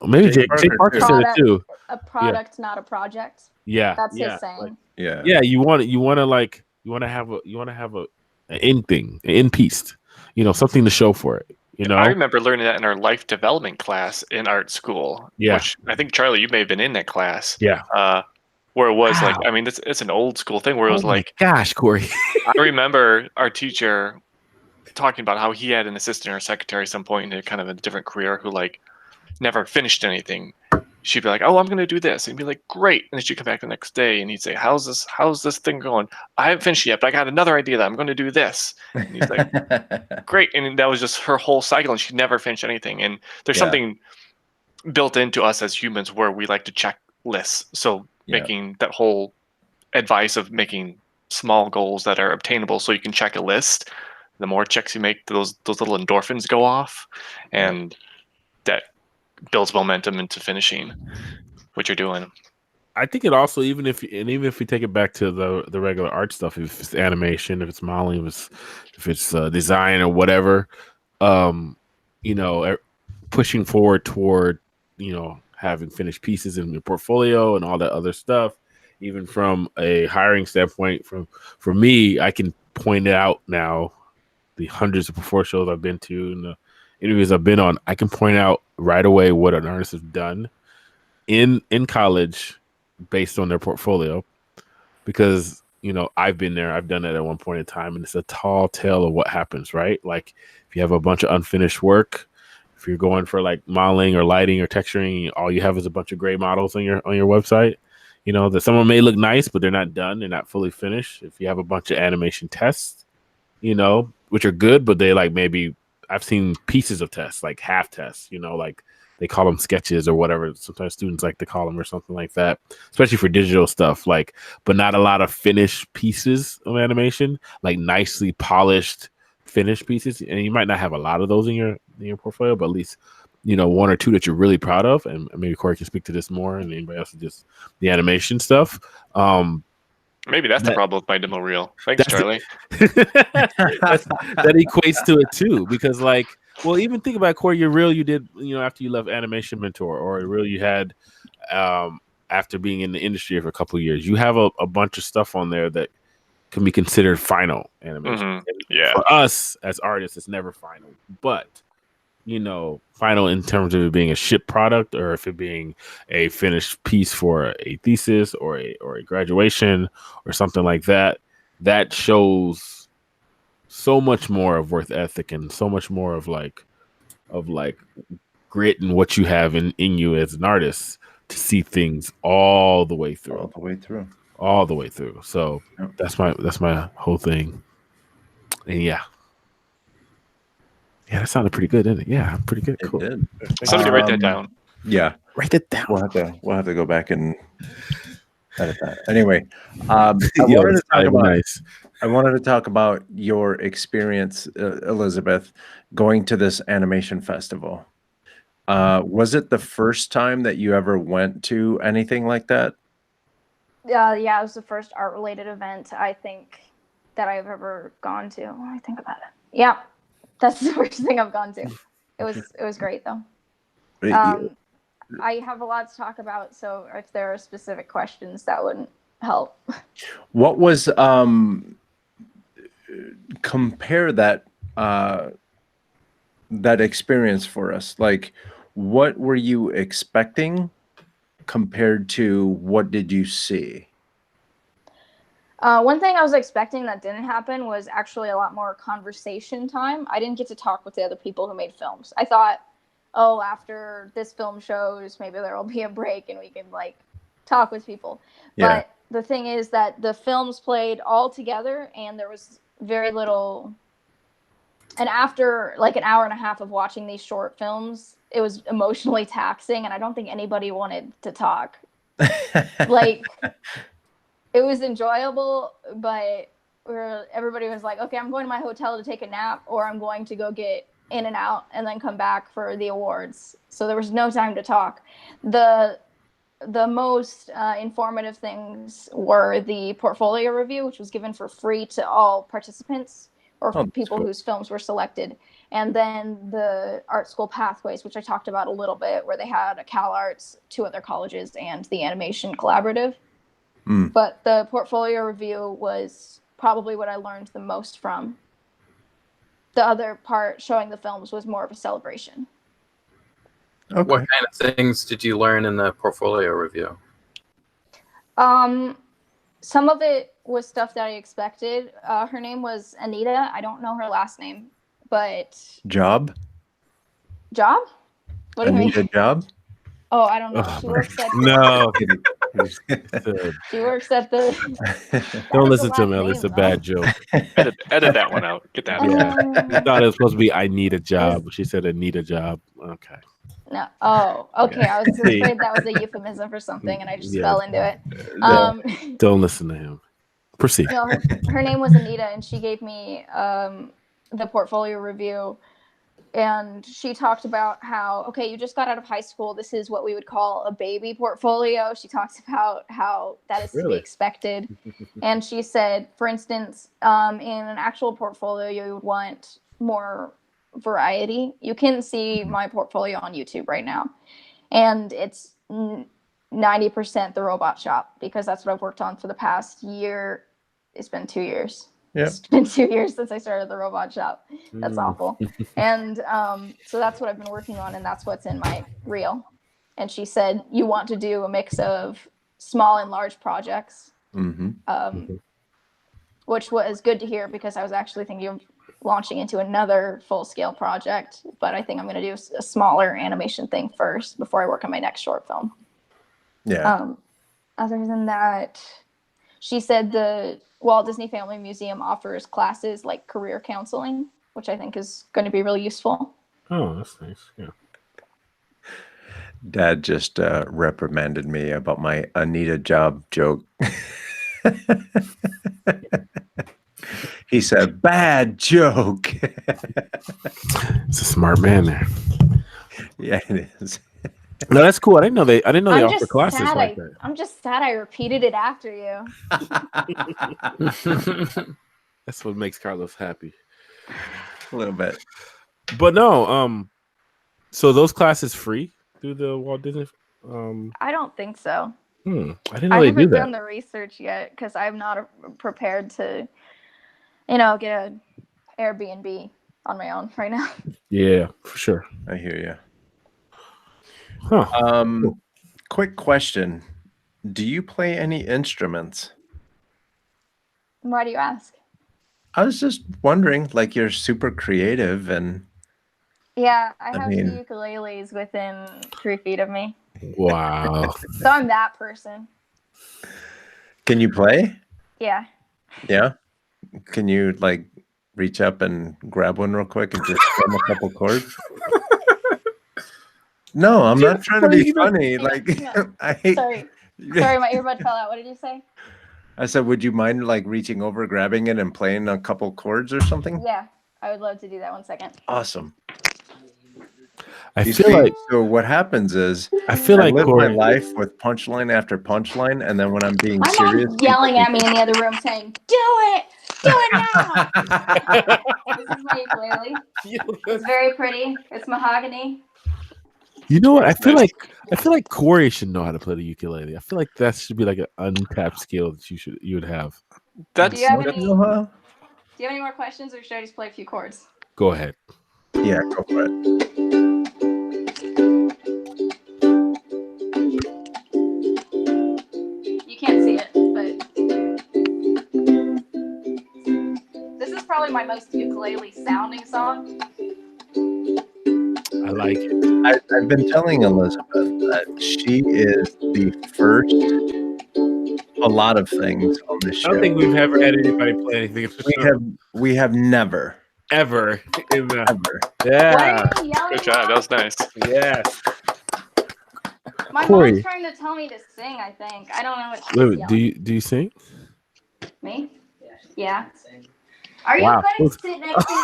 Maybe Jake Parker said it too. A product, not a project. Yeah, that's his saying. You want to have an end thing, an end piece, something to show for it. I remember learning that in our life development class in art school. Yeah, which I think, Charlie, you may have been in that class. Yeah. Where it was it's an old school thing where it was gosh, Corey. I remember our teacher talking about how he had an assistant or secretary at some point in kind of a different career who never finished anything. She'd be like, "Oh, I'm going to do this," and he'd be like, "Great," and then she'd come back the next day and he'd say, "How's this thing going? I haven't finished yet, but I got another idea that I'm going to do this." And he's like, "Great," and that was just her whole cycle, and she never finished anything. And there's something built into us as humans where we like to check lists. So making that whole advice of making small goals that are obtainable so you can check a list, the more checks you make, those little endorphins go off, and that builds momentum into finishing what you're doing. I think it also, even if we take it back to the regular art stuff, if it's animation, if it's modeling, if it's design or whatever, pushing forward toward having finished pieces in your portfolio and all that other stuff, even from a hiring standpoint. For me, I can point out now the hundreds of performance shows I've been to and the interviews I've been on. I can point out right away what an artist has done in college based on their portfolio, because I've been there, I've done it at one point in time, and it's a tall tale of what happens, right? Like if you have a bunch of unfinished work, if you're going for like modeling or lighting or texturing, all you have is a bunch of gray models on your website. That someone may look nice, but they're not done, they're not fully finished. If you have a bunch of animation tests, which are good, but they like, maybe I've seen pieces of tests, like half tests, like they call them sketches or whatever. Sometimes students like to call them or something like that, especially for digital stuff, like, but not a lot of finished pieces of animation, like nicely polished finished pieces. And you might not have a lot of those in your portfolio, but at least, one or two that you're really proud of. And maybe Corey can speak to this more, and anybody else, just the animation stuff. Maybe that's the problem with my demo reel. Thanks, Charlie. That equates to it too, because like, well, even think about, Corey, your reel you did, after you left Animation Mentor, or a reel you had after being in the industry for a couple of years. You have a bunch of stuff on there that can be considered final animation. Mm-hmm. Yeah. For us as artists, it's never final, but final in terms of it being a shipped product, or if it being a finished piece for a thesis or a graduation or something like that, that shows so much more of work ethic and so much more of like grit and what you have in you as an artist to see things all the way through. So yep. That's my whole thing. And yeah, that sounded pretty good, didn't it? Yeah, pretty good. Cool. It did. Somebody write that down. Yeah, write it down. We'll have to go back and edit that. Anyway, I wanted to talk about your experience, Elizabeth, going to this animation festival. Was it the first time that you ever went to anything like that? Yeah, it was the first art-related event I think that I've ever gone to. When I think about it, yeah. That's the first thing I've gone to. It was great though. I have a lot to talk about, so if there are specific questions, that wouldn't help. What was compare that that experience for us? Like, what were you expecting compared to what did you see? One thing I was expecting that didn't happen was actually a lot more conversation time. I didn't get to talk with the other people who made films. I thought, after this film shows, maybe there will be a break and we can like talk with people. Yeah. But the thing is that the films played all together and there was very little. And after like an hour and a half of watching these short films, it was emotionally taxing, and I don't think anybody wanted to talk. Like, it was enjoyable, but everybody was like, okay, I'm going to my hotel to take a nap, or I'm going to go get in and out and then come back for the awards. So there was no time to talk. The most informative things were the portfolio review, which was given for free to all participants or people whose films were selected. And then the art school pathways, which I talked about a little bit, where they had a CalArts, 2 other colleges, and the Animation Collaborative. But the portfolio review was probably what I learned the most from. The other part, showing the films, was more of a celebration. Okay. What kind of things did you learn in the portfolio review? Some of it was stuff that I expected. Her name was Anita. I don't know her last name, but... Job? What do you mean? Anita Job? Oh, I don't know. She works at no. She works at the. Don't listen to him, Ellie. It's a bad joke. Edit that one out. Get that out. Yeah. I thought it was supposed to be I need a job. She said Anita Job. Okay. No. Oh, okay. I was afraid that was a euphemism for something, and I just fell into it. Don't listen to him. Proceed. No, her name was Anita, and she gave me the portfolio review. And she talked about how, okay, you just got out of high school. This is what we would call a baby portfolio. She talks about how that is to be expected. And she said, for instance, in an actual portfolio, you would want more variety. You can see my portfolio on YouTube right now. And it's 90% the robot shop, because that's what I've worked on for the past year. It's been 2 years. Yep. It's been 2 years since I started the robot shop. That's awful. And so that's what I've been working on, and that's what's in my reel. and she said you want to do a mix of small and large projects, which was good to hear because I was actually thinking of launching into another full-scale project, but I think I'm going to do a smaller animation thing first before I work on my next short film. Yeah. Other than that, she said the Walt Disney Family Museum offers classes like career counseling, which I think is going to be really useful. Oh, that's nice. Yeah. Dad just reprimanded me about my Anita job joke. He said, "Bad joke." It's a smart man there. Yeah, it is. No, that's cool. I didn't know they offer classes like that. I'm just sad I repeated it after you. That's what makes Carlos happy. A little bit. But no, so those classes free through the Walt Disney? I don't think so. I didn't know they do that. I haven't done the research yet because I'm not prepared to, get an Airbnb on my own right now. Yeah, for sure. I hear you. Huh. Cool. Quick question. Do you play any instruments? Why do you ask? I was just wondering, like, you're super creative and... Yeah, I have 2 ukuleles within 3 feet of me. Wow. So I'm that person. Can you play? Yeah. Yeah? Can you, like, reach up and grab one real quick and just strum a couple chords? No, I'm not trying to be funny. Like, I hate... Sorry, my earbud fell out. What did you say? I said, would you mind, like, reaching over, grabbing it, and playing a couple chords or something? Yeah, I would love to do that. 1 second. Awesome. I feel like so what happens is I live my life with punchline after punchline, and then when I'm being serious, mom's yelling at me in the other room saying, "Do it now!" This is my ukulele. It's very pretty. It's mahogany. You know what? I feel like Corey should know how to play the ukulele. I feel like that should be like an untapped skill that you would have. Do you have any more questions, or should I just play a few chords? Go ahead. Yeah, go for it. You can't see it, but this is probably my most ukulele sounding song. I like it. I've been telling Elizabeth that she is the first a lot of things on this show. I don't think we've ever had anybody play anything. We have never. Ever. Ever. Yeah. Good job. That was nice. Yes. My mom's trying to tell me to sing, I think. I don't know what she's yelling. Do you sing? Me? Yeah. Are you going to sit next to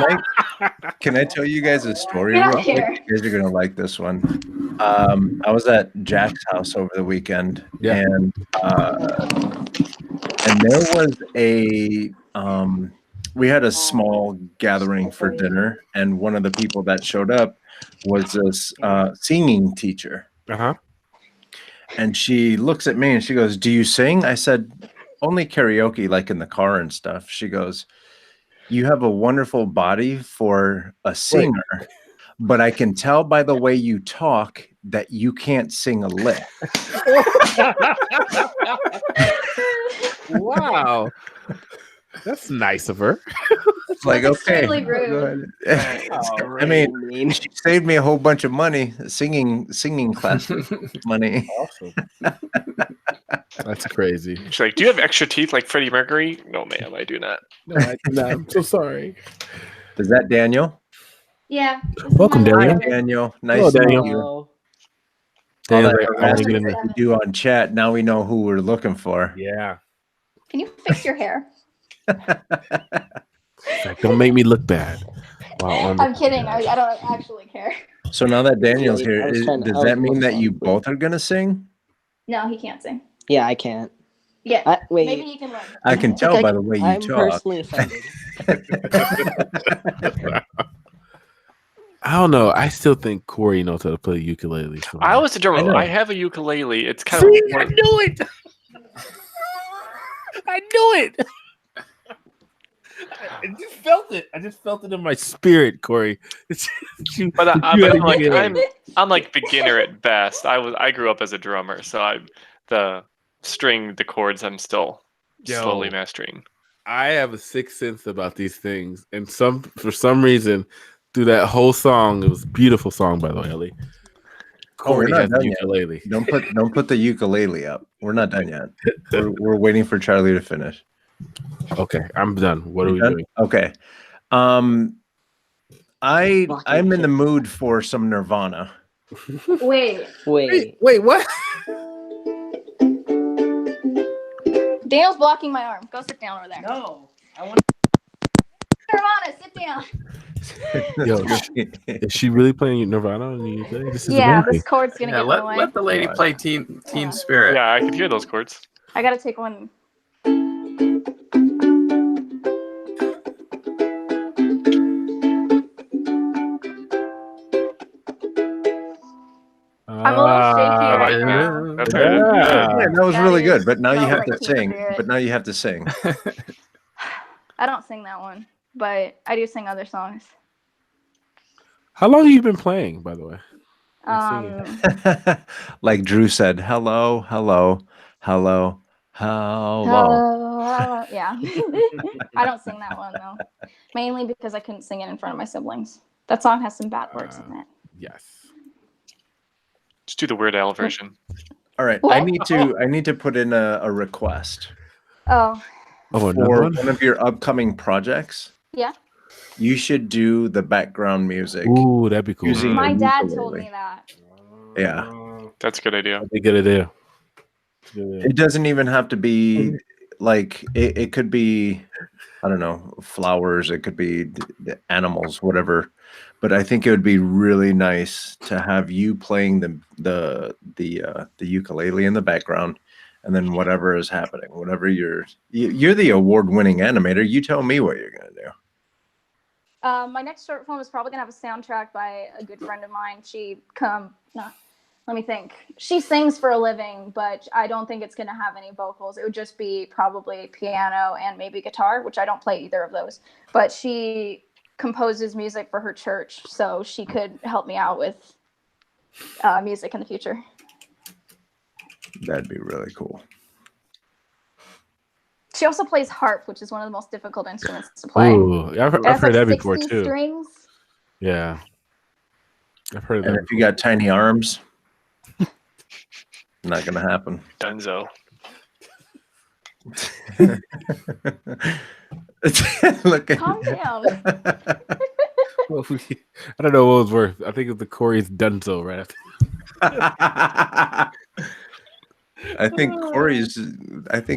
me? Can I tell you guys a story real quick? You guys are going to like this one. I was at Jack's house over the weekend, and there was we had a small gathering for dinner, and one of the people that showed up was this singing teacher. And she looks at me and she goes, "Do you sing?" I said, "Only karaoke, like in the car and stuff." She goes, "You have a wonderful body for a singer, but I can tell by the way you talk that you can't sing a lick." Wow. That's nice of her. It's like, okay. Rude. I mean, she saved me a whole bunch of money, singing class money. Awesome. That's crazy. She's like, "Do you have extra teeth like Freddie Mercury?" "No, ma'am, I do not." No, I do not. I'm so sorry. Is that Daniel? Yeah. Welcome, Daniel. Hi, Daniel. Nice to meet you. All that harassment we do on chat. Now we know who we're looking for. Yeah. Can you fix your hair? Don't make me look bad. Wow, I'm kidding. I don't actually care. So now that Daniel's here, does that mean that you both are going to sing? No, he can't sing. Yeah, I can't. Yeah, wait. Maybe he can learn. I can tell by the way you I'm talk. personally offended. I don't know. I still think Corey knows how to play ukulele. So. I was a drummer. I have a ukulele. It's kind of. I knew it. I knew it. felt it. I just felt it in my spirit, Corey. But I'm like beginner at best. I grew up as a drummer, so I'm the chords I'm still slowly mastering. I have a sixth sense about these things, and for some reason, through that whole song, it was a beautiful song, by the way, Ellie. Corey has the ukulele. Don't put the ukulele up. We're not done yet. We're waiting for Charlie to finish. Okay, I'm done. What are we doing? Okay. I'm in the mood for some Nirvana. Wait, what? Daniel's blocking my arm. Go sit down over there. No, I want. Nirvana, sit down. Yo, is she really playing Nirvana? This is Yeah, amazing. this chord's gonna get in the way. Let the lady play Teen Spirit. Yeah, I could hear those chords. I gotta take one. I'm a little shaky right now. Yeah, that was really good. But now you so have to like sing. Spirit. But now you have to sing. I don't sing that one, but I do sing other songs. How long have you been playing, by the way? Like Drew said, hello, hello, hello, hello. Yeah. I don't sing that one though. Mainly because I couldn't sing it in front of my siblings. That song has some bad words in it. Yes. Just do the Weird Al version. All right. What? I need to put in a request. Oh. For one of your upcoming projects. Yeah. You should do the background music. Ooh, that'd be cool. My dad told me that. Yeah. That's a good idea. That'd be a good idea. It doesn't even have to be like it could be, I don't know, flowers, it could be animals, whatever. But I think it would be really nice to have you playing the ukulele in the background, and then whatever is happening, whatever you're the award-winning animator. You tell me what you're gonna do. My next short film is probably gonna have a soundtrack by a good friend of mine. Let me think. She sings for a living, but I don't think it's gonna have any vocals. It would just be probably piano and maybe guitar, which I don't play either of those. But she composes music for her church, so she could help me out with music in the future. That'd be really cool. She also plays harp, which is one of the most difficult instruments to play. Ooh, I've heard that before 60 too. Strings. Yeah, I've heard And that. if you got tiny arms, not gonna happen. Dunzo. Look at Calm down. Well, I don't know what was worse. I think it's the Corey's Dunzo right after. I think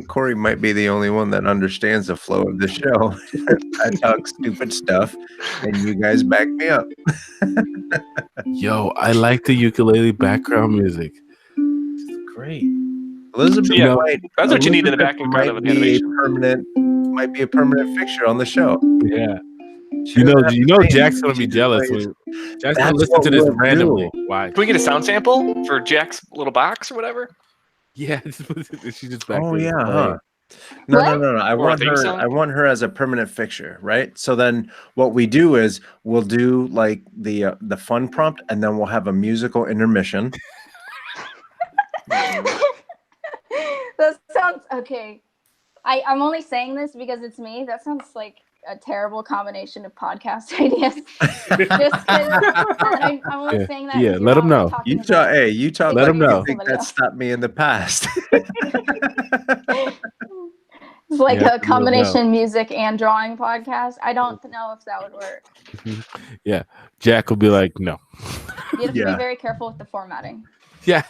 Corey might be the only one that understands the flow of the show. I talk stupid stuff, and you guys back me up. Yo, I like the ukulele background music. It's great. Elizabeth White. That's what you need in the background of the animation. Might be a permanent fixture on the show. Yeah. You know, Jack's gonna be jealous when Jack's gonna listen to this randomly. Why? Can we get a sound sample for Jack's little box or whatever? Yeah, she just back Oh there yeah, playing. huh? No. I Or a want theme her. song? I want her as a permanent fixture, right? So then, what we do is we'll do like the fun prompt, and then we'll have a musical intermission. That sounds okay. I'm only saying this because it's me. That sounds like a terrible combination of podcast ideas. Just I'm only saying that. Yeah, let them know. You talk. Hey, you talk. Let them know. You think that stopped me in the past? It's like a combination music and drawing podcast. I don't know if that would work. Yeah, Jack will be like, no. You have to be very careful with the formatting. Yeah,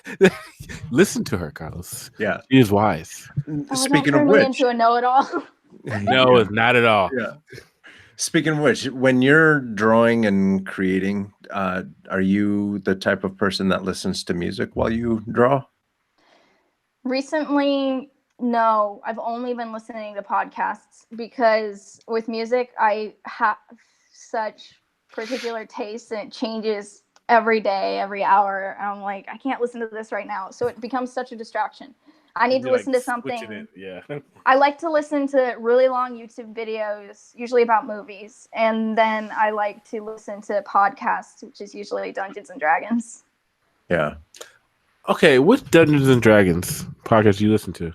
listen to her, Carlos. Yeah, she is wise. Speaking don't turn of which, me into a know-it-all. No, it's not at all. Yeah. Speaking of which, when you're drawing and creating, are you the type of person that listens to music while you draw? Recently, no. I've only been listening to podcasts because with music, I have such particular tastes and it changes every day, every hour. I'm like, I can't listen to this right now. So it becomes such a distraction. I need to listen to something. Yeah. I like to listen to really long YouTube videos, usually about movies, and then I like to listen to podcasts, which is usually Dungeons and Dragons. Yeah. Okay, what Dungeons and Dragons podcast do you listen to?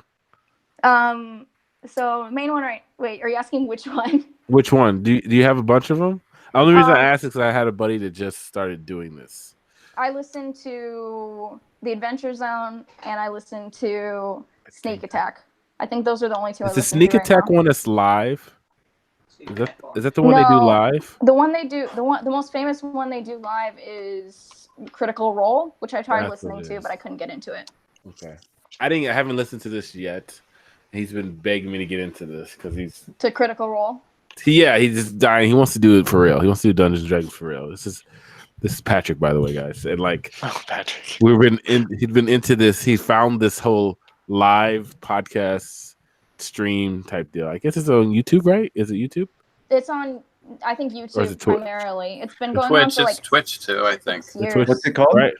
So main one, right? Wait, are you asking which one? Which one? Do you have a bunch of them? The only reason I asked is because I had a buddy that just started doing this. I listen to The Adventure Zone, and I listen to Sneak Attack. I think those are the only two. Is the Sneak Attack one that's live? Is that the one they do live? The one they do, the most famous one they do live is Critical Role, which I tried listening to, but I couldn't get into it. Okay, I haven't listened to this yet. He's been begging me to get into this because he's to Critical Role. Yeah, he's just dying. He wants to do it for real. He wants to do Dungeons and Dragons for real. This is Patrick, by the way, guys. And like, Patrick, he'd been into this. He found this whole live podcast stream type deal. I guess it's on YouTube, right? Is it YouTube? It's on, I think, YouTube primarily. It's been going Twitch, on for like Twitch too, I think. What's it called? Right.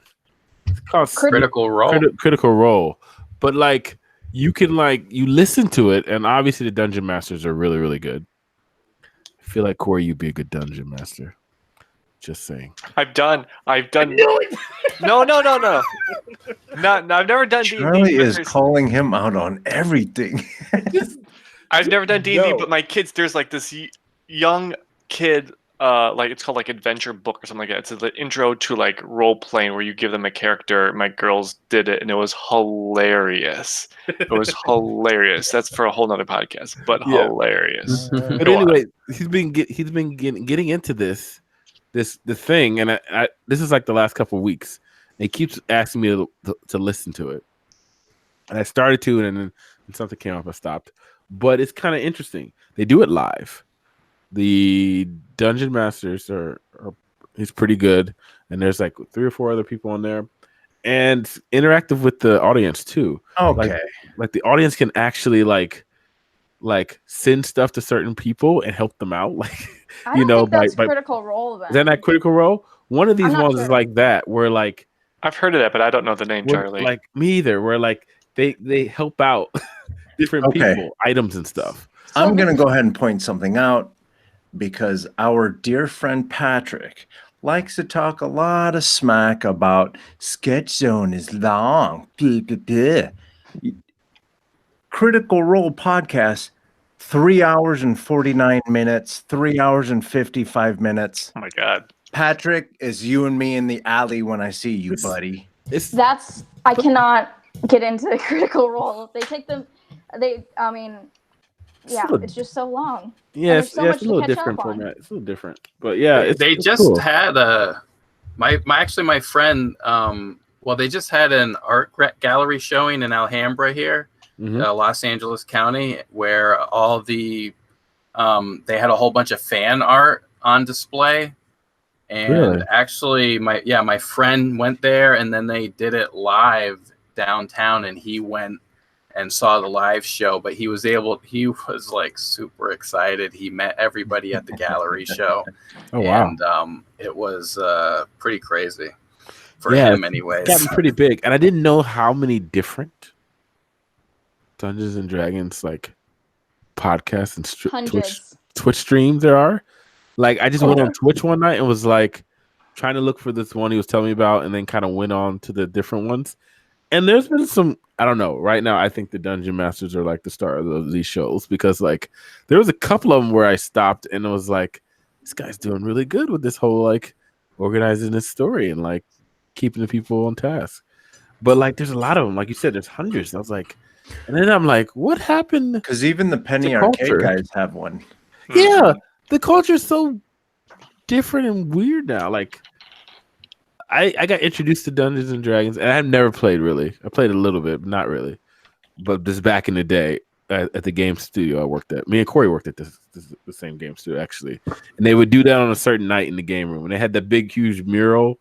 It's called Critical Role. Critical Role. But like, you can you listen to it, and obviously the dungeon masters are really, really good. I feel like Corey, you'd be a good dungeon master. Just saying. I've done. No. No, I've never done D&D. Charlie is calling him out on everything. I've never done D&D, but my kids, there's like this young kid, like it's called like Adventure Book or something like that. It's the intro to like role playing where you give them a character. My girls did it, and it was hilarious. It was hilarious. That's for a whole nother podcast, but hilarious. But anyway, he's been getting into this thing, and I this is like the last couple of weeks. And he keeps asking me to listen to it, and I started to, and then something came up, I stopped. But it's kind of interesting. They do it live. The dungeon masters he's pretty good, and there's like 3 or 4 other people on there, and interactive with the audience too. Okay, like the audience can actually like send stuff to certain people and help them out. Like I don't think that's Critical Role. Then is that not Critical Role? One of these ones is like that, where like I've heard of that, but I don't know the name, Charlie. Like me either. Where like they help out different people, items and stuff. I'm gonna go ahead and point something out, because our dear friend Patrick likes to talk a lot of smack about Sketch Zone is long. Critical Role podcast, 3 hours and 49 minutes, 3 hours and 55 minutes. Oh my God. Patrick is you and me in the alley when I see you, buddy. I cannot get into Critical Role. It's just so long. Yeah, it's a little different format. It's a little different, but yeah, they just had my friend. They just had an art gallery showing in Alhambra here, Los Angeles County, where all the they had a whole bunch of fan art on display. And actually, my friend went there, and then they did it live downtown, and he went and saw the live show, but he was like super excited. He met everybody at the gallery show. Oh, wow. And it was pretty crazy for him anyways. It's gotten pretty big. And I didn't know how many different Dungeons and Dragons like podcasts and Twitch streams there are. Like I just went on Twitch one night and was like trying to look for this one he was telling me about, and then kind of went on to the different ones. And there's been some, I don't know. Right now, I think the Dungeon Masters are like the star of these shows, because like there was a couple of them where I stopped and it was like, this guy's doing really good with this whole like organizing this story and like keeping the people on task. But like, there's a lot of them, like you said, there's hundreds. And I was like, and then I'm like, what happened? Because even the Penny Arcade guys have one. Yeah, the culture is so different and weird now. Like, I got introduced to Dungeons and Dragons, and I've never played really. I played a little bit, but not really. But just back in the day at the game studio I worked at, me and Corey worked at the same game studio actually, and they would do that on a certain night in the game room. And they had that big, huge mural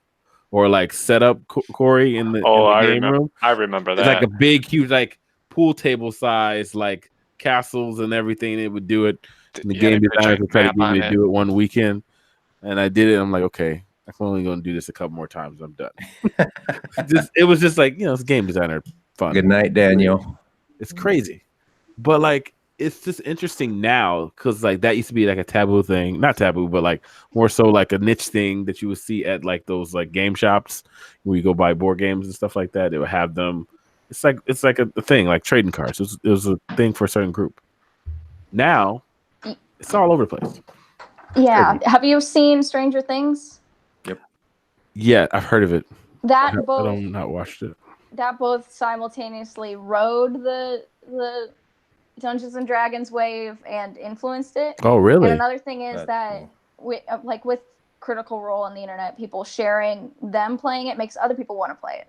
or like setup, Corey, in the game room. I remember that. It's like a big, huge, like pool table size, like castles and everything. They would do it. And the game designers would try to get me to do it one weekend, and I did it. I'm like, okay. I'm only going to do this a couple more times. I'm done. It was just like, it's game designer fun. Good night, Daniel. It's crazy. But like it's just interesting now because like that used to be like a taboo thing. Not taboo, but like more so like a niche thing that you would see at like those like game shops where you go buy board games and stuff like that. They would have them. It's like a thing, like trading cards. It was a thing for a certain group. Now it's all over the place. Yeah. Have you seen Stranger Things? Yep. Yeah, I've heard of it. That I both don't not watched it. that both simultaneously rode the Dungeons and Dragons wave and influenced it. Oh, really? And another thing is that with Critical Role on the internet, people sharing them playing it makes other people want to play it.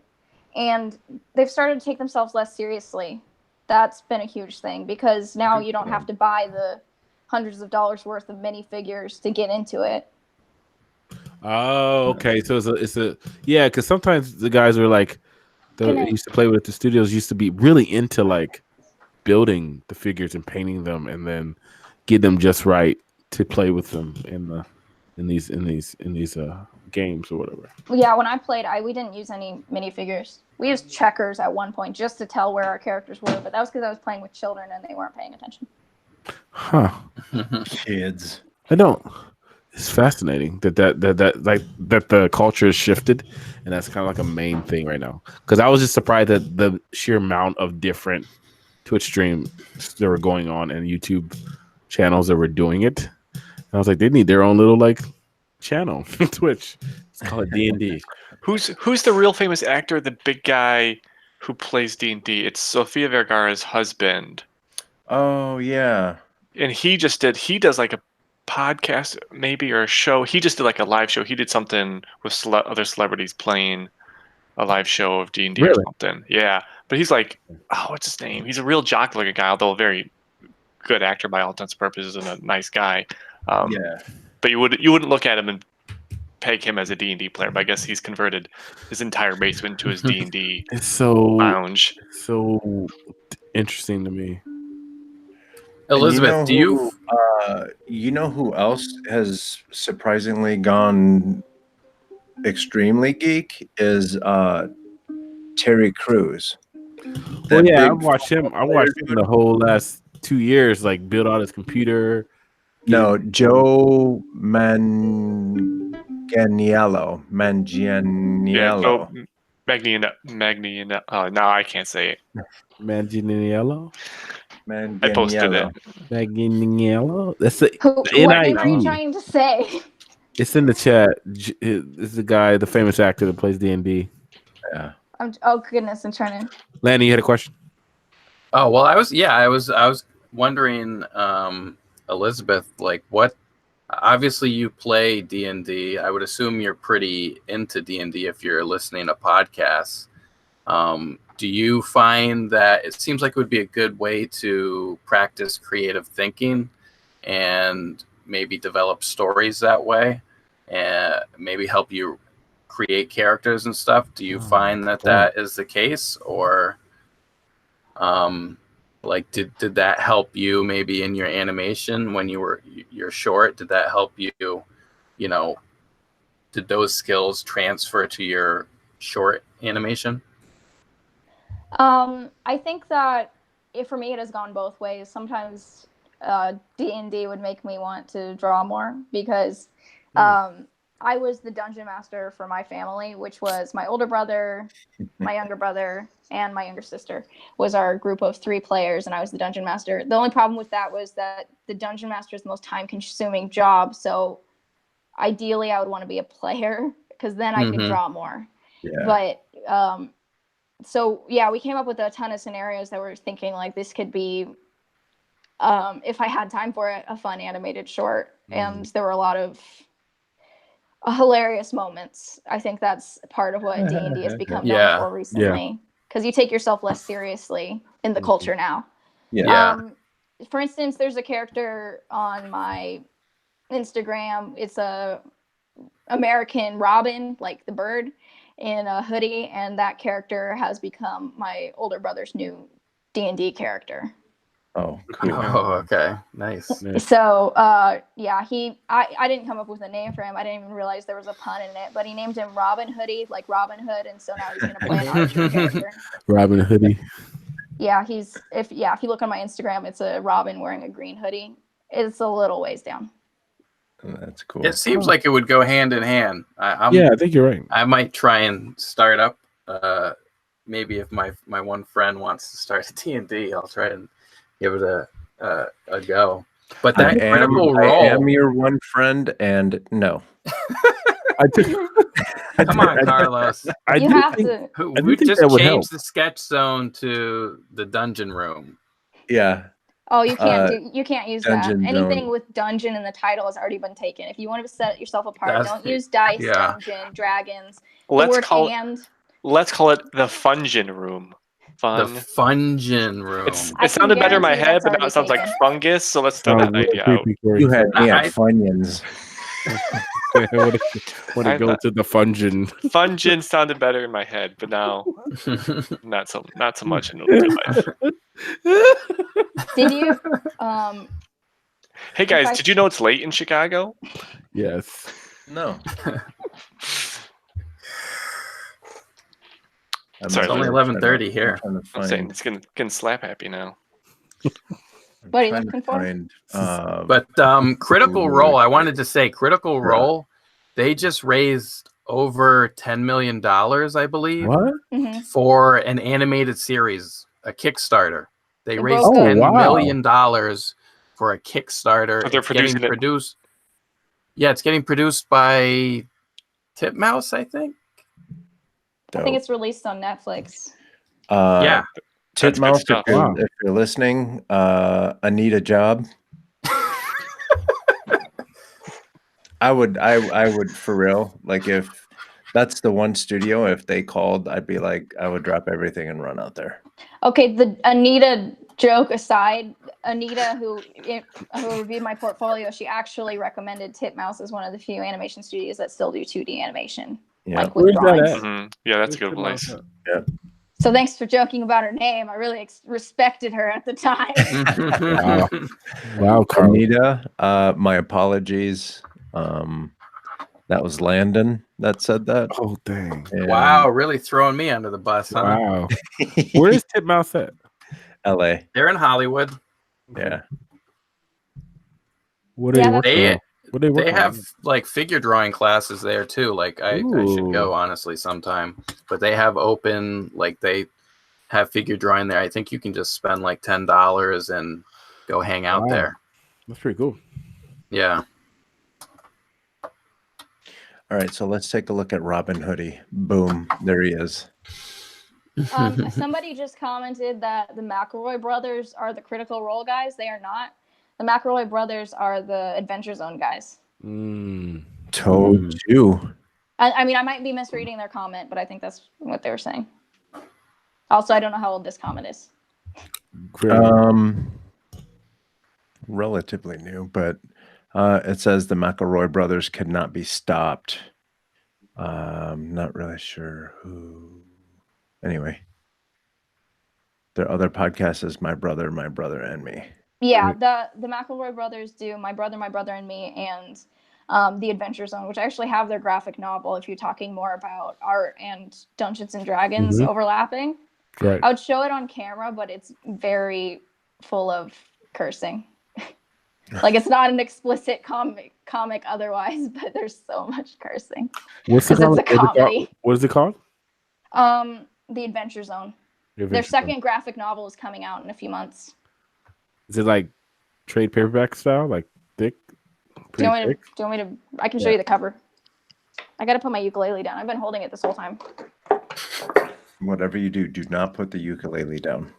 And they've started to take themselves less seriously. That's been a huge thing because now you don't have to buy the hundreds of dollars worth of minifigures to get into it. Oh, okay. So it's a yeah, because sometimes the guys are like used to play with the studios used to be really into like building the figures and painting them and then get them just right to play with them in these games or whatever. Yeah, when I played, we didn't use any minifigures. We used checkers at one point just to tell where our characters were, but that was because I was playing with children and they weren't paying attention. Huh. Kids. I don't. It's fascinating that the culture has shifted, and that's kind of like a main thing right now. Because I was just surprised at the sheer amount of different Twitch streams that were going on and YouTube channels that were doing it. And I was like, they need their own little like channel Twitch. It's called D&D. Who's the real famous actor? The big guy who plays D&D. It's Sofia Vergara's husband. Oh yeah. And he does like a podcast maybe or a show. He just did like a live show. He did something with other celebrities playing a live show of D&D or something. Yeah, but he's like, what's his name? He's a real jock looking guy, although a very good actor by all intents and purposes and a nice guy. Yeah. But you wouldn't look at him and peg him as a D&D player. But I guess he's converted his entire basement to his D&D lounge. It's so interesting to me. Elizabeth, you know who else has surprisingly gone extremely geek is Terry Crews. Well, yeah, I watched him the whole last 2 years, like build out his computer. No, Joe Manganiello. Yeah, no, I can't say it. Manganiello. I posted it. Manganiello. That's the what name are you trying to say? It's in the chat. It's the guy, the famous actor that plays D&D. Yeah. Oh goodness, I'm trying to. Lanny, you had a question? Oh well, I was wondering, Elizabeth, like what? Obviously, you play D&D. I would assume you're pretty into D&D if you're listening to podcasts. Do you find that it seems like it would be a good way to practice creative thinking and maybe develop stories that way and maybe help you create characters and stuff? Do you find that is the case, or like did that help you maybe in your animation when you're short? Did that help you, did those skills transfer to your short animation? I think that for me, it has gone both ways. Sometimes D&D would make me want to draw more because I was the dungeon master for my family, which was my older brother, my younger brother, and my younger sister was our group of 3 players, and I was the dungeon master. The only problem with that was that the dungeon master is the most time-consuming job, so ideally I would want to be a player because then I could draw more. Yeah. But so yeah, we came up with a ton of scenarios that we're thinking like this could be, if I had time for it, a fun animated short. And there were a lot of hilarious moments. I think that's part of what D&D has become known for recently, because you take yourself less seriously in the culture now. For instance, there's a character on my Instagram. It's a American robin, like the bird, in a hoodie, and that character has become my older brother's new D&D character. Oh, cool. Oh, okay. Nice. So, I didn't come up with a name for him. I didn't even realize there was a pun in it, but he named him Robin Hoodie, like Robin Hood, and so now he's going to play an archer character. Robin Hoodie. Yeah, if you look on my Instagram, it's a Robin wearing a green hoodie. It's a little ways down. Oh, that's cool. It seems like it would go hand in hand. I think you're right. I might try and start up. Maybe if my one friend wants to start a D&D, I'll try and give it a go. But that critical role. I am your one friend, and no. Come on, Carlos. You have to. We just changed the sketch zone to the dungeon room. Yeah. Oh, you can't use that. Anything zone. with dungeon in the title has already been taken. If you want to set yourself apart, don't use dice, dungeon, dragons. Let's call it the Fungin room. The Fungin room. It sounded better in my head, but now it sounds like fungus. So let's throw that idea out. You had me at Funyuns. Want to go to the Fungin? Fungin sounded better in my head, but now not so much in real life. Did you? Hey guys, did you know it's late in Chicago? Yes. No. Sorry, it's only 11:30 here. I'm saying it's getting slap happy now. What are you looking for? But Critical Role, I wanted to say Critical Role, they just raised over $10 million, I believe, for an animated series, a Kickstarter. They raised $10 million for a Kickstarter. They're producing it. Yeah, it's getting produced by Titmouse, I think. I think it's released on Netflix. Yeah. Titmouse, if you're listening, I need a job. I would for real. Like if that's the one studio, if they called, I'd be like, I would drop everything and run out there. Okay, the Anita joke aside, Anita, who reviewed my portfolio, she actually recommended Titmouse as one of the few animation studios that still do 2D animation. Yeah, like with drawings. Yeah, that's a good place. Yeah. So thanks for joking about her name. I really respected her at the time. Wow, Anita, my apologies. That was Landon that said that. Oh, dang. And wow, really throwing me under the bus, huh? Wow. Where is Titmouse at? LA. They're in Hollywood. Yeah. What are they have like figure drawing classes there too. Like I should go honestly sometime. But they have open, like they have figure drawing there. I think you can just spend like $10 and go hang out there. That's pretty cool. Yeah. All right, so let's take a look at Robin Hoodie. Boom, there he is. Somebody just commented that the McElroy brothers are the Critical Role guys. They are not. The McElroy brothers are the Adventure Zone guys. Told you. I mean, I might be misreading their comment, but I think that's what they were saying. Also, I don't know how old this comment is. Relatively new, but it says the McElroy brothers could not be stopped. Not really sure who. Anyway, their other podcast is My Brother, and Me. Yeah, the McElroy brothers do My Brother, and Me, and The Adventure Zone, which actually have their graphic novel. If you're talking more about art and Dungeons and Dragons overlapping, right. I would show it on camera, but it's very full of cursing. Like it's not an explicit comic otherwise, but there's so much cursing. What's it called? It's a comedy. What is it called? The Adventure Zone. Their second graphic novel is coming out in a few months. Is it like trade paperback style, like thick? Do you want me to? I can show you the cover. I got to put my ukulele down. I've been holding it this whole time. Whatever you do, do not put the ukulele down.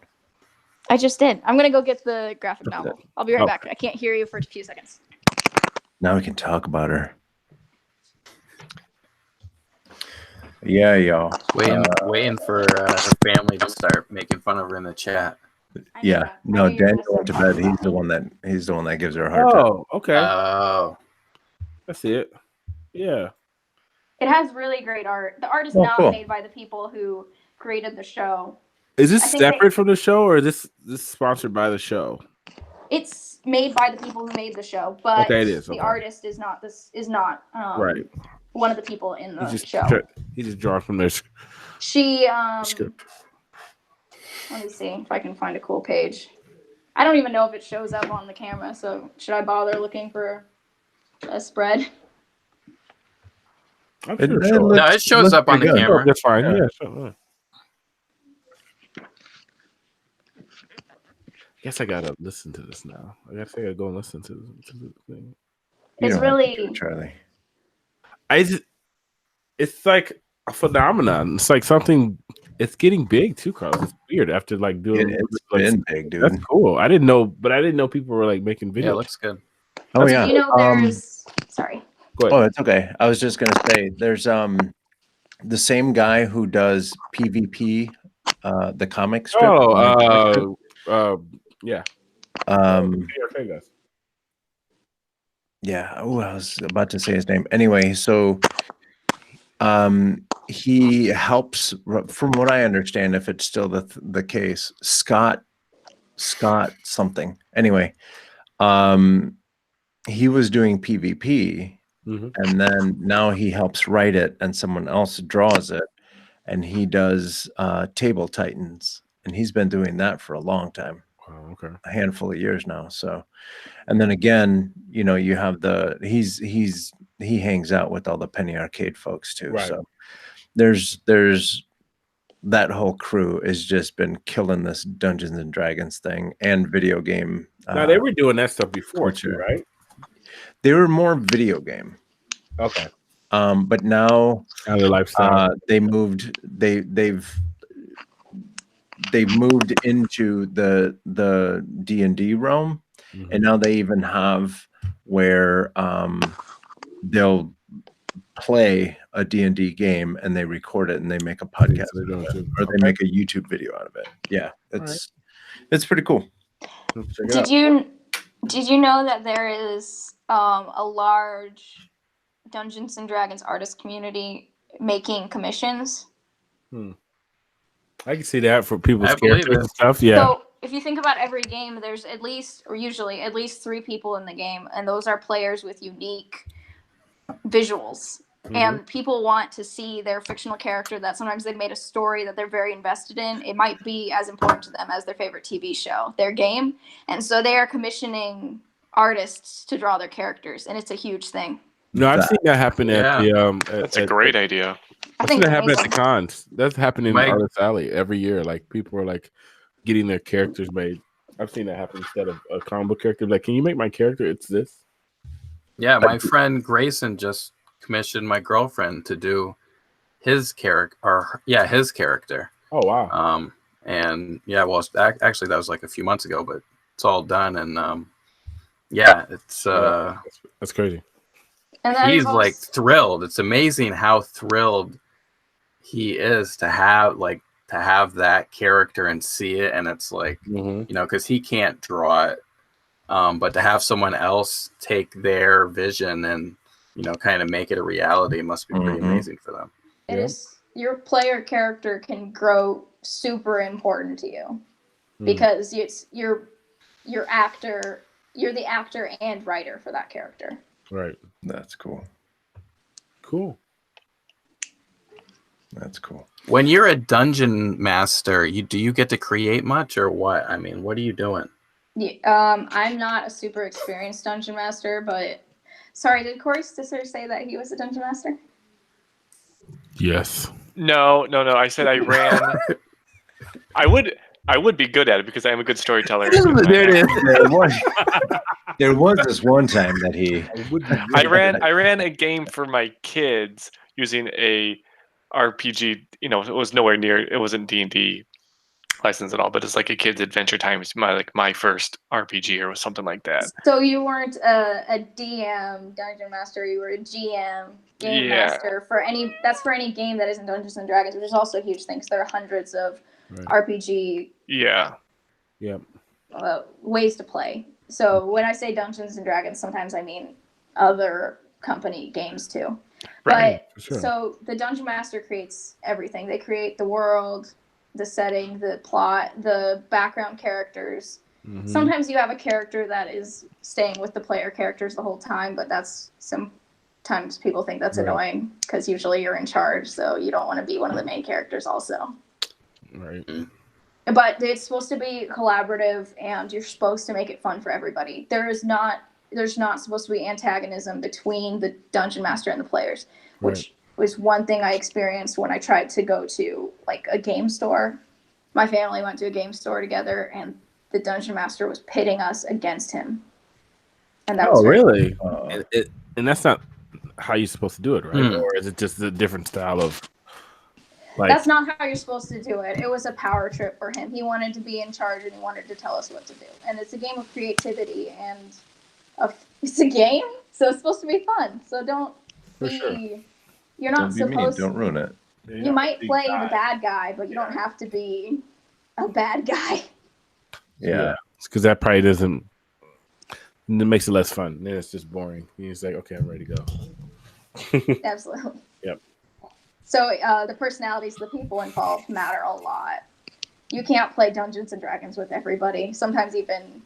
I just did. I'm gonna go get the graphic novel. I'll be right back. I can't hear you for a few seconds. Now we can talk about her. Yeah, y'all. Waiting for her family to start making fun of her in the chat. Yeah, no, Daniel went to bed. He's the one that gives her a hard time. Oh, okay. Oh, I see it. Yeah. It has really great art. The art is not made by the people who created the show. Is this separate from the show, or is this sponsored by the show? It's made by the people who made the show, but it is. The artist is not right. One of the people in the show. He just draws from their She script. Let me see if I can find a cool page. I don't even know if it shows up on the camera, so should I bother looking for a spread? I'm sure it shows. No, it shows up on the camera. Oh, that's fine. Yeah. Sure. I guess I gotta listen to this now. I gotta go and listen to the thing. It's really Charlie. It's like a phenomenon. It's like something. It's getting big too, Carl. It's weird after like doing. It's been big, dude. That's cool. I didn't know people were like making videos. Yeah, it looks good. Oh yeah. You know, there's sorry. Go ahead. Oh, it's okay. I was just gonna say there's the same guy who does PvP, the comic strip. Yeah. Yeah. Oh, I was about to say his name. Anyway, so he helps, from what I understand, if it's still the case, Scott something. Anyway, he was doing PvP, and then now he helps write it, and someone else draws it, and he does Table Titans, and he's been doing that for a long time. Wow, okay. A handful of years now. So, and then again, you know, you have he hangs out with all the Penny Arcade folks too. Right. So there's that whole crew has just been killing this Dungeons and Dragons thing and video game. Now they were doing that stuff before too, right? They were more video game. Okay. But now their lifestyle. they've moved into the D&D realm, and now they even have where they'll play a D&D game and they record it and they make a podcast or they make a YouTube video out of it. Yeah, it's pretty cool. Did you know that there is a large Dungeons and Dragons artist community making commissions? I can see that for people's characters and stuff. Yeah. So if you think about every game, there's usually at least 3 people in the game, and those are players with unique visuals. And people want to see their fictional character that sometimes they've made a story that they're very invested in. It might be as important to them as their favorite TV show, their game. And so they are commissioning artists to draw their characters, and it's a huge thing. No, I've seen that happen at the That's a great idea. I've seen that happen at the cons. That's happening in Artist Alley every year. Like people are like getting their characters made. I've seen that happen instead of a comic book character. Like, can you make my character? It's this. Yeah, my friend Grayson just commissioned my girlfriend to do his character. His character. Oh wow. And yeah, well, actually that was like a few months ago, but it's all done. And yeah, it's that's crazy. And he's like thrilled. It's amazing how thrilled he is to have that character and see it. And it's like, you know, because he can't draw it, but to have someone else take their vision and, you know, kind of make it a reality must be pretty amazing for them. It is. Your player character can grow super important to you because you're the actor and writer for that character. Right. That's cool. Cool. That's cool. When you're a dungeon master, do you get to create much or what? I mean, what are you doing? Yeah, I'm not a super experienced dungeon master, but sorry, did Corey Stisser say that he was a dungeon master? Yes. No. I said I ran. I would be good at it because I am a good storyteller. There it is. There was this one time that I ran a game for my kids using a RPG. You know, it was nowhere near. It wasn't D&D license at all, but it's like a kid's Adventure Time. It's my first RPG or something like that. So you weren't a DM dungeon master. You were a GM game master for any. That's for any game that isn't Dungeons and Dragons, which is also a huge thing. So there are hundreds of RPG. Yeah. Ways to play. So when I say Dungeons and Dragons, sometimes I mean other company games too. Right. But so the Dungeon Master creates everything. They create the world, the setting, the plot, the background characters. Sometimes you have a character that is staying with the player characters the whole time, but sometimes people think that's annoying because usually you're in charge, so you don't want to be one of the main characters also. Right. But it's supposed to be collaborative, and you're supposed to make it fun for everybody. There's not supposed to be antagonism between the dungeon master and the players, which was one thing I experienced when I tried to go to like a game store. My family went to a game store together, and the dungeon master was pitting us against him. And that was really? And that's not how you're supposed to do it, right? Or is it just a different style of? Like, that's not how you're supposed to do it. It was a power trip for him. He wanted to be in charge, and he wanted to tell us what to do. And it's a game of creativity, and it's a game, so it's supposed to be fun. So don't be. Sure. You're not supposed. Don't ruin it. You might play the bad guy, but you don't have to be a bad guy. Yeah, because that probably doesn't. It makes it less fun. Then it's just boring. He's like, okay, I'm ready to go. Absolutely. Yep. So the personalities of the people involved matter a lot. You can't play Dungeons and Dragons with everybody. Sometimes even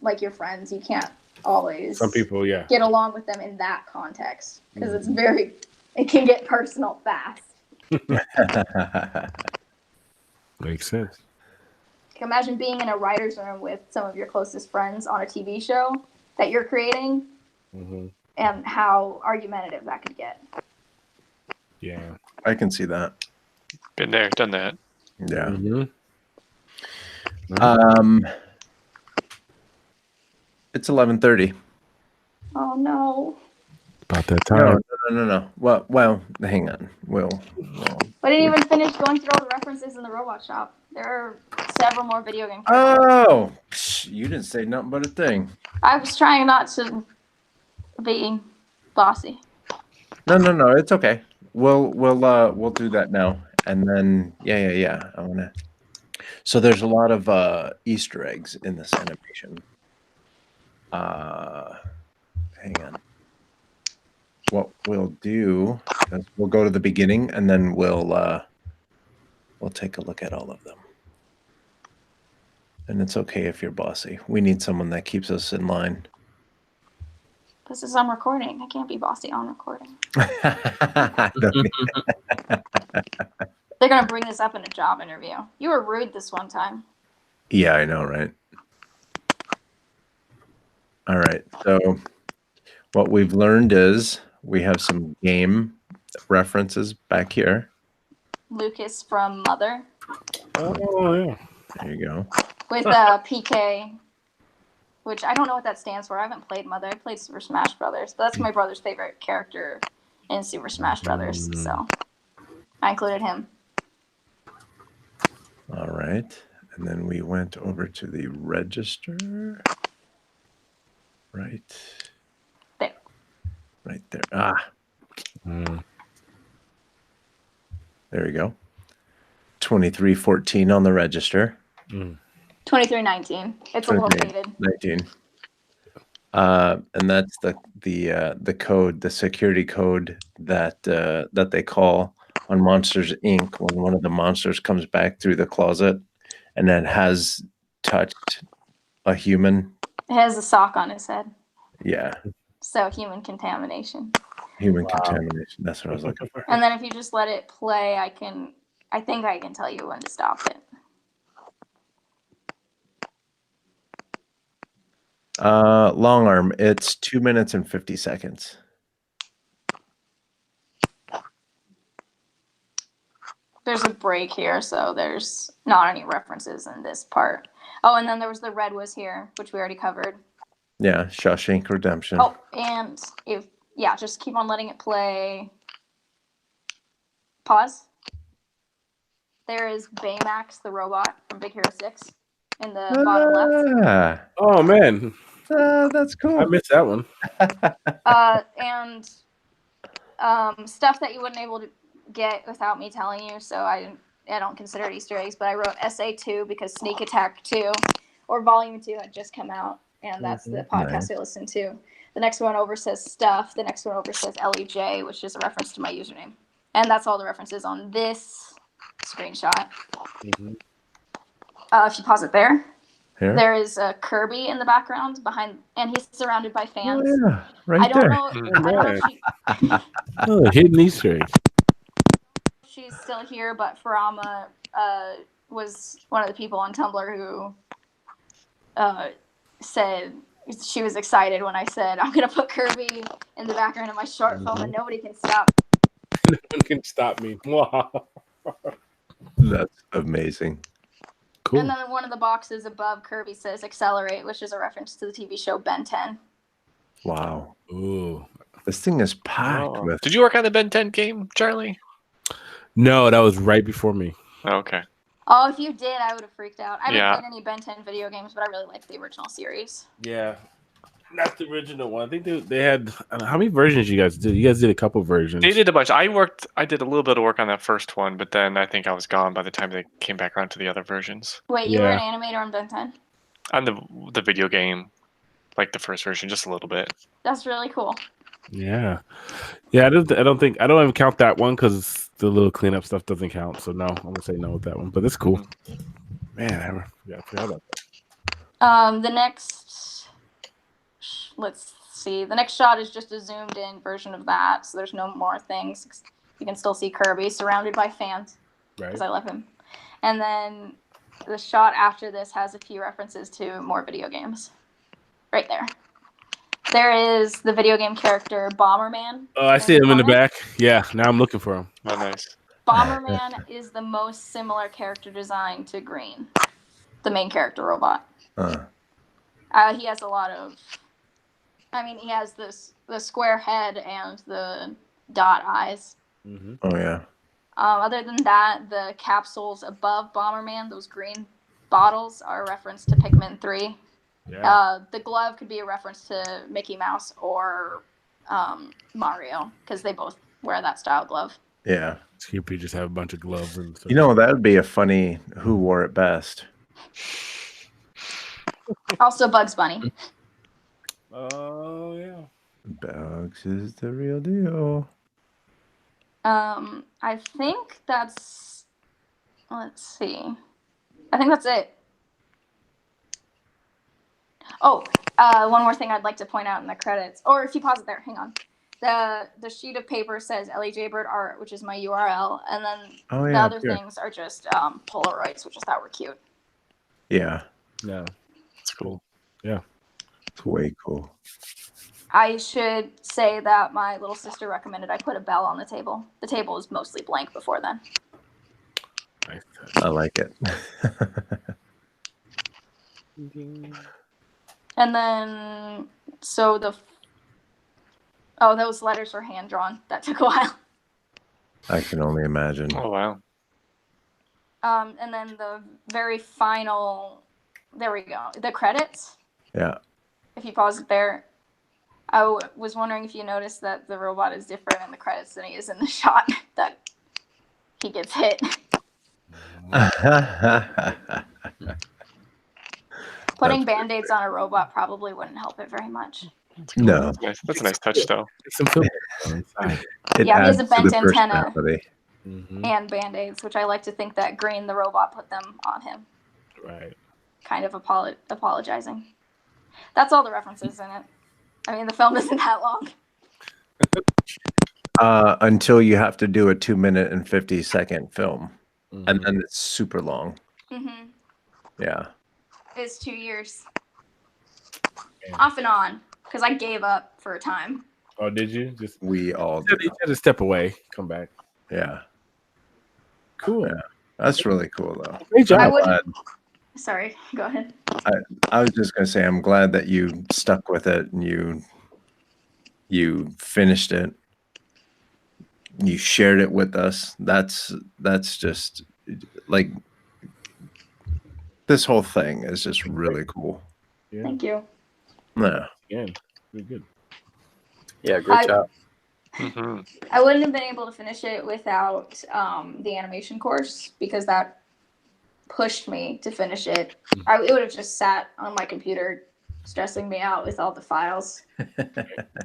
like your friends, you can't always. Some people, get along with them in that context because it can get personal fast. Makes sense. Imagine being in a writer's room with some of your closest friends on a TV show that you're creating, and how argumentative that could get. Yeah, I can see that. Been there, done that. Yeah. It's 11:30. Oh no! About that time. No. Well, hang on. I didn't even finish going through all the references in the Robot Shop. There are several more video game characters. Oh, you didn't say nothing but a thing. I was trying not to be bossy. No. It's okay. We'll do that now, and then yeah. I wanna. So there's a lot of Easter eggs in this animation. Hang on. What we'll do is we'll go to the beginning, and then we'll take a look at all of them. And it's okay if you're bossy. We need someone that keeps us in line. This is on recording. I can't be bossy on recording. They're going to bring this up in a job interview. You were rude this one time. Yeah, I know, right? All right. So what we've learned is we have some game references back here. Lucas from Mother. Oh, yeah. There you go. With PK, which I don't know what that stands for. I haven't played Mother. I played Super Smash Brothers, but that's my brother's favorite character in Super Smash Brothers, so I included him. All right. And then we went over to the register. Right there. Right there. There we go. 2314 on the register. 2319. It's a little dated. 19. And that's the code, the security code that they call on Monsters Inc. when one of the monsters comes back through the closet and then has touched a human. It has a sock on his head. Yeah. So human contamination. Human contamination. That's what I was looking for. And then if you just let it play, I think I can tell you when to stop it. Long arm. It's 2 minutes and 50 seconds. There's a break here, so there's not any references in this part. Oh, and then there was the Red was here, which we already covered. Yeah, Shawshank Redemption. Oh, and just keep on letting it play. Pause. There is Baymax, the robot from Big Hero 6 in the bottom left. Oh, man. That's cool. I missed that one. And stuff that you wouldn't able to get without me telling you, so I don't consider it Easter eggs, but I wrote SA2 because Sneak Attack 2 or Volume 2 had just come out, and that's the podcast I listened to. The next one over says Stuff. The next one over says LEJ, which is a reference to my username. And that's all the references on this screenshot. If you pause it there. Here? There is a Kirby in the background behind, and he's surrounded by fans. Oh, yeah, right I don't there. know. I don't know if Hidden Easter egg. she's still here, but Farama was one of the people on Tumblr who said she was excited when I said I'm gonna put Kirby in the background of my short film and nobody can stop. No one can stop me. Wow. That's amazing. Cool. And then one of the boxes above Kirby says "Accelerate," which is a reference to the TV show Ben 10. Wow. Ooh. This thing is packed with. Did you work on the Ben 10 game, Charlie? No, that was right before me. Okay. Oh, if you did, I would have freaked out. I haven't Yeah. played any Ben 10 video games, but I really liked the original series. Yeah. Not the original one. I think they had how many versions you guys did? You guys did a couple versions. They did a bunch. I did a little bit of work on that first one, but then I think I was gone by the time they came back around to the other versions. Wait, you were an animator on Ben 10? On the video game, like the first version, just a little bit. That's really cool. Yeah. Yeah, I don't even count that one because the little cleanup stuff doesn't count. So no, I'm gonna say no with that one. But it's cool. Man, I forgot about that. The next, let's see. The next shot is just a zoomed in version of that, so there's no more things. You can still see Kirby surrounded by fans because I love him. And then the shot after this has a few references to more video games. Right there. There is the video game character Bomberman. Oh, I see him in the back. Yeah, now I'm looking for him. Oh, nice. Bomberman is the most similar character design to Green, the main character robot. He has a lot of... I mean, he has the square head and the dot eyes. Mm-hmm. Oh, yeah. Other than that, the capsules above Bomberman, those green bottles, are a reference to Pikmin 3. Yeah. The glove could be a reference to Mickey Mouse or Mario, because they both wear that style glove. Yeah. Skippy just have a bunch of gloves and stuff. You know, that would be a funny who wore it best. Also Bugs Bunny. Oh, yeah. Bugs is the real deal. I think that's... Let's see. I think that's it. Oh, one more thing I'd like to point out in the credits. Or if you pause it there, hang on. The sheet of paper says LAJBird Art, which is my URL, and then the other things are just Polaroids, which I thought were cute. Yeah. Yeah. That's cool. Yeah. It's way cool. I should say that my little sister recommended I put a bell on the table. The table was mostly blank before then. Nice. I like it. And then, those letters were hand drawn. That took a while. I can only imagine. Oh, wow. And then the very final, there we go. The credits. Yeah. If you pause it there, I was wondering if you noticed that the robot is different in the credits than he is in the shot that he gets hit. Putting Band-Aids on a robot probably wouldn't help it very much. Cool. No. That's a nice touch, though. It Yeah, he has adds a to bent the antenna personality. and Band-Aids, which I like to think that Green, the robot, put them on him. Right. Kind of apologizing. That's all the references in it. I mean, the film isn't that long. Until you have to do a 2-minute and 50-second film. Mm-hmm. And then it's super long. Mm-hmm. Yeah. It's 2 years. Off and on. Because I gave up for a time. Oh, did you? We all You had to step away, come back. Yeah. Cool. Yeah. That's really cool, though. Great job. I wouldn't... Sorry, go ahead. I was just going to say, I'm glad that you stuck with it and you finished it. You shared it with us. That's just like, this whole thing is just really cool. Yeah. Thank you. Yeah. Again, pretty good. Yeah, great job. Mm-hmm. I wouldn't have been able to finish it without the animation course, because that pushed me to finish it. It would have just sat on my computer stressing me out with all the files.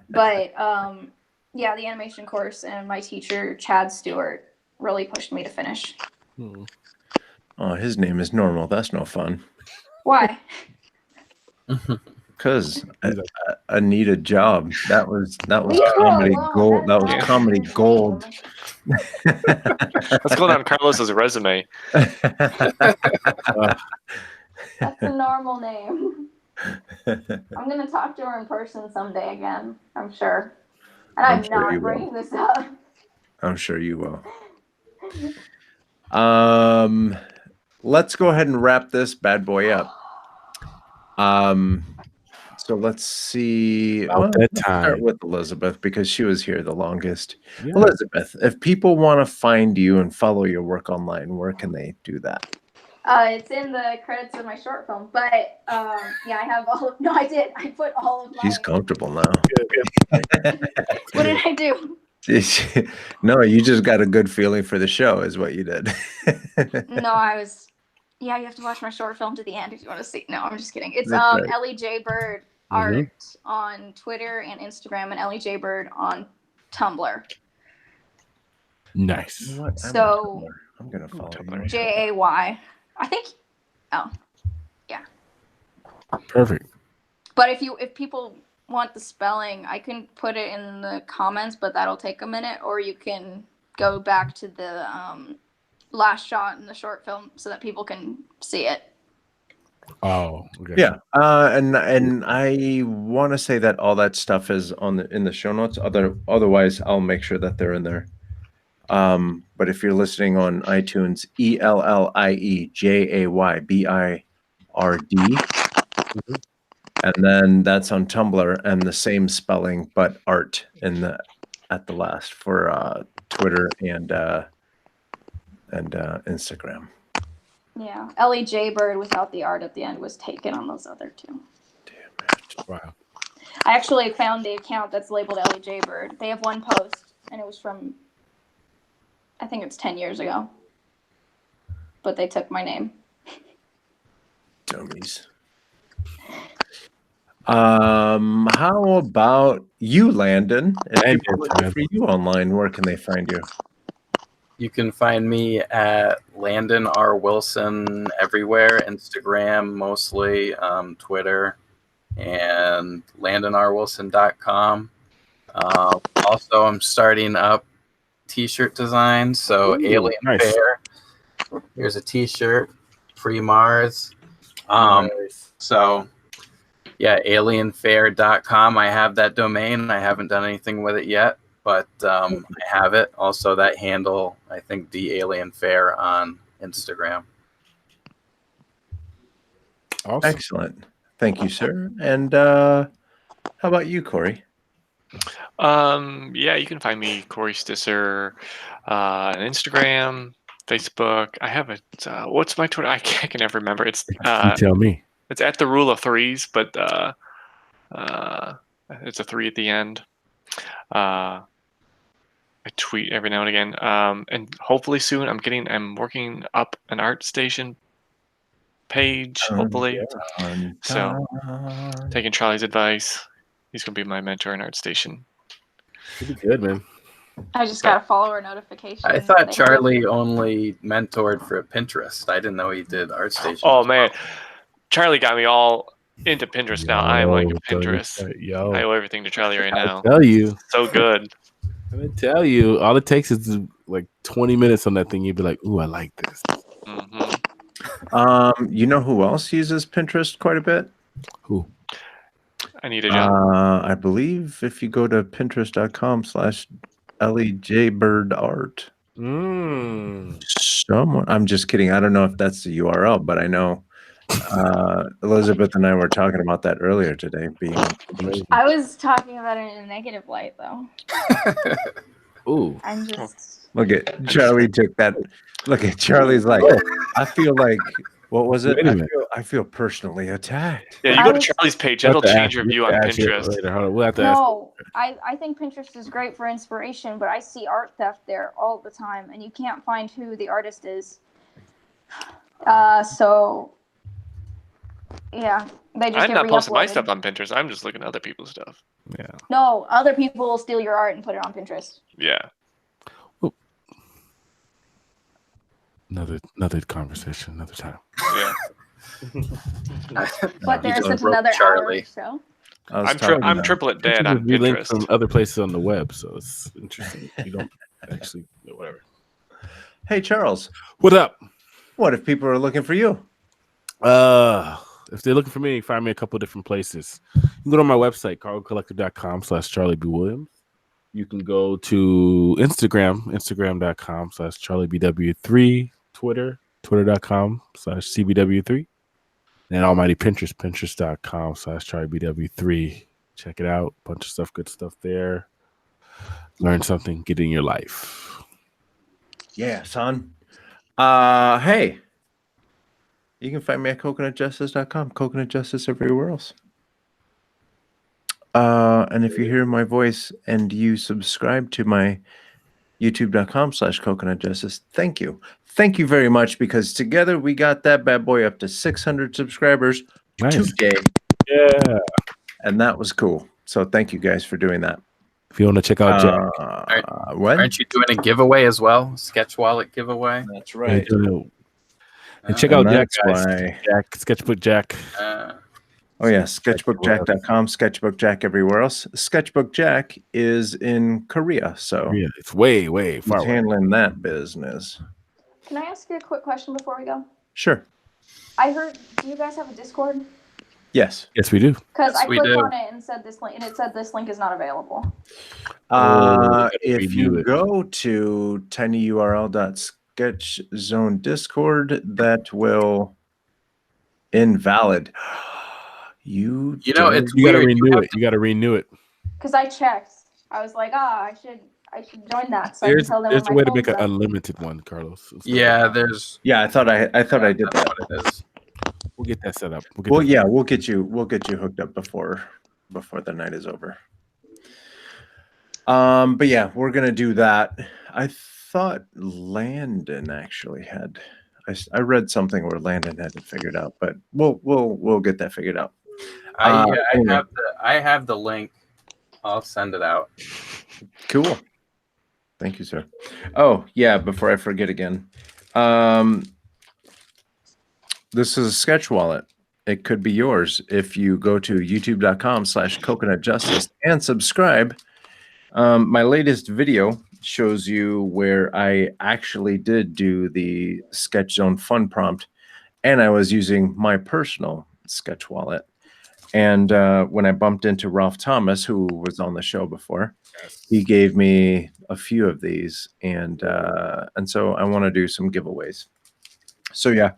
But yeah, the animation course and my teacher, Chad Stewart, really pushed me to finish. Oh, his name is Normal. That's no fun. Why? Because I need a job. That was Leave her comedy alone. gold. That was That's comedy not gold. Let's go down Carlos's resume. That's a normal name. I'm gonna talk to her in person someday again. I'm sure. And I'm sure not bringing this up. I'm sure you will. Let's go ahead and wrap this bad boy up. So let's see. Let's start with Elizabeth because she was here the longest. Yeah. Elizabeth, if people want to find you and follow your work online, where can they do that? It's in the credits of my short film, but yeah, I have all of. No, I did. I put all of my. She's comfortable now. What did I do? No, you just got a good feeling for the show, is what you did. No, I was. Yeah, you have to watch my short film to the end if you want to see. No, I'm just kidding. It's Ellie J Bird art on Twitter and Instagram, and Ellie J Bird on Tumblr. Nice. You know what? So I'm gonna follow you. JAY. I think. Oh, yeah. Perfect. But if people want the spelling, I can put it in the comments, but that'll take a minute. Or you can go back to the last shot in the short film so that people can see it. Oh, okay. Yeah. And I want to say that all that stuff is in the show notes. Otherwise, I'll make sure that they're in there. But if you're listening on iTunes, ELLIEJAYBIRD, and then that's on Tumblr, and the same spelling but art at the last for Twitter and Instagram. Yeah, Ellie J Bird without the art at the end was taken on those other two. Damn it! Wow. I actually found the account that's labeled Ellie J Bird. They have one post, and it was from, I think it's 10 years ago. But they took my name. Dummies. How about you, Landon? If people looking for you online, where can they find you? You can find me at Landon R. Wilson everywhere, Instagram mostly, Twitter, and LandonRWilson.com. Also, I'm starting up t-shirt design, so Alien Fair. Here's a t-shirt, Free Mars. So yeah, alienfair.com. I have that domain. I haven't done anything with it yet, but I have it. Also, that handle, I think, The Alien Fair on Instagram. Awesome. Excellent. Thank you, sir. And how about you, Corey? Yeah, you can find me, Corey Stisser, on Instagram, Facebook. I have what's my Twitter? I can never remember. It's you tell me. It's at the rule of threes, but it's a 3 at the end. I tweet every now and again, and hopefully soon I'm working up an ArtStation page. Hopefully, so taking Charlie's advice. He's gonna be my mentor in ArtStation. Pretty good, man. I just got a follower notification. I thought Charlie only mentored for Pinterest. I didn't know he did ArtStation. Oh man, Charlie got me all into Pinterest now. I'm like a Pinterest. I owe everything to Charlie right now. I tell you, so good. I tell you, all it takes is like 20 minutes on that thing. You'd be like, "Ooh, I like this." Mm-hmm. You know who else uses Pinterest quite a bit? Who? I need a job. I believe if you go to pinterest.com/LEJBirdArt. Someone, I'm just kidding. I don't know if that's the URL, but I know Elizabeth and I were talking about that earlier today. I was talking about it in a negative light, though. Ooh. I'm just. Look at Charlie took that. Look at Charlie's like, I feel like, what was it? I feel personally attacked. Yeah, you go to Charlie's page. That'll change your view on Pinterest. We'll have to no, I think Pinterest is great for inspiration, but I see art theft there all the time, and you can't find who the artist is. So, yeah, they just. I'm not posting my stuff on Pinterest. I'm just looking at other people's stuff. Yeah. No, other people will steal your art and put it on Pinterest. Yeah. Another conversation, another time. Yeah. But there isn't another Charlie show. I'm triplet dad on We link Pinterest. from other places on the web, so it's interesting. You don't Actually, whatever. Hey, Charles. What up? What if people are looking for you? If they're looking for me, find me a couple different places. You can go to my website, cargocollector.com/Charlie B. Williams. You can go to instagram.com/CharlieBW3, twitter.com/CBW3, and almighty Pinterest, pinterest.com/CharlieBW3. Check it out. Bunch of stuff, good stuff there. Learn something, get in your life. Yeah, son. Hey. You can find me at coconutjustice.com. Coconut Justice everywhere else. And if you hear my voice and you subscribe to my youtube.com/coconutjustice, thank you. Thank you very much, because together we got that bad boy up to 600 subscribers today. Yeah. And that was cool. So thank you guys for doing that. If you want to check out Jack. What? Aren't you doing a giveaway as well? Sketch wallet giveaway? That's right. And check out Jack, guys. Why... Jack, Sketchbook Jack. Oh yeah, sketchbookjack.com, Sketchbook Jack everywhere else. Sketchbook Jack is in Korea, so it's way far away. Handling that business. Can I ask you a quick question before we go? Sure. I heard. Do you guys have a Discord? Yes. Yes, we do. Because Yes, I clicked on it and said this link, and it said this link is not available. If you go to tinyurl.sketchzone Discord, that will invalid. You know, it's you gotta weird. renew it. You gotta renew it. Because I checked. I was like, I should join that. So There's I can tell them a when way my to make an phone's up. unlimited one, Carlos. Yeah, there's. Yeah, I thought I did That's that. what it is. We'll get that set up. We'll get you hooked up before the night is over. But yeah, we're gonna do that. I thought Landon actually had. I read something where Landon had it figured out, but we'll get that figured out. I have the link. I'll send it out. Cool. Thank you, sir. Oh yeah, before I forget again, this is a sketch wallet. It could be yours if you go to youtube.com/coconutjustice and subscribe. My latest video shows you where I actually did do the Sketch Zone fun prompt, and I was using my personal sketch wallet. And when I bumped into Ralph Thomas, who was on the show before, he gave me a few of these, and so I want to do some giveaways. So yeah,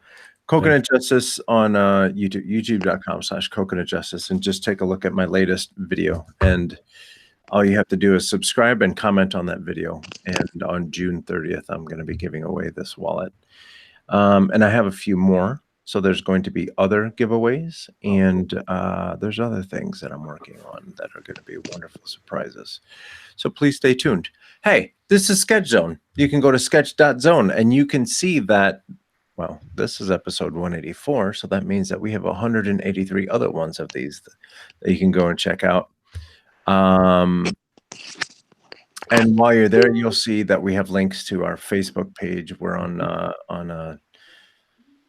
Coconut Justice on youtube.com/coconutjustice, and just take a look at my latest video. And all you have to do is subscribe and comment on that video. And on June 30th, I'm going to be giving away this wallet. And I have a few more. So there's going to be other giveaways, and there's other things that I'm working on that are going to be wonderful surprises. So please stay tuned. Hey, this is Sketch Zone. You can go to sketch.zone and you can see that, well, this is episode 184. So that means that we have 183 other ones of these that you can go and check out. And while you're there, you'll see that we have links to our Facebook page. We're on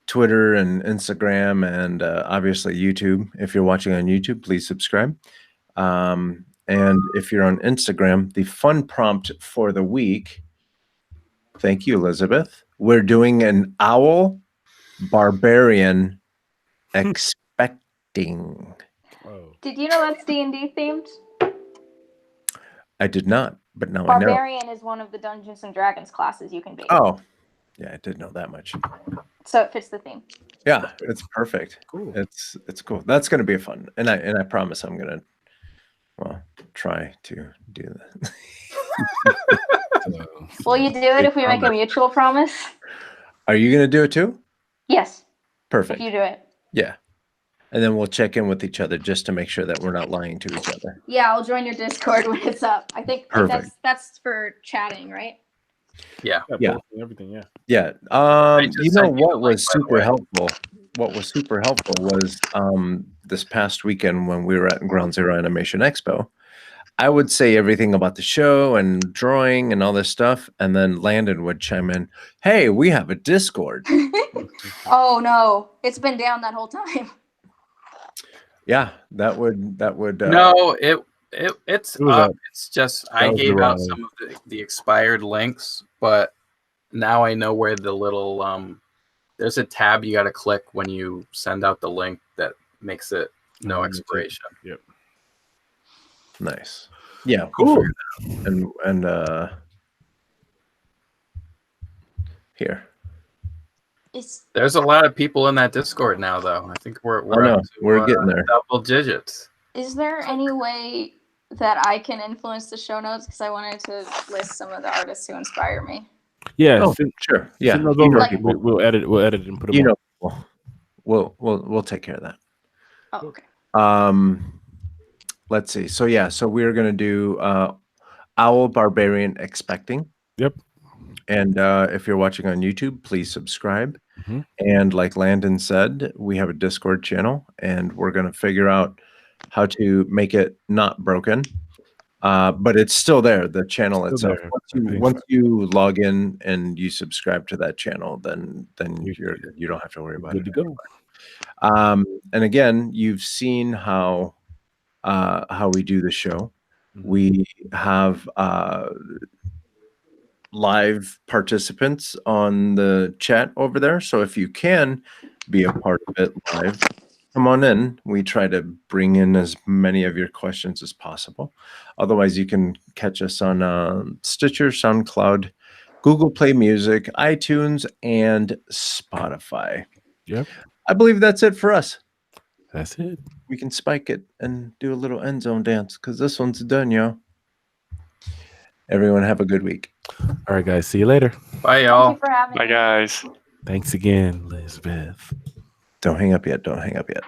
Twitter and Instagram, and obviously YouTube. If you're watching on YouTube, please subscribe. And if you're on Instagram, the fun prompt for the week. Thank you, Elizabeth. We're doing an owl barbarian expecting. Did you know that's D&D themed? I did not, but now I know. Barbarian is one of the Dungeons and Dragons classes you can be. Oh, yeah, I didn't know that much. So it fits the theme. Yeah, it's perfect. Cool. It's cool. That's going to be fun, and I promise I'm going to, well, try to do that. Will you do it if we make a mutual promise? Are you going to do it too? Yes. Perfect. If you do it. Yeah. And then we'll check in with each other just to make sure that we're not lying to each other. Yeah, I'll join your Discord when it's up. I think that's for chatting, right? Yeah. Everything. Yeah. Yeah. You know what was super helpful? What was super helpful was this past weekend when we were at Ground Zero Animation Expo. I would say everything about the show and drawing and all this stuff, and then Landon would chime in, "Hey, we have a Discord." Oh no, it's been down that whole time. Yeah, that would. No, It's It was up. up. It's just That I was gave the out rally. some of the expired links, but now I know where the little there's a tab you got to click when you send out the link that makes it no expiration. Yep. Nice. Yeah, Cool. we'll figure that out. And here. There's a lot of people in that Discord now, though. I think we're up to, we're getting there. double digits. Is there any way that I can influence the show notes? Because I wanted to list some of the artists who inspire me. Yeah. Sure. Yeah. Send those over. We'll edit it and put them on. We'll take care of that. Oh, okay. Let's see. So we're gonna do Owl Barbarian Expecting. Yep. And if you're watching on YouTube, please subscribe. Mhm. And like Landon said, we have a Discord channel, and we're gonna figure out how to make it not broken. But it's still there, the channel itself. Once you log in and you subscribe to that channel, then you don't have to worry about it. Good to go. And again, you've seen how we do the show. We have live participants on the chat over there. So if you can be a part of it live, come on in. We try to bring in as many of your questions as possible. Otherwise, you can catch us on Stitcher, SoundCloud, Google Play Music, iTunes, and Spotify. Yep. I believe that's it for us. That's it. We can spike it and do a little end zone dance because this one's done, yo. Everyone have a good week. All right, guys. See you later. Bye, y'all. Thank you for having me. Bye, guys. Thanks again, Elizabeth. Don't hang up yet. Don't hang up yet.